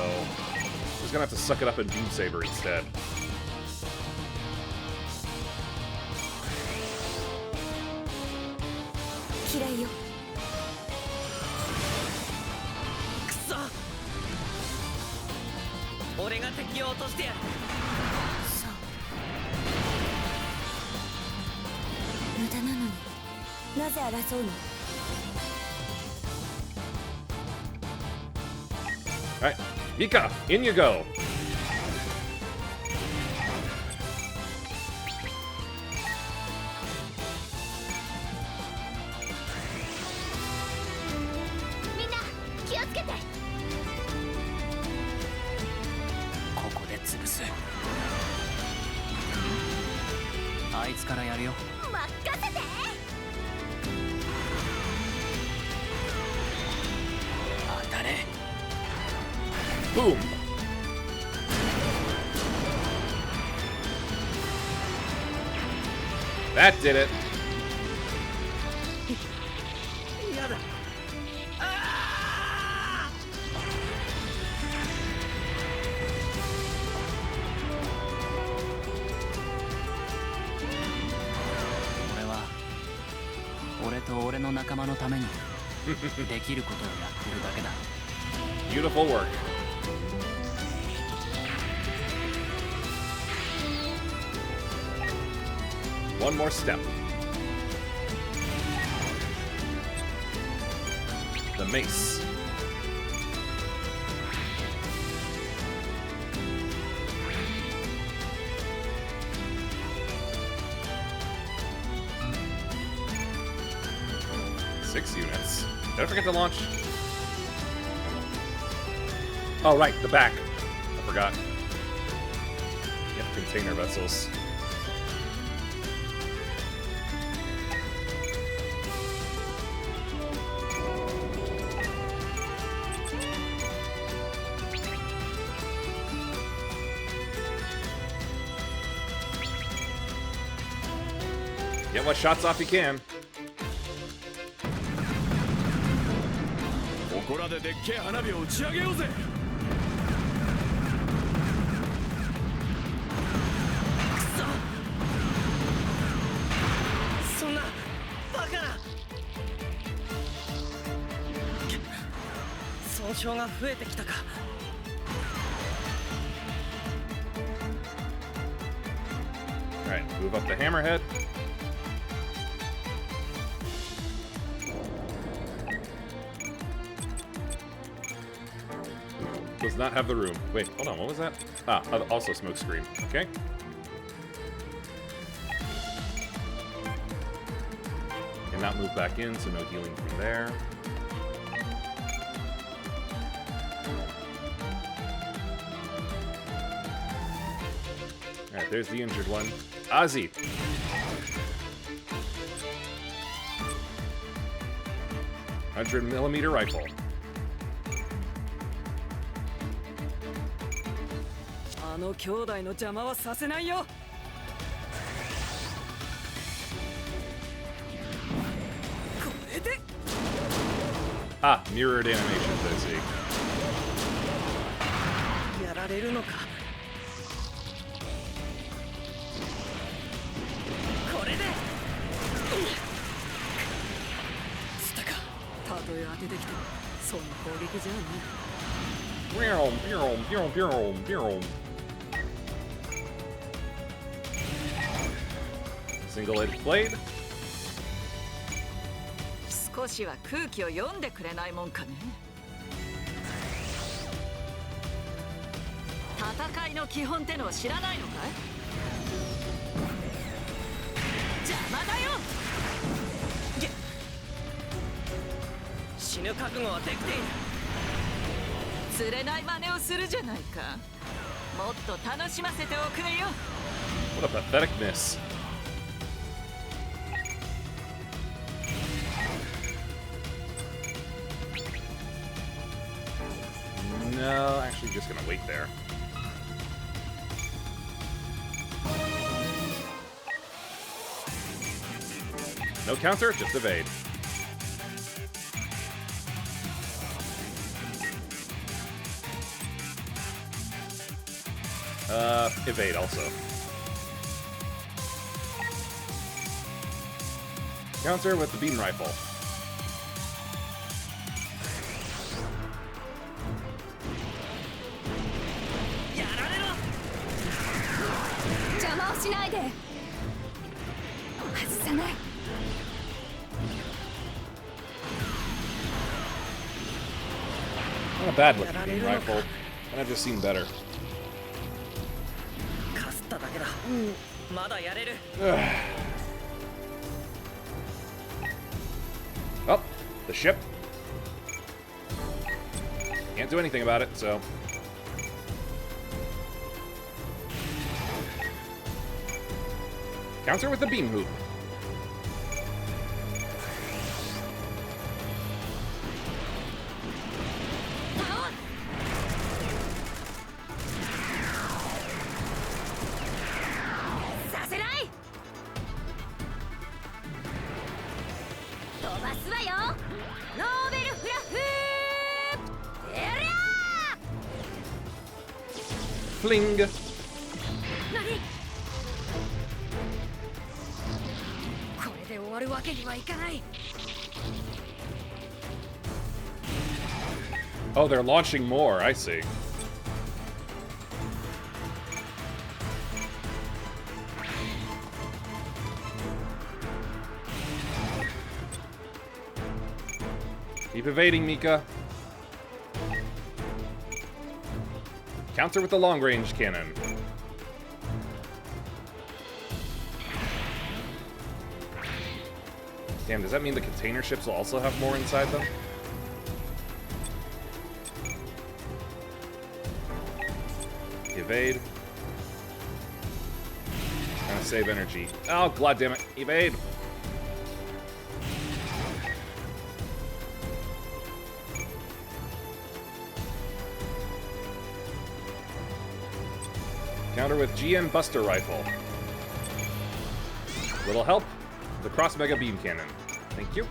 just gonna have to suck it up in Beam Saber instead. Alright, Mika, in you go! Boom! That did it. Beautiful work. One more step. The mace. 6 units. Did I forget to launch? Oh, right, the back. I forgot. Yep, container vessels. Get what shots off you can. ここらででっけえ花火を打ち上げようぜ。そんなバカな。損傷が増えてきたか。Alright, move up the hammerhead. Does not have the room. Wait, hold on, what was that? Ah, also smoke screen. Okay. Cannot move back in, so no healing from there. Alright, there's the injured one. Ozzy! $100mm rifle. あの兄弟の邪魔はさせないよ。これで Ah, mirrored animations, I see. やられるのか。これでつったか。たとえ当ててきてもそんな攻撃じゃね。Single-edged blade. 少しは空気を読んでくれないもんかね。戦いの基本ってのを知らないのかい？邪魔だよ。死ぬ覚悟はできている。釣れない真似をするじゃないか。もっと楽しませておくれよ。 What a pathetic miss. No, actually just gonna wait there. No counter, just evade. Evade also. Counter with the beam rifle. Not a bad looking beam rifle, and I've just seen better. かすっただけだ。まだやれる。Oh, the ship. Can't do anything about it, so. Counter with the beam hoop. Fling. Oh, they're launching more, I see. Keep evading, Mika. Counter with the long-range cannon. Damn, does that mean the container ships will also have more inside them? Evade. Trying to save energy. Oh, God damn it. Evade. Counter with GN Buster Rifle. Little help. The Cross Mega Beam Cannon. Thank you.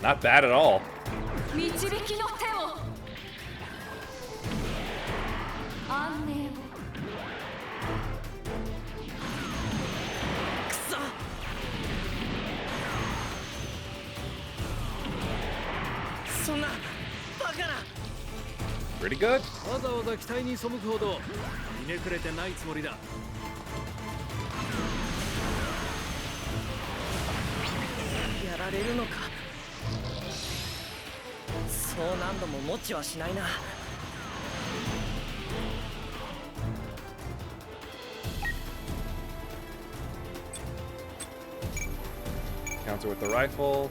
Not bad at all. Pretty good. わざわざ期待に背くほどひねくれてないつもりだ。やられるのか。そう何度も持ちはしないな。Counter with the rifle.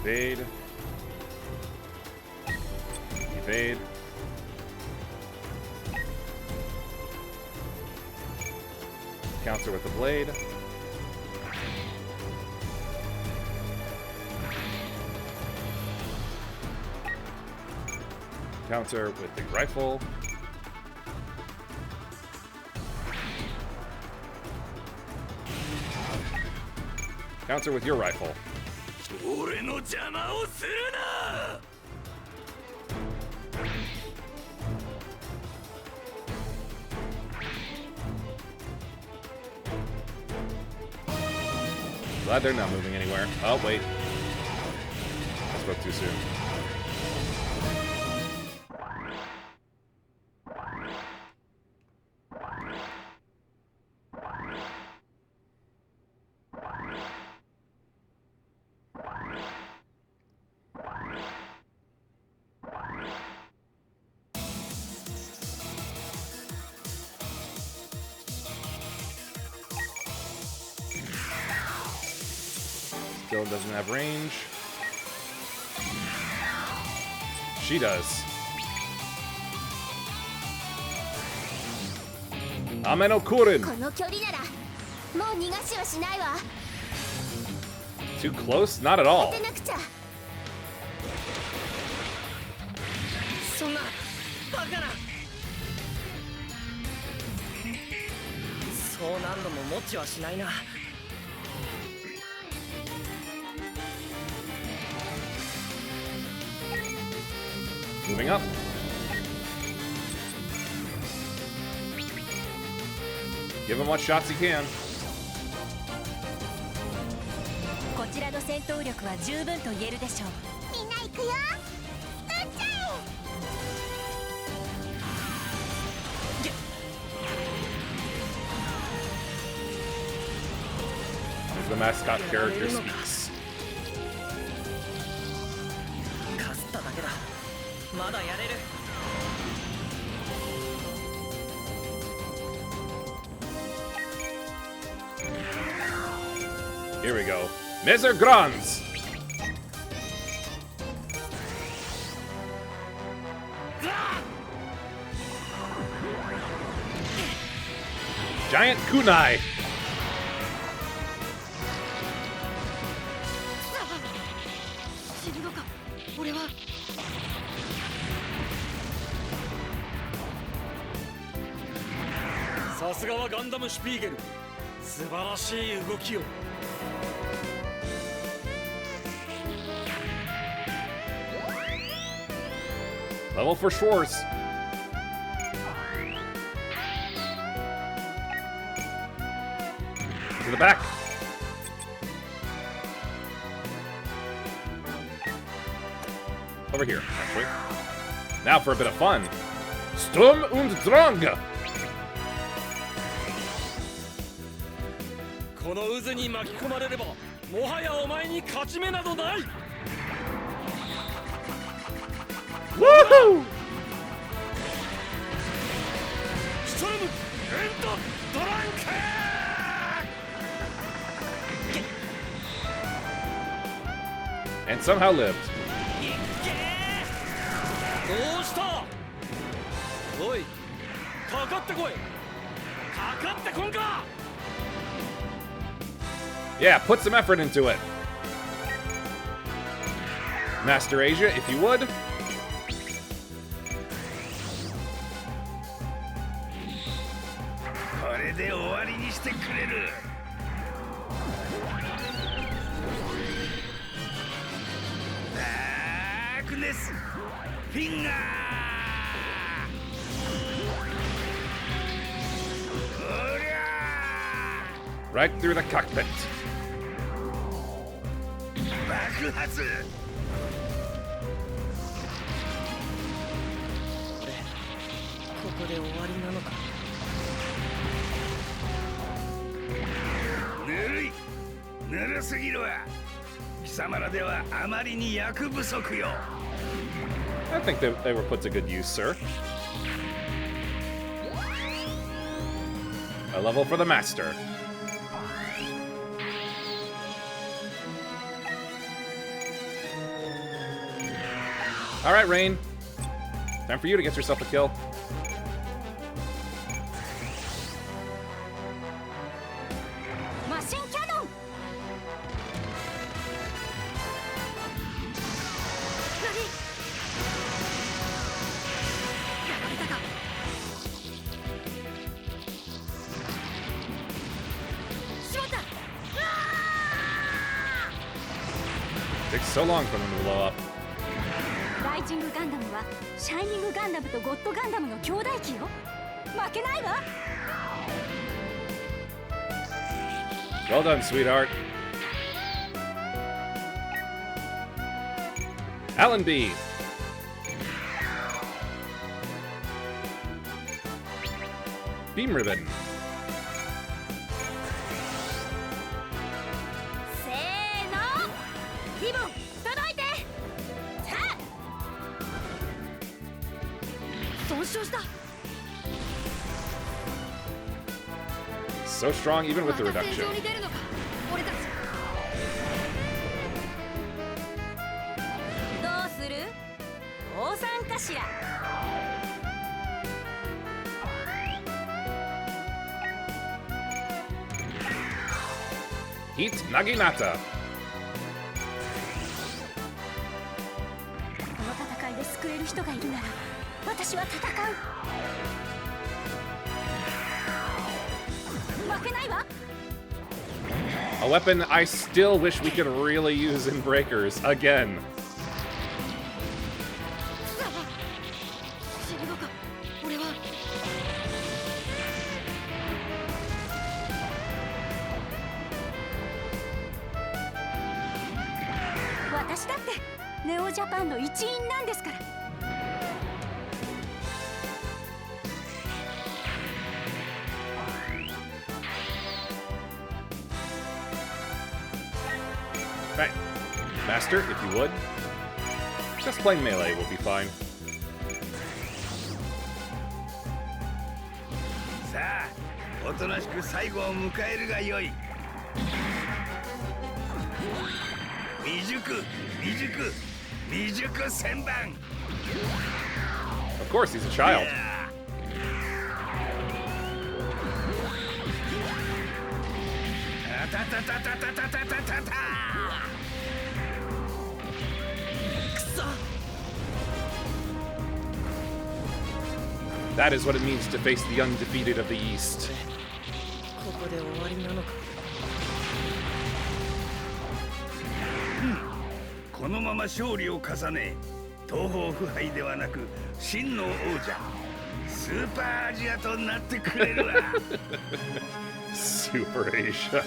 Evade. Evade. Counter with the blade. Counter with the rifle. Counter with your rifle. 俺の邪魔をするな。Glad they're not moving anywhere. Oh, wait. I spoke too soon. Still doesn't have range. She does. Ameno Kurin. Too close? Not at all. そんなバカな。そう何度も持ちはしないな。Moving up. Give him what shots he can. こちらの戦闘力は十分と言えるでしょう。みんな行くよ。撃っちゃえ。 As the mascot character speaks. かすっただけだ。まだやれる。Here we go. Messer Grans! Giant kunai! Saすがはガンダムシュピーゲル。素晴らしい動きを。Level for Schwartz. To the back. Over here, actually. Now for a bit of fun. Sturm und Drang! この渦に巻き込まれればもはやお前に勝ち目などない。 Woohoo! ストロムエンドドランク And somehow lived. どうした。おいかかってこい。かかってこんか。 Yeah, put some effort into it. Master Asia, if you would. これで終わりにしてくれる。ダークネスフィンガー。 Right through the cockpit. 爆発。ここで終わりなのか。ぬるい。ぬるすぎるわ。貴様らではあまりに役不足よ。 I think they were put to good use, sir. A level for the master. All right, Rain. Time for you to get yourself a kill. Machine cannon. Nani? やられたか。しまった。Takes so long for them to blow up. ライジングガンダムはシャイニングガンダムとゴッドガンダムの兄弟機よ。負けないわ。 Well done, sweetheart. Alan B. Beam ribbon. せーの。リボン届いて。さあ。損傷した。 So strong even with the また戦 reduction. 場に出るのか。俺たち。どうする？降参かしら。 Heat Naginata. この戦いで救える人がいるなら私は戦う。負けないわ。 A weapon I still wish we could really use in Breakers again. 死ぬのか。俺は。私だってネオジャパンの一員なんですから。 Right. Master, if you would. Just plain melee will be fine. さあ、おとなしく最後を迎えるがよい。未熟、未熟、未熟千番。 Of course, he's a child. たたたたたたたたたた。 That is what it means to face the undefeated of the East. ここで終わりなのか。このまま勝利を重ね、東方腐敗ではなく真の王者、スーパーアジアとなってくれるわ。Super Asia.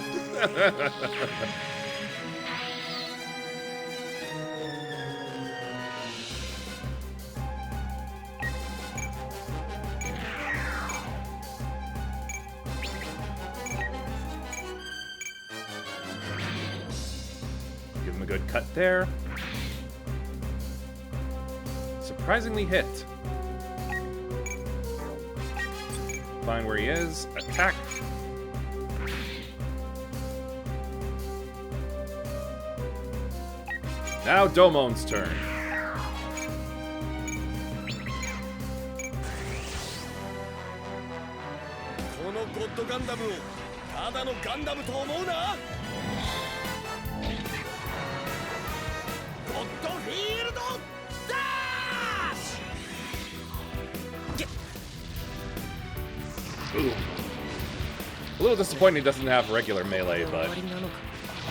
good cut there. Surprisingly hit. Find where he is. Attack. Now Domon's turn. このゴッドガンダムをただのガンダムと思うな。ゴッドフィールドダッシュ。 Ooh. A little disappointing he doesn't have regular melee, but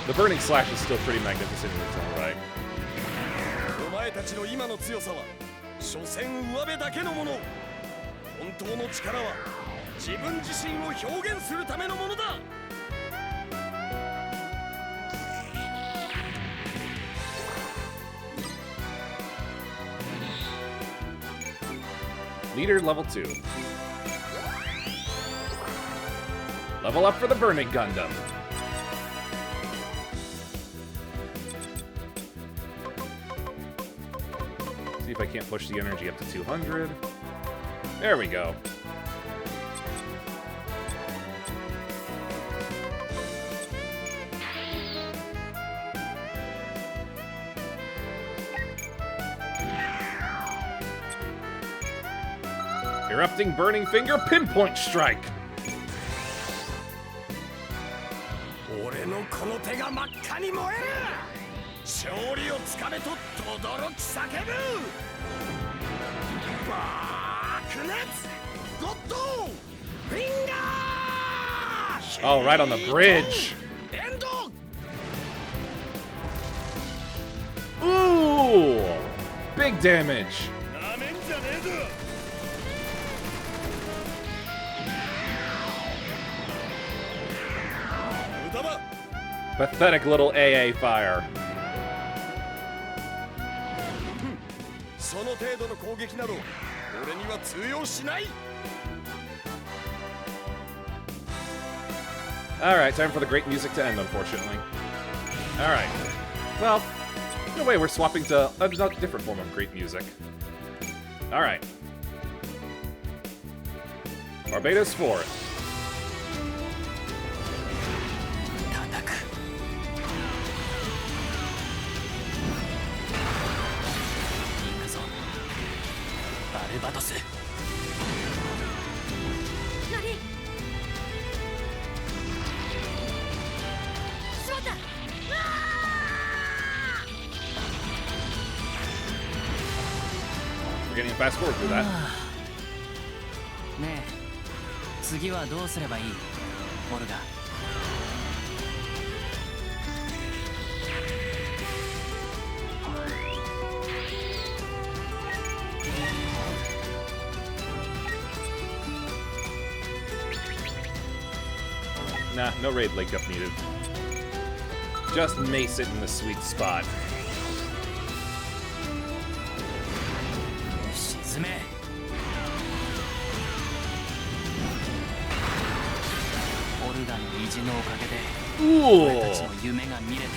the burning slash is still pretty magnificent in its own right. お前たちの今の強さは所詮上辺だけのもの。本当の力は自分自身を表現するためのものだ。 Leader level 2. Level up for the Burning Gundam. See if I can't push the energy up to 200. There we go. Erupting Burning Finger Pinpoint Strike. 俺のこの手が真っ赤に燃える。勝利をつかめと轟き叫ぶ。爆熱ゴッドフィンガー。 Oh, right on the bridge. エンド。 Ooh! Big damage. なめんじゃねえぞ。 Pathetic little AA fire. その程度の攻撃など俺には通用しない。 Alright, time for the great music to end, unfortunately. Alright. Well, in a way, we're swapping to a different form of great music. Alright. Barbados 4th. バトス。何？しまった！ We're getting a fast forward through that. ねえ、次はどうすればいい？オルガ。 Nah, no raid link up needed. Just mace it in the sweet spot. 沈め。オルガの意地のおかげで俺たちの夢が見れてる。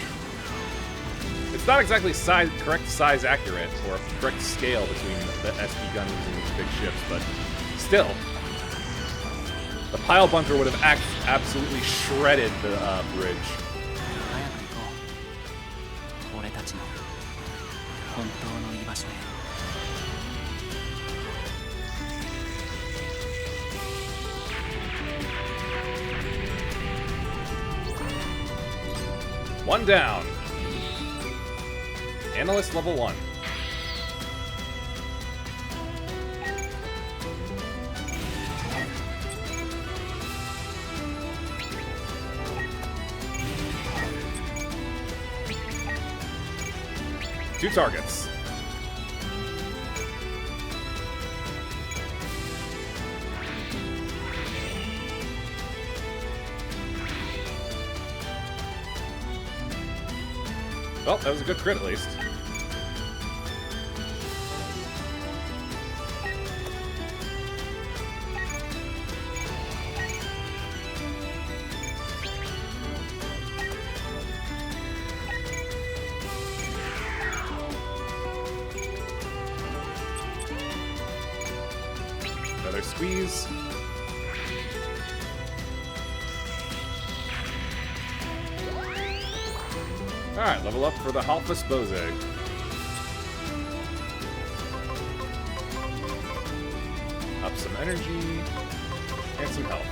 It's not exactly correct size accurate or correct scale between the SP Gundams and these big ships, but still. The pile bunker would have absolutely shredded the bridge. 早く行こう。俺たちの本当の居場所へ。 One down. Analyst level 1. Two targets. Well, that was a good crit at least. Feather Squeeze. Alright, level up for the Halphus Bose. Up some energy and some health.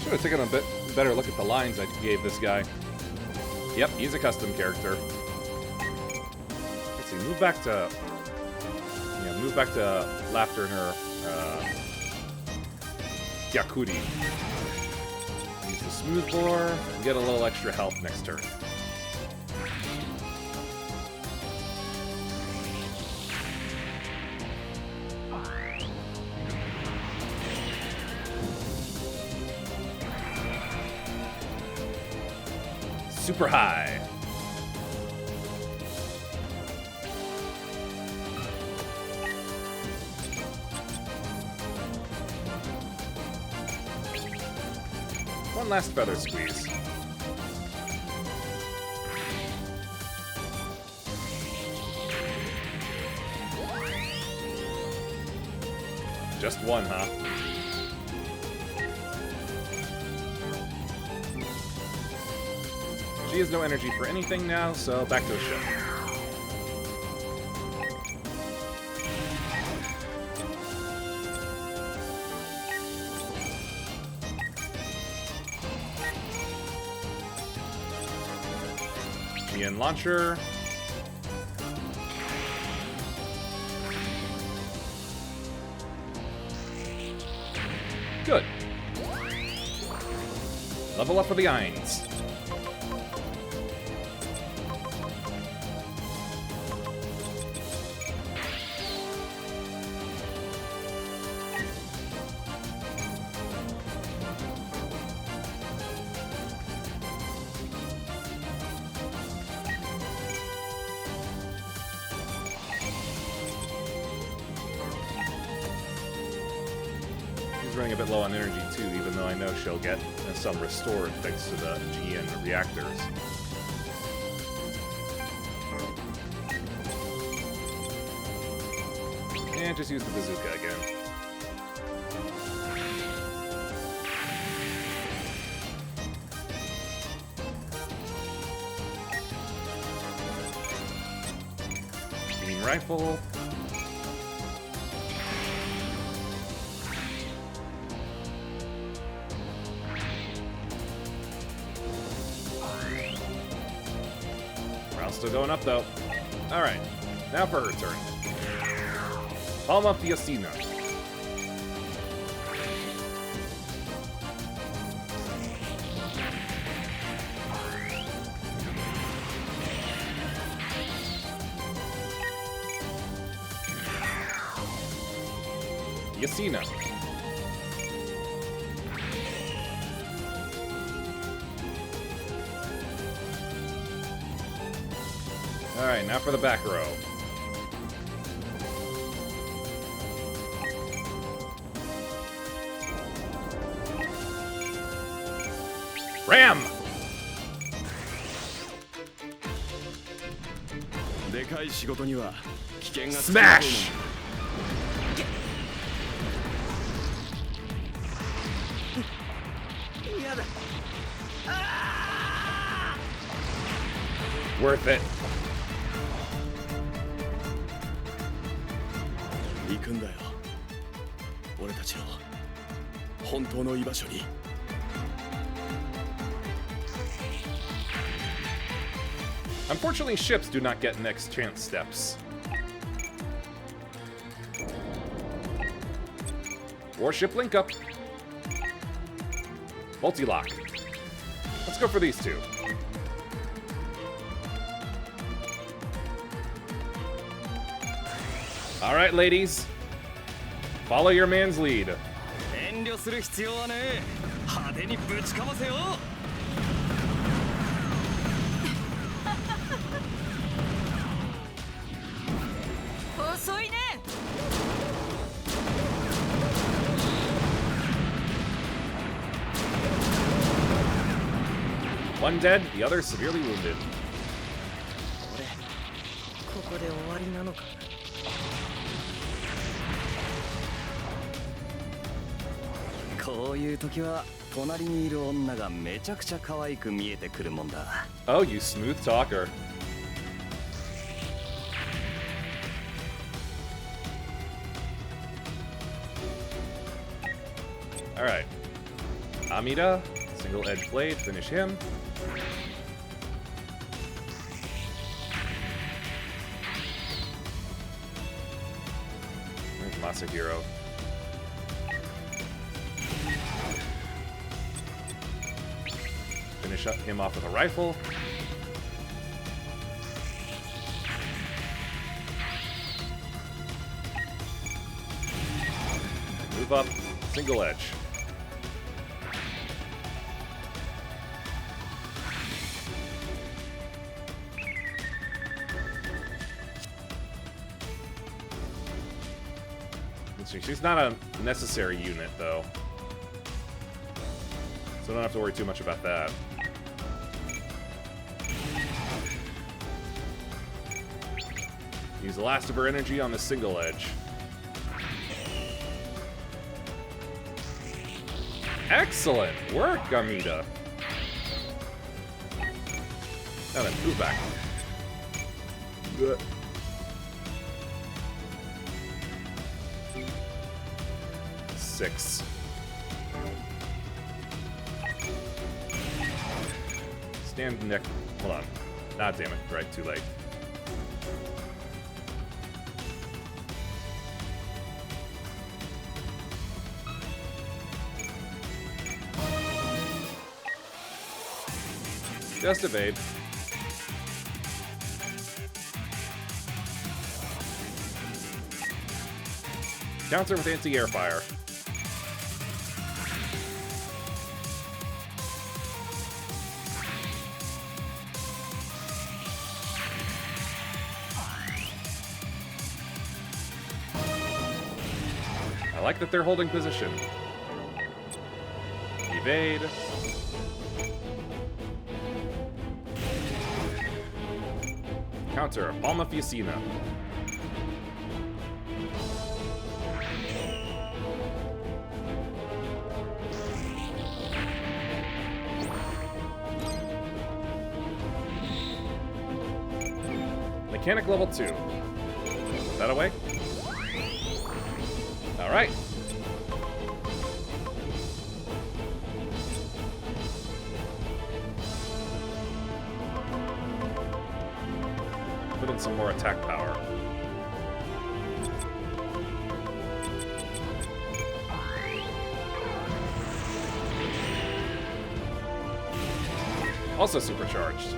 Should have taken a bit better look at the lines I gave this guy. Yep, he's a custom character. Let's see, move back to Laughter in her Yakuri. Use the smooth bore and get a little extra health next turn. Super high. One last Feather Squeeze. Just one, huh? She has no energy for anything now, so back to the ship. Ian Launcher. Good. Level up for the Eins. Running a bit low on energy too, even though I know she'll get some restored thanks to the GN reactors. And just use the bazooka again. Beam rifle. Still going up, though. Alright, now for her turn. Palm up the Asina. Asina. Alright, now for the back row. Ram! Smash! Worth it. 行くんだよ。俺たちの本当の居場所に。Unfortunately, ships do not get next chance steps. Warship link up. Multi-lock. Let's go for these two. All right, ladies. Follow your man's lead. 遠慮する必要はねえ。派手にぶちかませよ。遅いね。One dead, the other severely wounded. 俺ここで終わりなのか。こういう時は隣にいる女がめちゃくちゃ可愛く見えてくるもんだ。Oh, you smooth talker. All right. Amida, single edge blade, finish him. There's Masahiro. Finish up him off with a rifle. Move up, single edge. She's not a necessary unit, though. So I don't have to worry too much about that. Use the last of her energy on the single edge. Excellent work, Amida. Now then, move back. Good. Six. Stand neck. Hold on. Ah, damn it. Right, too late. Just evade. Counter with anti-air fire. I like that they're holding position. Evade. Counter, Palma Fiacina. Mechanic level 2. Put that away. Alright. Put in some more attack power. Also supercharged.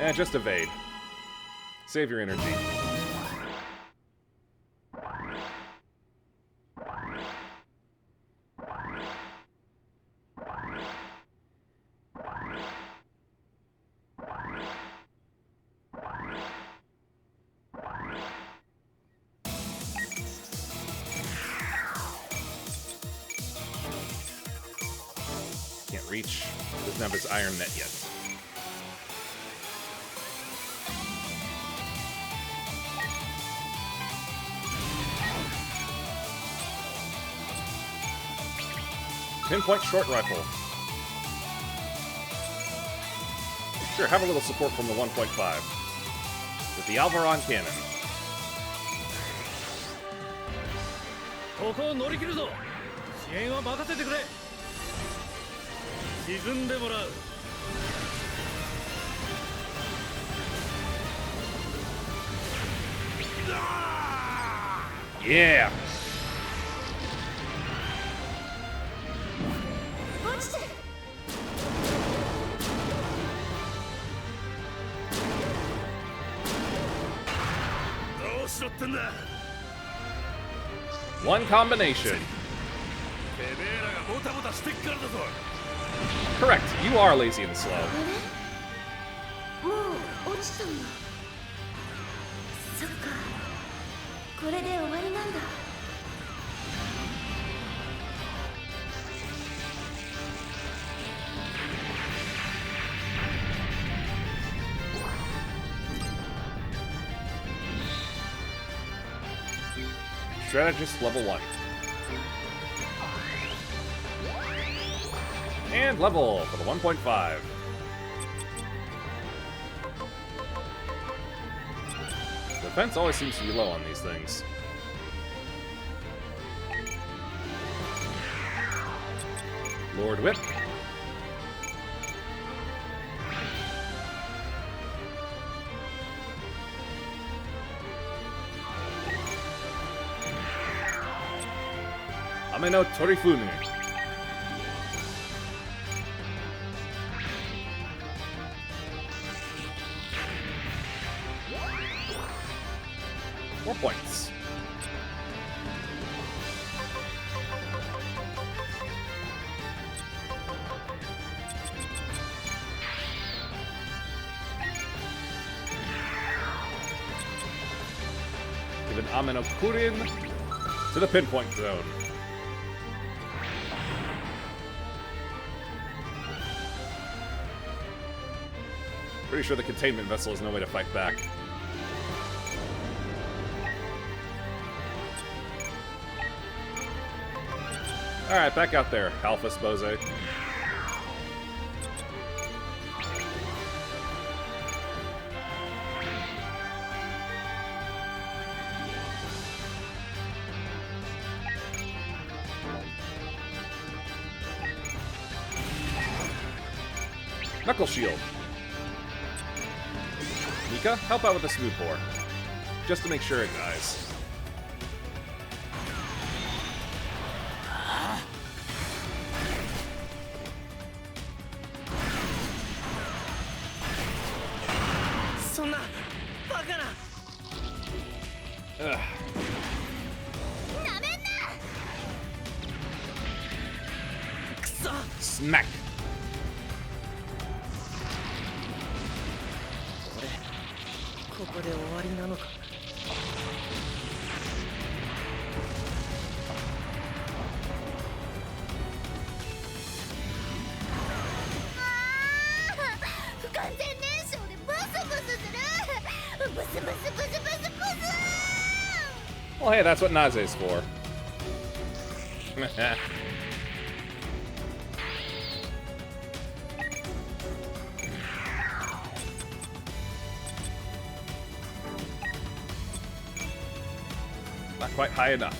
And just evade. Save your energy. Can't reach. Doesn't have his iron net yet. Pinpoint short rifle. Sure, have a little support from the 1.5. With the Alvaron cannon. ここを乗り切るぞ。支援は任せてくれ。沈んでもらう。Yeah! しろってんだ。 One combination. てめえらがボタボタしてっからだぞ。 Correct. You are lazy and slow. もう落ちたんだ。そっか、これで終わりなんだ。Strategist level 1. And level for the 1.5. Defense always seems to be low on these things. Lord Whip. Ameno Torifunu. More points. Give an Ameno Kurin to the pinpoint zone. Pretty sure the containment vessel has no way to fight back. Alright, back out there, Alpha Spose. Knuckle Shield. Mika, help out with the smooth bore. Just to make sure it dies. Ugh. Smack. ここで終わりなのか。不完全燃焼でブスブスする。ブスブスブスブスブス。 Well, hey, that's what Naze's for. Not quite high enough.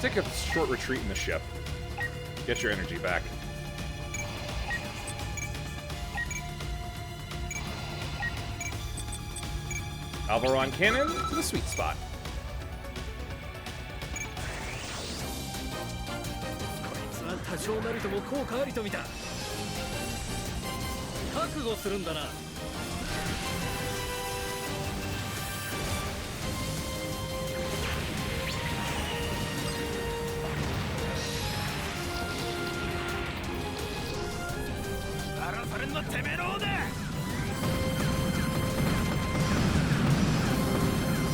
Take a short retreat in the ship. Get your energy back. Alvaron Cannon to the sweet spot. こいつは多少なりとも効果ありと見た。覚悟するんだな。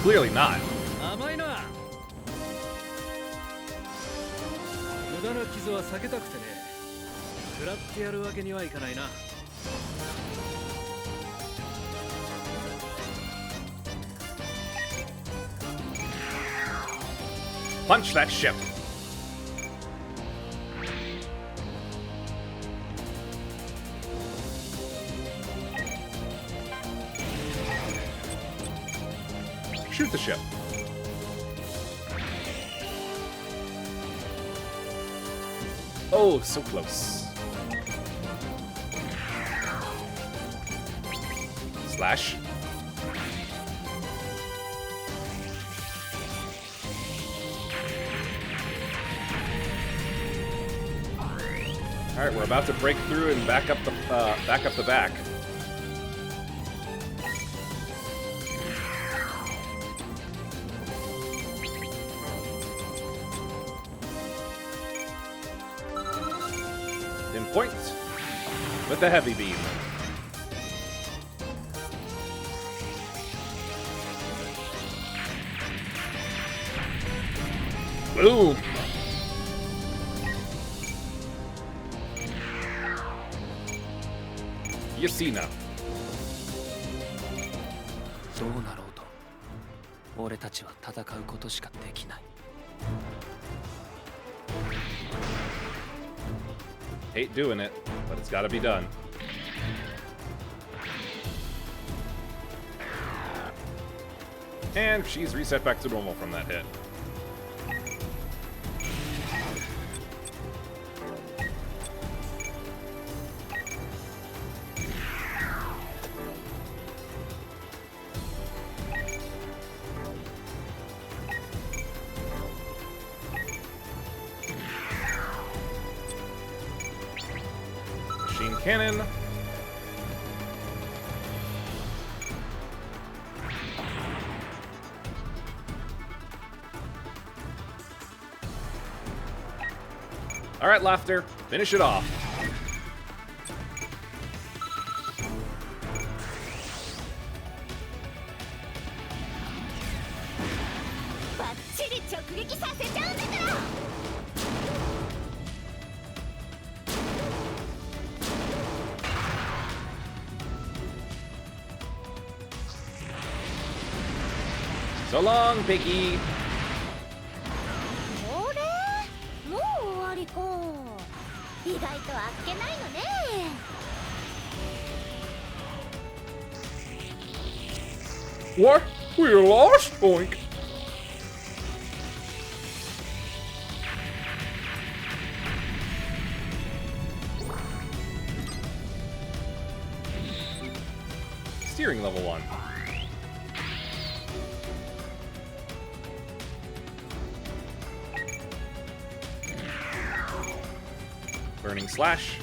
Clearly not. 甘いな。無駄な傷は避けたくてね。食らってやるわけにはいかないな。 Punch that ship. Shoot the ship. Oh, so close. Slash. All right, we're about to break through and back up the back. point with the heavy beam. Boom! Yasina. どうなろうと俺たちは戦うことしかできない。 Hate doing it, but it's gotta be done. And she's reset back to normal from that hit. Machine cannon. All right, Laughter, finish it off. So long, Piggy. あれもう終わりか。意外とあっけないのね。What? We lost? Oink. Steering level 1. Burning Slash.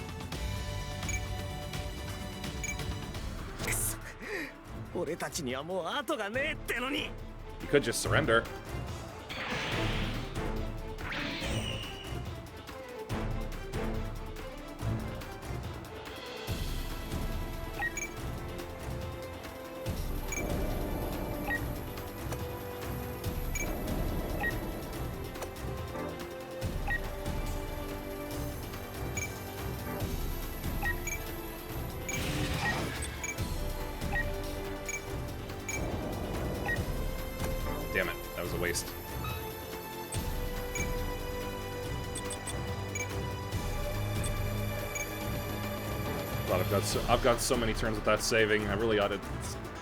俺たちにはもう後がねえってのに。 You could just surrender. Damn it, that was a waste. God, I've got so many turns without saving. I really ought to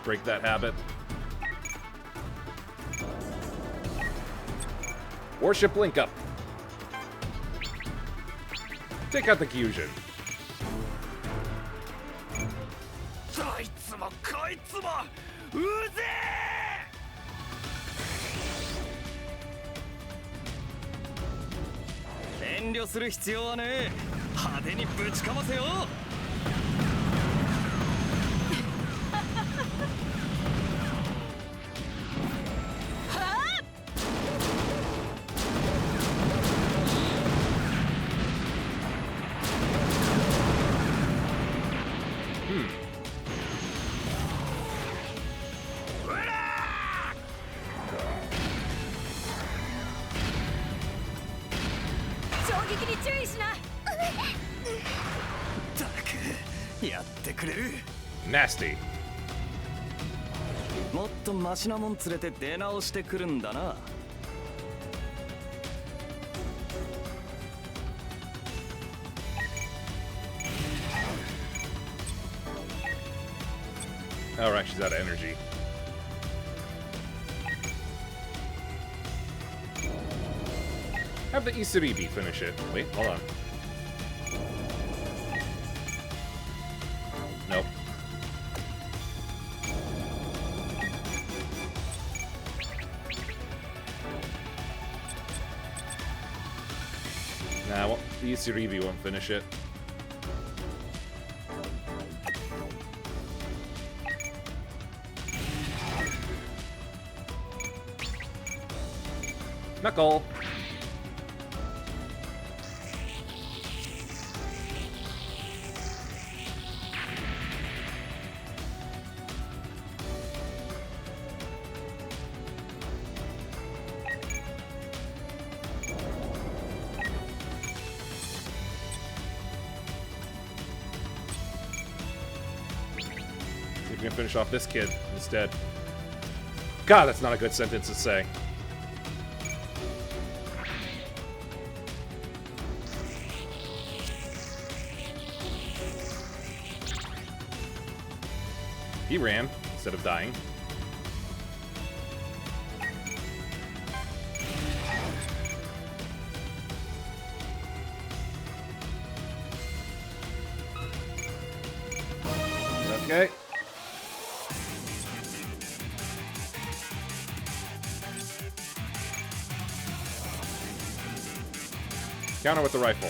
break that habit. Warship link up. Take out the Fusion. どいつもこいつもうぜえ。遠慮する必要はねえ。派手にぶちかませよ。やってくれる。 Nasty. もっとマシなもん連れて出直してくるんだな。 Alright, she's out of energy. Have the Isaribi finish it. Wait, hold on. Nope. Nah, well, the Isaribi won't finish it. Knuckle. gonna finish off this kid instead. God, that's not a good sentence to say. He ran instead of dying. Okay. Counter with the rifle.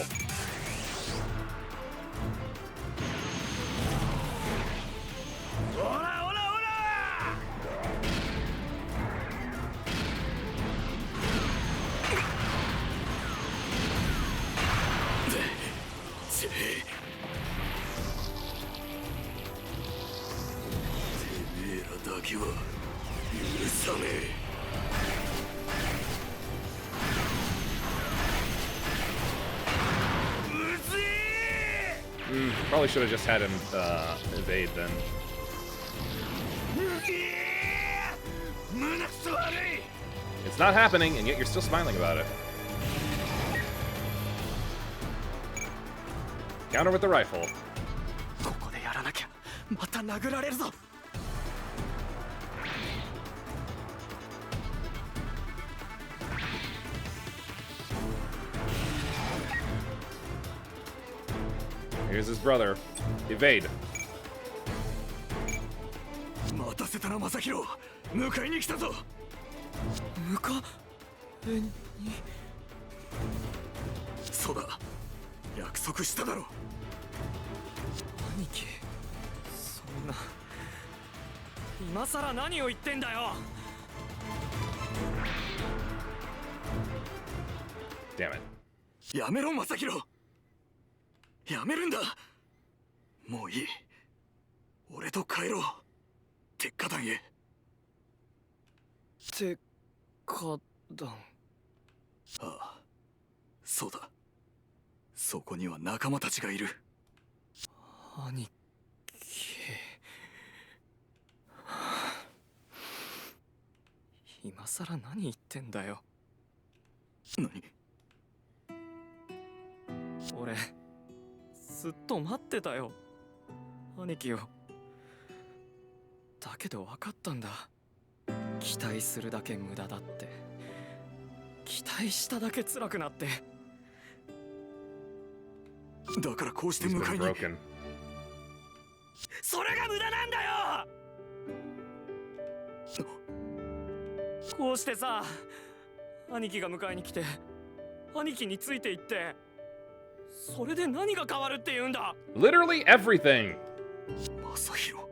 Probably should have just had him evade then. It's not happening, and yet you're still smiling about it. Counter with the rifle. Here's his brother. Evade. 待たせたな、正宏。迎えに来たぞ。迎えに。そうだ。約束しただろ。兄貴、そんな。今さら何を言ってんだよ。Damn it. やめろ、正宏。やめるんだ。もういい。俺と帰ろう。鉄火団へ。鉄火団。ああ、そうだ。そこには仲間たちがいる。兄貴。今さら何言ってんだよ。何？俺ずっと待ってたよ、兄貴を。だけど分かったんだ。期待するだけ無駄だって。期待しただけ辛くなって。だからこうして迎えに。それが無駄なんだよ。こうしてさ、兄貴が迎えに来て、兄貴についていって、それで何が変わるって言うんだ。 Literally everything. 正宏。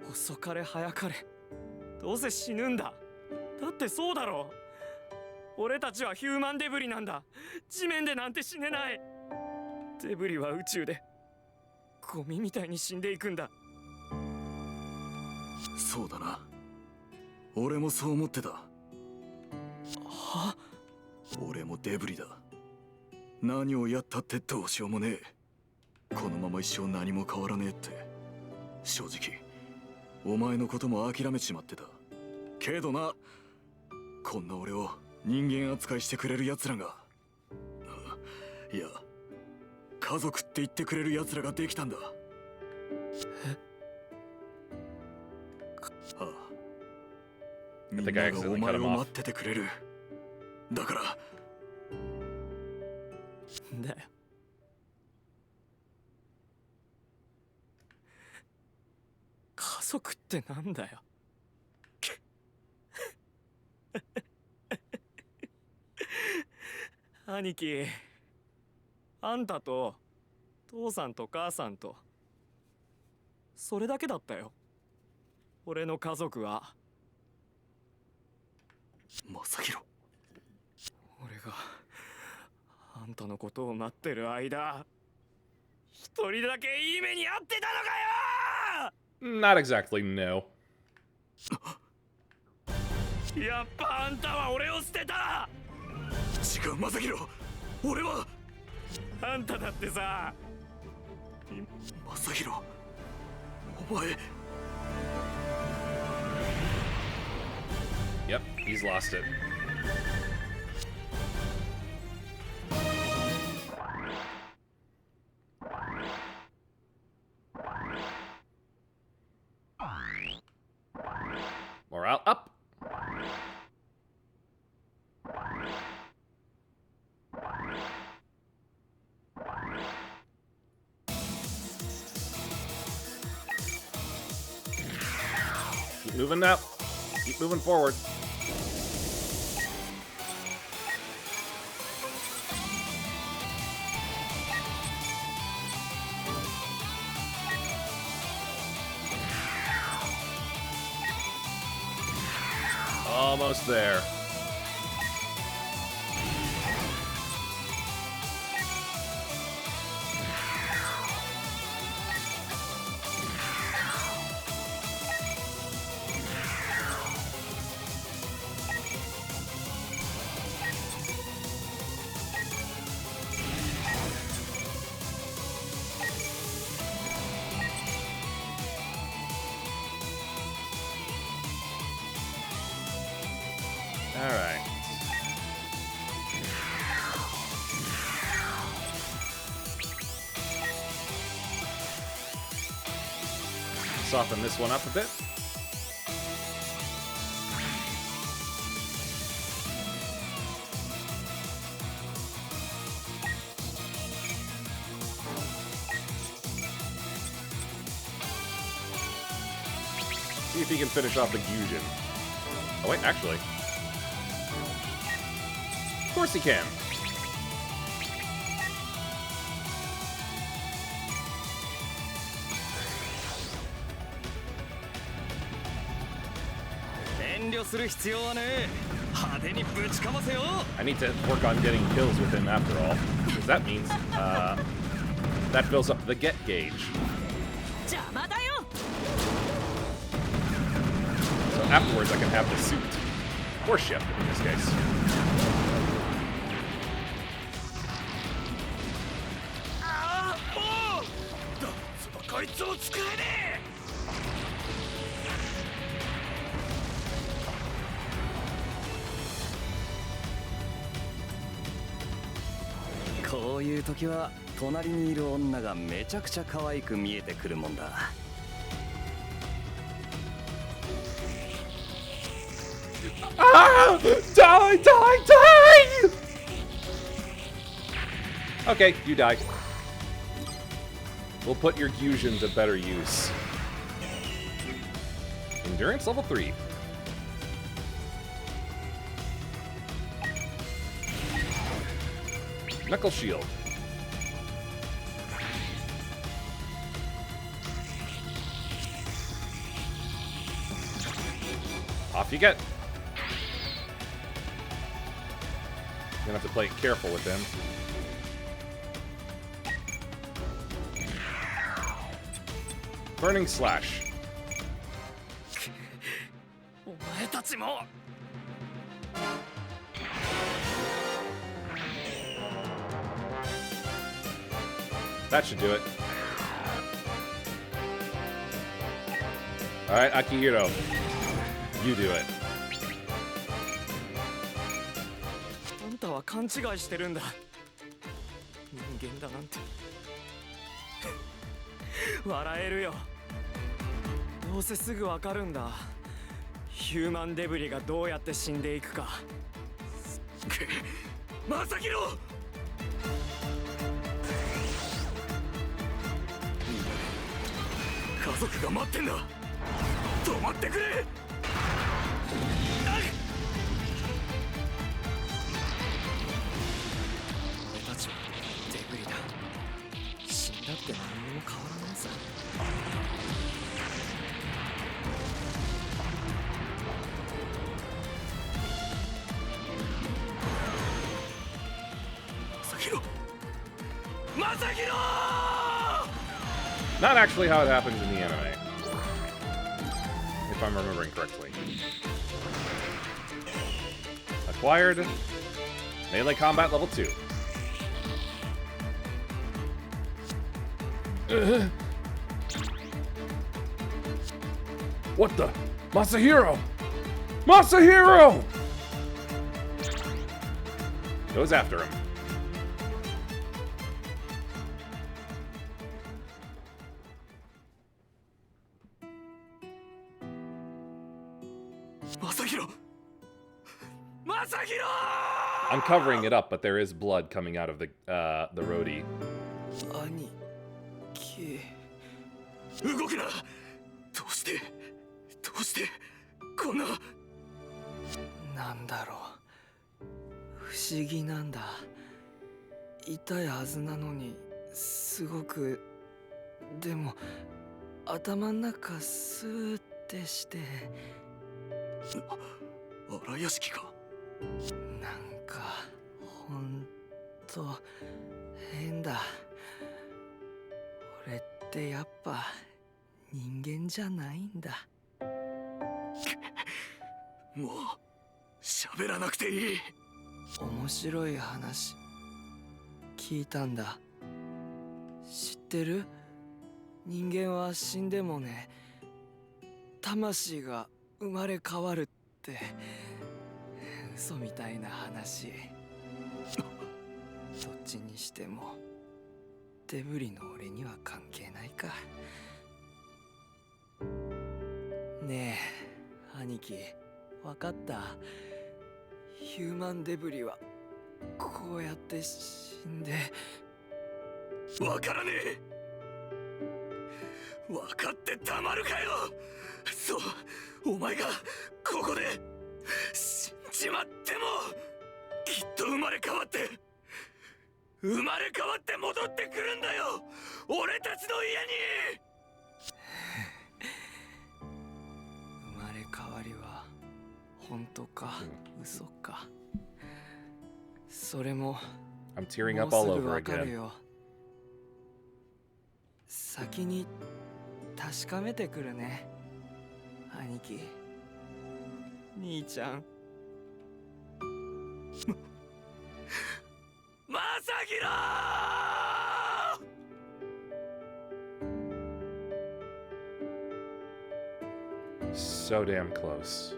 遅かれ早かれ、どうせ死ぬんだ。だってそうだろう。俺たちはヒューマンデブリなんだ。地面でなんて死ねない。デブリは宇宙でゴミみたいに死んでいくんだ。そうだな。俺もそう思ってた。は？俺もデブリだ。何をやったってどうしようもねえ。このまま一生何も変わらねえって。正直お前のことも諦めちまってた。けどな、こんな俺を人間扱いしてくれる奴らが、いや家族って言ってくれる奴らができたんだ。ああ、みんながお前を待っててくれる。だからだよ。家族ってなんだよ。兄貴、あんたと父さんと母さんと、それだけだったよ、俺の家族は。正宏、俺があんたのことを待ってる間、一人だけいい目に遭ってたのかよ。 Not exactly, no. やっぱあんたは俺を捨てた。違う、正宏。俺はあんただってさ。正宏、お前 He's lost it. Morale up. Keep moving now. Keep moving forward. Almost there. Alright. Soften this one up a bit. See if he can finish off the Gyujin. Oh wait, actually. Of course he can. I need to work on getting kills with him after all, because that means that fills up the get gauge. So afterwards I can have the suit. Or ship, in this case. Ah! Die! Die! Die! Okay, you die. We'll put your Gyujin to better use. Endurance level 3. Knuckle shield. Off you get. Gonna have to play careful with him. Burning slash. That should do it. Alright, Akihiro. You do it. あんたは勘違いしてるんだ。人間だなんて。笑えるよ。どうせすぐわかるんだ。ヒューマンデブリがどうやって死んでいくか。マサヒロ！家族が待ってんだ。止まってくれ！俺たちはデブリだ。死んだって何にも変わらないさ。Not actually how it happens in the anime, if I'm remembering correctly. Acquired. Melee combat level 2. What the? Masahiro! Masahiro! Goes after him. I'm covering it up, but there is blood coming out of the roadie. 兄貴動くな。どうしてこんな。なんだろう、不思議なんだ。痛いはずなのにすごく、でも頭ん中スーってして。荒屋敷か。なんかほんと変だ。俺ってやっぱ人間じゃないんだ。もう喋らなくていい。面白い話聞いたんだ。知ってる？人間は死んでもね、魂が生まれ変わるって。嘘みたいな話。どっちにしてもデブリの俺には関係ないか。ねえ兄貴、わかった？ヒューマンデブリはこうやって死んで。わからねえ。わかってたまるかよ。そう、お前がここで死んじまってもきっと生まれ変わって戻ってくるんだよ、俺たちの家に。生まれ変わりは本当か嘘か、それも I'm tearing up all もうすぐ over わかる again. よ。先に確かめてくるね兄貴。兄ちゃん。まさひろー So damn close.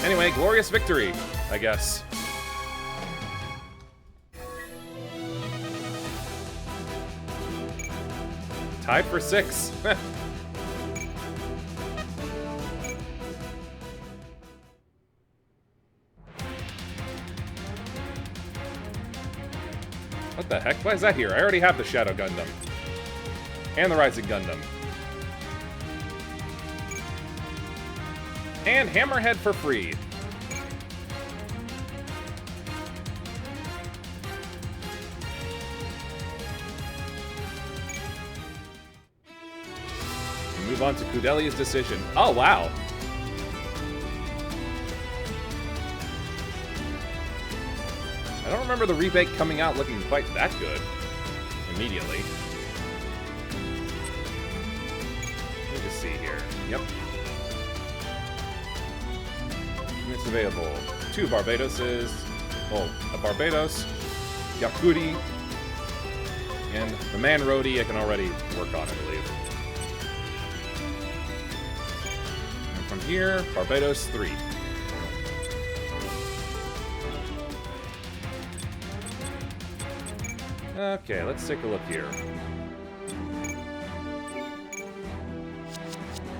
Anyway, glorious victory, I guess. Tied for 6. What the heck? Why is that here? I already have the Shadow Gundam. And the Rising Gundam. And Hammerhead for free. We move on to Kudelia's decision. Oh, wow. I don't remember the remake coming out looking quite that good immediately. Let me just see here. Yep. And it's available. 2 Barbadoses. Well, a Barbados, Yakuri, and the Man Roadie I can already work on, I believe. And from here, Barbados 3. Okay, let's take a look here.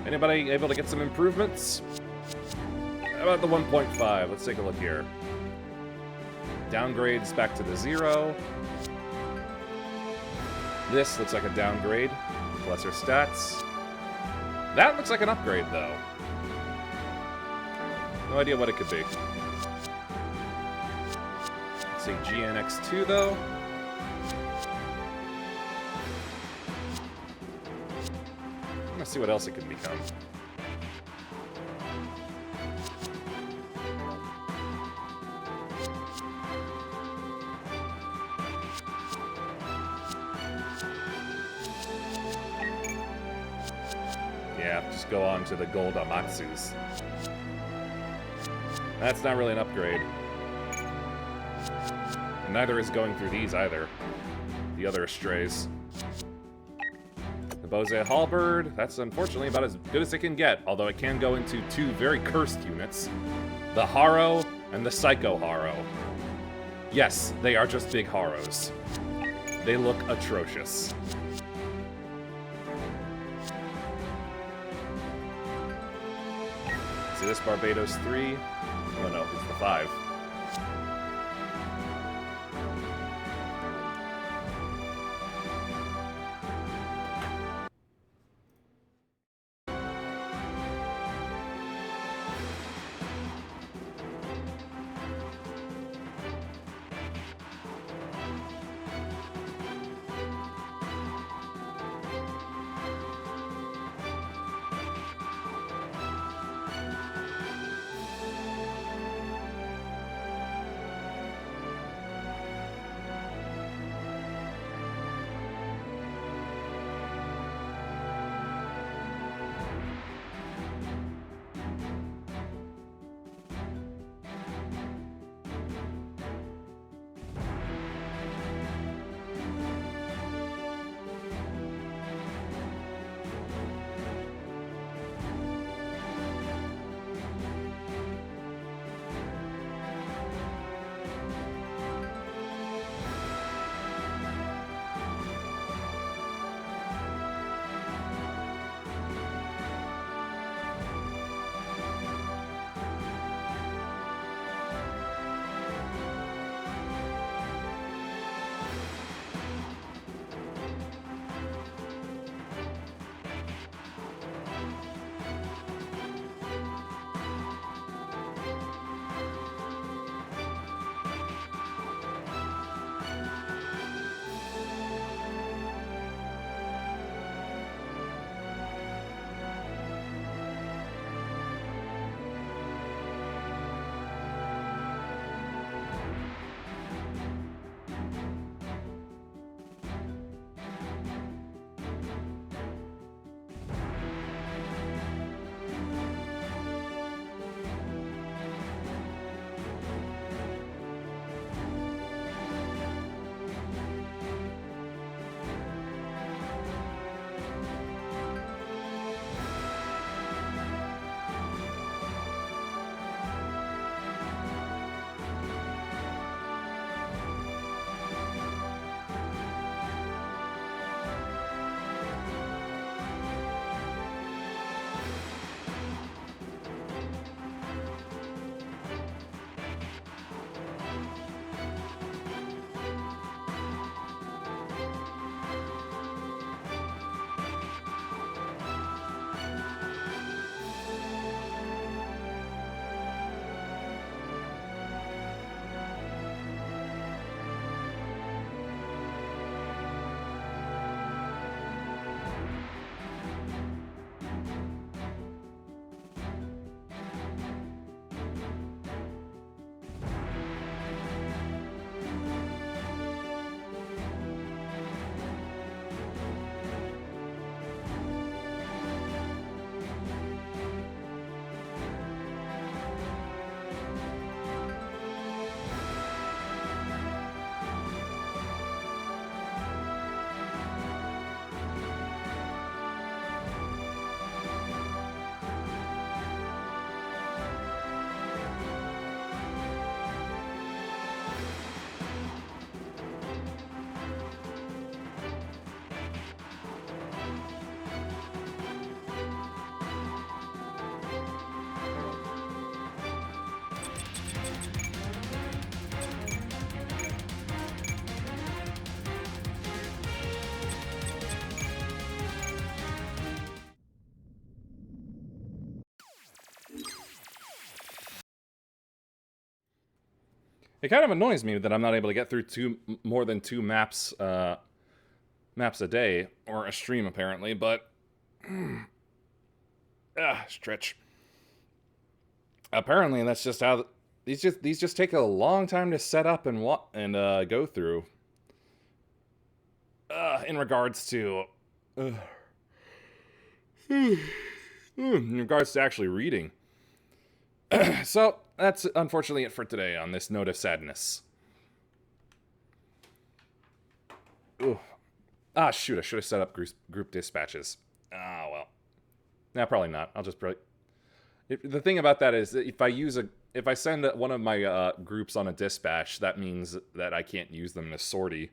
Anybody able to get some improvements? How about the 1.5? Let's take a look here. Downgrades back to the 0. This looks like a downgrade. Lesser stats. That looks like an upgrade, though. No idea what it could be. Let's see, GNX2, though. Let's see what else it can become. Yeah, just go on to the gold Amatsus. That's not really an upgrade. And neither is going through these either. The other Astrays. Bose Halberd. That's unfortunately about as good as it can get, although it can go into two very cursed units. The Haro and the Psycho Haro. Yes, they are just big Haros. They look atrocious. See this Barbados 3? Oh no, it's the 5. It kind of annoys me that I'm not able to get through more than two maps a day, or a stream apparently, but stretch. Apparently that's just how these just take a long time to set up and go through. In regards to in regards to actually reading. So, that's unfortunately it for today on this note of sadness. Ooh. Ah, shoot, I should have set up group dispatches. Ah, well. Nah, probably not. I'll just probably... The thing about that is that if I send one of my groups on a dispatch, that means that I can't use them in a sortie.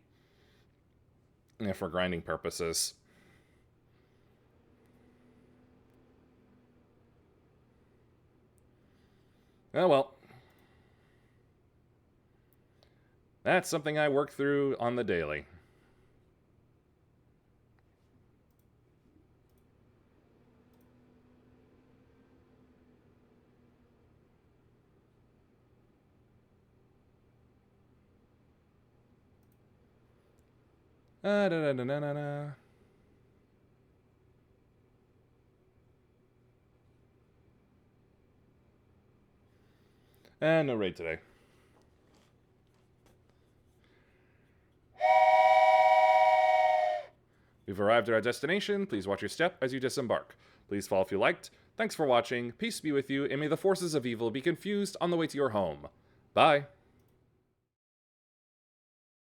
Yeah, for grinding purposes. Oh well. That's something I work through on the daily. Da da da da da da. And no raid today. We've arrived at our destination. Please watch your step as you disembark. Please follow if you liked. Thanks for watching. Peace be with you, and may the forces of evil be confused on the way to your home. Bye.